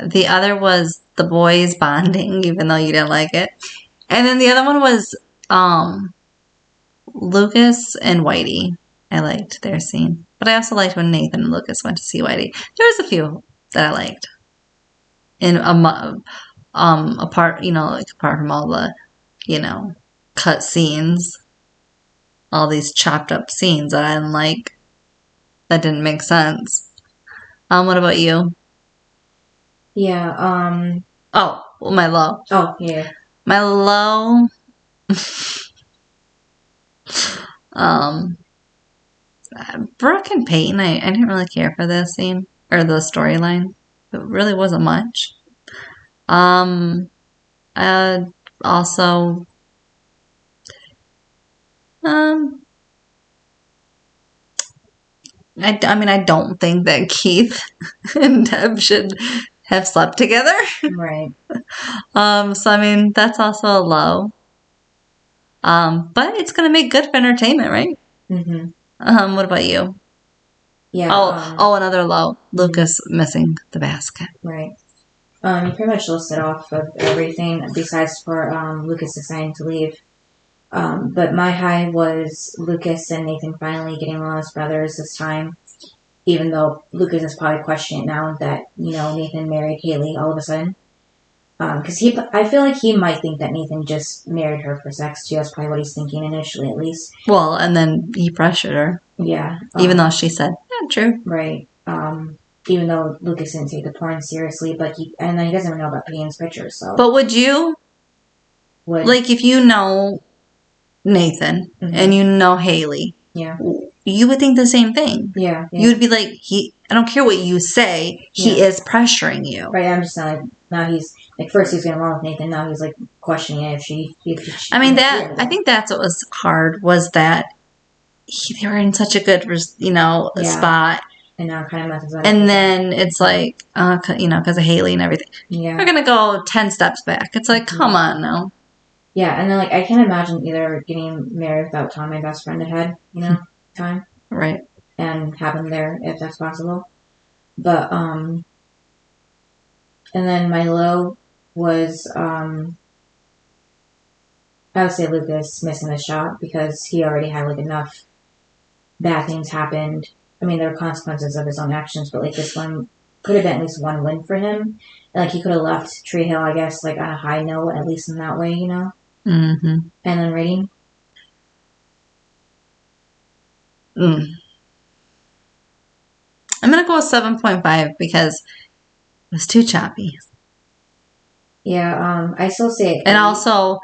The other was the boys bonding, even though you didn't like it. And then the other one was Lucas and Whitey. I liked their scene. But I also liked when Nathan and Lucas went to see Whitey. There was a few that I liked. And apart from all the, cut scenes, all these chopped up scenes that I didn't like, that didn't make sense. What about you? Yeah, Oh, well, my low. Oh, yeah. My low, Brooke and Peyton, I didn't really care for this scene, or the storyline. It really wasn't much. Also, I don't think that Keith and Deb should have slept together. Right. So, that's also a low. But it's going to make good for entertainment, right? Mm-hmm. What about you? Yeah. Another low. Lucas missing the basket. Right. You pretty much listed off of everything besides for Lucas deciding to leave. But my high was Lucas and Nathan finally getting along as brothers this time, even though Lucas is probably questioning it now that, Nathan married Haley all of a sudden. Because I feel like he might think that Nathan just married her for sex too. That's probably what he's thinking initially, at least. Well, and then he pressured her. Yeah. Even though she said, "Yeah, true." Right. Even though Lucas didn't take the porn seriously, but he doesn't even know about Peyton's pictures. So. But would you? Like, if you know Nathan and you know Haley, yeah, you would think the same thing. Yeah. You would be like, I don't care what you say, he is pressuring you. Right. I'm just saying, like, now he's like, first he was getting along with Nathan, now he's like questioning it if she I think that's what was hard, was that they were in such a good spot. And now kind of messes up. And then it's like, because of Haley and everything. Yeah. We're going to go 10 steps back. It's like, come on now. Yeah, and then, like, I can't imagine either getting married without telling my best friend ahead, time. Right. And have him there if that's possible. But, and then my low was, I would say Lucas missing the shot because he already had, like, enough bad things happened. I mean, there were consequences of his own actions, but, like, this one could have been at least one win for him. And, like, he could have left Tree Hill, I guess, like, on a high note, at least in that way, Mm-hmm. And then rating? I'm going to go with 7.5 because it was too choppy. Yeah, I still say it. And also,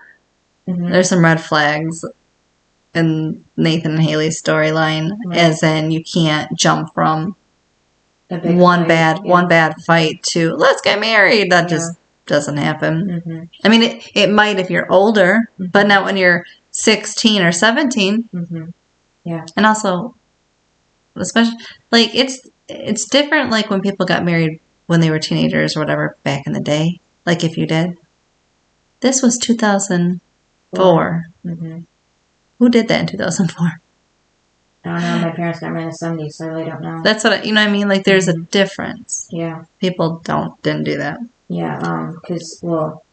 there's some red flags in Nathan and Haley's storyline, as in you can't jump from one bad fight to let's get married. That just doesn't happen. I mean, it might if you're older, but not when you're 16 or 17. Yeah. And also, especially, like, it's different, like, when people got married when they were teenagers or whatever back in the day. Like, if you did. This was 2004. Who did that in 2004? I don't know. My parents got married in the 70s, so I really don't know. That's what, you know what I mean? Like, there's a difference. Yeah. People didn't do that. Yeah, because, well,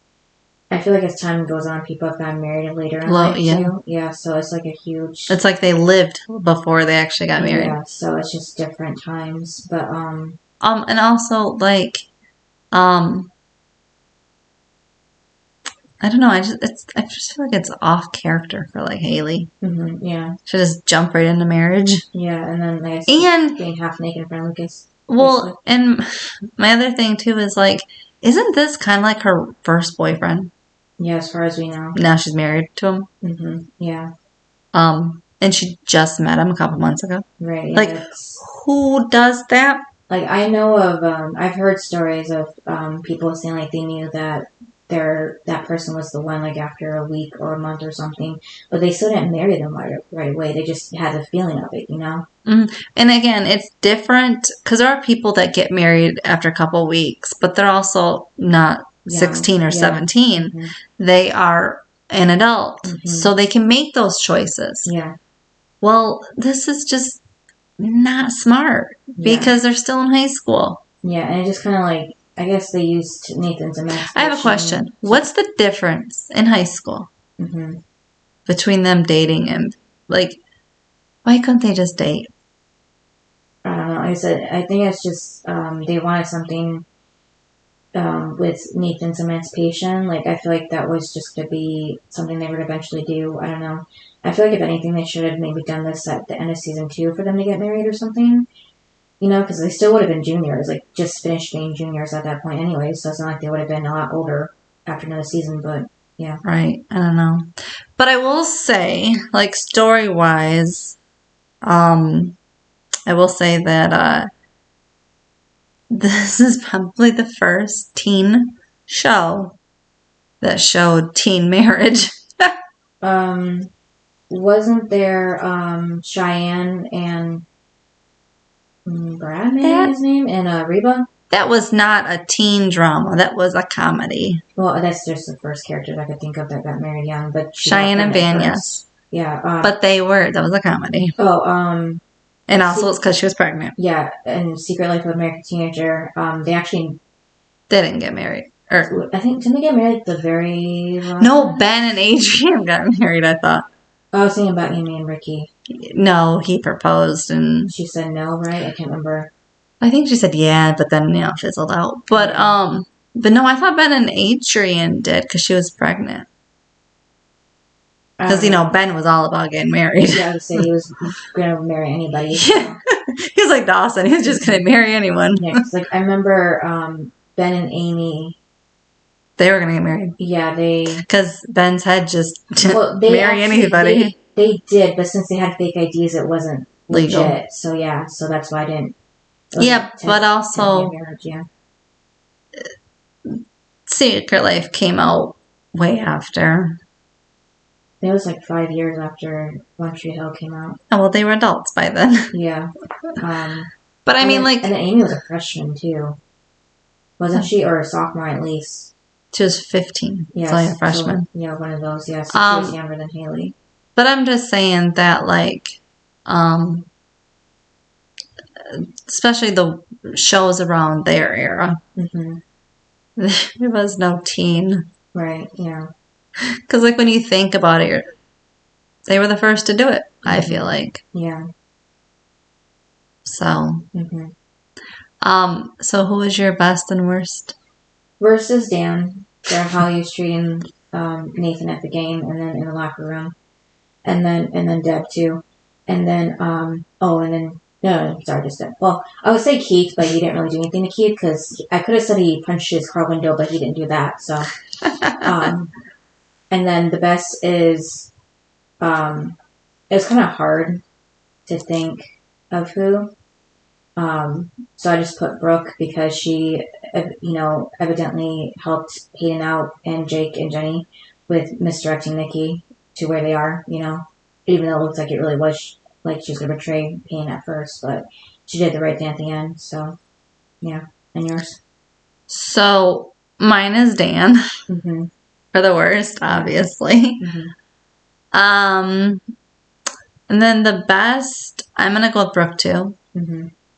I feel like as time goes on, people have gotten married later in life, too. Yeah, so it's like a huge... It's like they lived before they actually got married. Yeah, so it's just different times, but, and also, like, I don't know, I just feel like it's off character for, like, Haley. Yeah. Should just jump right into marriage. Yeah, and then, like, being half naked in front of Lucas. Well, and my other thing, too, is, like, isn't this kind of like her first boyfriend? Yeah, as far as we know. Now she's married to him. Yeah. And she just met him a couple months ago. Right. Yeah, like, who does that? Like, I know of, I've heard stories of people saying, like, they knew that that person was the one, like, after a week or a month or something, but they still didn't marry them right away. They just had the feeling of it, you know? And again, it's different because there are people that get married after a couple weeks, but they're also not 16 or 17. They are an adult, so they can make those choices. Yeah. Well, this is just not smart because they're still in high school. Yeah, and it just kind of like, I guess they used Nathan's imagination. I have a question. What's the difference in high school between them dating and, like, why couldn't they just date? I don't know. Like I said, I think it's just they wanted something with Nathan's emancipation. Like, I feel like that was just going to be something they would eventually do. I don't know. I feel like if anything, they should have maybe done this at the end of season 2 for them to get married or something. You know, because they still would have been juniors, like, just finished being juniors at that point anyway, so it's not like they would have been a lot older after another season, but, yeah. Right, I don't know. But I will say, like, story-wise, I will say that this is probably the first teen show that showed teen marriage. Wasn't there, Cheyenne and... Brad, maybe his name, and Reba. That was not a teen drama. That was a comedy. Well, that's just the first characters I could think of that got married young. But Cheyenne and Van, yes. Yeah. But that was a comedy. Oh, and also it's because she was pregnant. Yeah, and Secret Life of American Teenager, they actually... They didn't get married. I think, didn't they get married the very last No, Ben and Adrian got married, I thought. I was thinking about Amy and Ricky. No, he proposed and... She said no, right? I can't remember. I think she said yeah, but then, fizzled out. But no, I thought Ben and Adrian did because she was pregnant. Because, Ben was all about getting married. Yeah, I would say he was going to marry anybody. Yeah. He was like Dawson. He was just going to marry anyone. Yeah, because, like, I remember Ben and Amy... They were going to get married. Yeah, they... Because Ben's head just didn't marry anybody. They did, but since they had fake IDs, it wasn't legal. Legit. So, yeah, so that's why I didn't... Yeah, but also... Marriage, yeah. Secret Life came out way after. It was like 5 years after One Tree Hill came out. Oh, well, they were adults by then. Yeah. But I mean, And then Amy was a freshman, too. Wasn't she? Or a sophomore, at least. She was 15. Yeah. So like a freshman. So, yeah, one of those, yeah. So she was younger than Haley. But I'm just saying that, like, especially the shows around their era, there was no teen. Right, yeah. Because, like, when you think about it, they were the first to do it, I feel like. Yeah. So. So who was your best and worst? Worst is Dan. For how he was treating Nathan at the game and then in the locker room. And then Deb, too. And then, no, sorry, just Deb. Well, I would say Keith, but he didn't really do anything to Keith, because I could have said he punched his car window, but he didn't do that, so. And then the best is, it was kind of hard to think of who. So I just put Brooke, because she, evidently helped Peyton out and Jake and Jenny with misdirecting Nikki to where they are, even though it looks like it really was like she was going to betray Payne at first, but she did the right thing at the end, so, yeah. And yours? So, mine is Dan. For the worst, obviously. And then the best, I'm going to go with Brooke, too.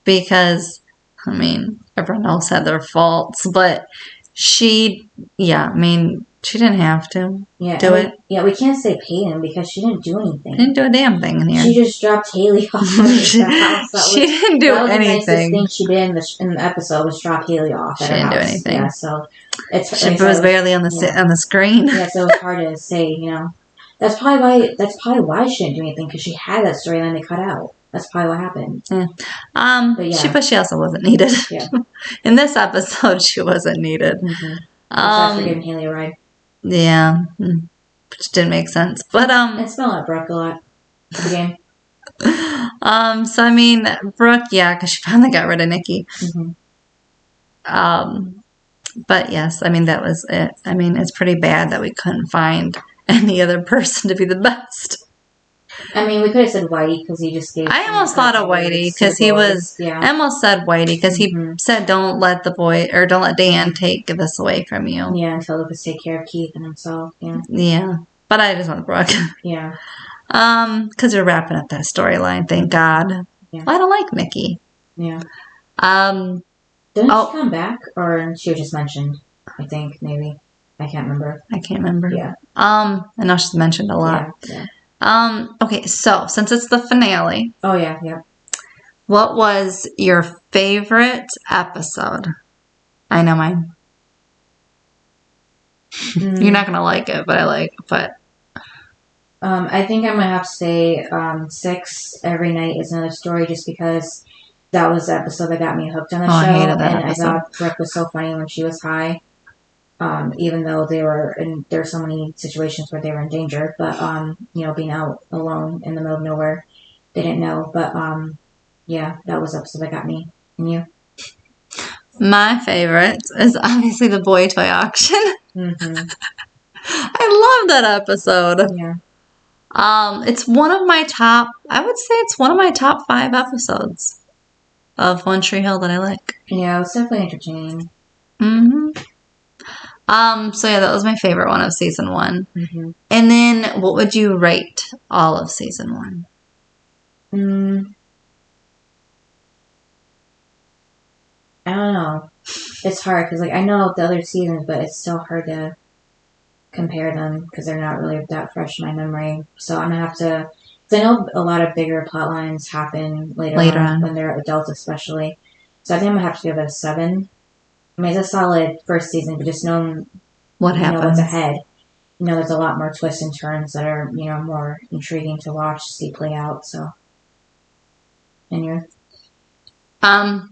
Because, I mean, everyone else had their faults, but she didn't have to do it. Yeah, we can't say Peyton because she didn't do anything. She didn't do a damn thing in here. She just dropped Haley off the house. She didn't do anything. The nicest thing she did in the episode was drop Haley off at her house. She didn't do anything. Yeah, so she was barely on the screen. Yeah, so it was hard to say, That's probably why she didn't do anything, because she had that storyline they cut out. That's probably what happened. Yeah. But she also wasn't needed. Yeah. In this episode, she wasn't needed. Except for giving Haley a ride. Yeah. Which didn't make sense. But it smelled like Brooke a lot for the game. So I mean, Brooke, yeah, because she finally got rid of Nikki. But yes, I mean, that was it. I mean, it's pretty bad that we couldn't find any other person to be the best. I mean, we could have said Whitey because he just gave. I almost thought of Whitey because he was. Yeah. I almost said Whitey because he said, "Don't let don't let Dan take this away from you." Yeah, until Lucas take care of Keith and himself. Yeah. Yeah, but I just want Brooke. Yeah. Because they're wrapping up that storyline. Thank God. Yeah. I don't like Nikki. Yeah. Didn't she come back, or she was just mentioned? I think maybe. I can't remember. Yeah. I know she's mentioned a lot. Yeah. Okay, so since it's the finale. Oh yeah. Yeah. What was your favorite episode? I know mine. You're not gonna like it, but I like it. But I think I'm gonna have to say 6. Every Night Is Another Story, just because that was the episode that got me hooked on the show. I hated that episode. I thought Brooke was so funny when she was high. Even though there's so many situations where they were in danger, but being out alone in the middle of nowhere, they didn't know. But yeah, that was the episode that got me. And you? My favorite is obviously the boy toy auction. I love that episode. Yeah. It's one of my top. I would say it's one of my top 5 episodes of One Tree Hill that I like. Yeah, it was definitely entertaining. So yeah, that was my favorite one of season 1. And then, what would you rate all of season 1? I don't know. It's hard because I know the other seasons, but it's still hard to compare them because they're not really that fresh in my memory. So I'm gonna have to. Because I know a lot of bigger plot lines happen later on when they're adults, especially. So I think I'm gonna have to give it a 7. I mean, it's a solid first season, but just knowing what happens, what's ahead. There's a lot more twists and turns that are more intriguing to watch, see play out. So, and you? I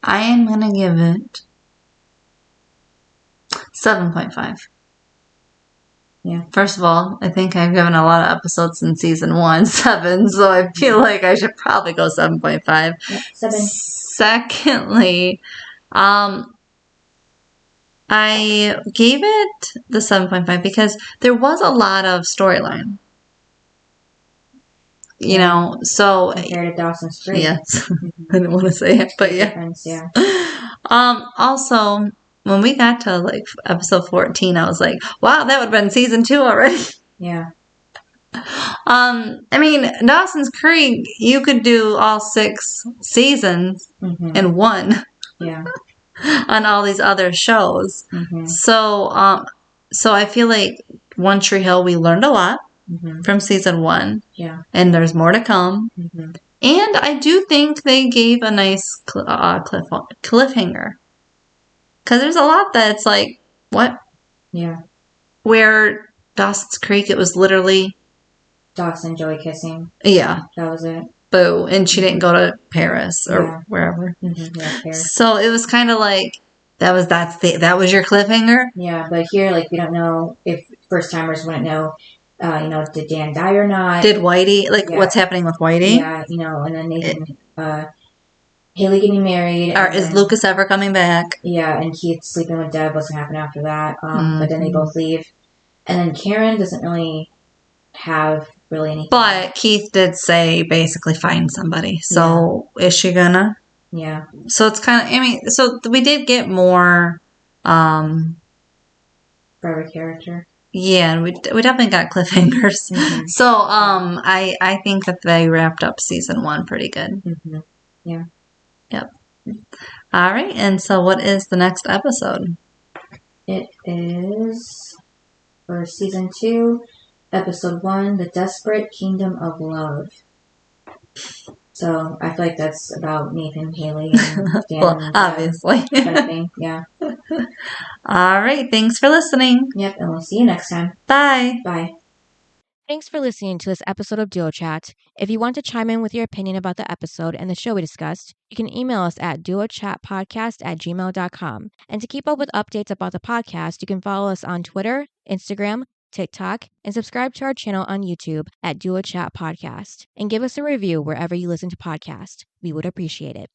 am gonna give it 7.5. Yeah. First of all, I think I've given a lot of episodes in season 1 7, so I feel like I should probably go 7.5. Yep, 7. Secondly, I gave it the 7.5 because there was a lot of storyline. So compared to Dawson's Creek. Yes, I didn't want to say it, but yeah. Also, when we got to episode 14, I was like, wow, that would have been season 2 already. Yeah. I mean, Dawson's Creek, you could do all 6 seasons in one. Yeah. On all these other shows. So I feel like One Tree Hill, we learned a lot from season 1. Yeah. And there's more to come. And I do think they gave a nice cliffhanger. Because there's a lot that's like, what? Yeah. Where Dawson's Creek, it was literally Dawson, Joey kissing. Yeah. That was it. Boo. And she didn't go to Paris or wherever. Yeah, Paris. So it was kind of like, that was your cliffhanger? Yeah, but here, we don't know if first timers wouldn't know, did Dan die or not? Did Whitey, what's happening with Whitey? Yeah, and then Nathan, Haley getting married. Or is Lucas ever coming back? Yeah, and Keith sleeping with Deb. What's going to happen after that? But then they both leave. And then Karen doesn't really have anything. But Keith did say basically find somebody. So is she gonna? Yeah. So it's kind of, so we did get more for every character. Yeah, and we definitely got cliffhangers. So I think that they wrapped up season 1 pretty good. Yeah. Yep. All right, and so what is the next episode? It is for season 2, episode 1, The Desperate Kingdom of Love. So I feel like that's about Nathan, Haley, and Dan. Well, obviously. Kind of thing. Yeah. All right. Thanks for listening. Yep. And we'll see you next time. Bye. Bye. Thanks for listening to this episode of Duo Chat. If you want to chime in with your opinion about the episode and the show we discussed, you can email us at duochatpodcast@gmail.com. And to keep up with updates about the podcast, you can follow us on Twitter, Instagram, TikTok, and subscribe to our channel on YouTube at Duo Chat Podcast. And give us a review wherever you listen to podcasts. We would appreciate it.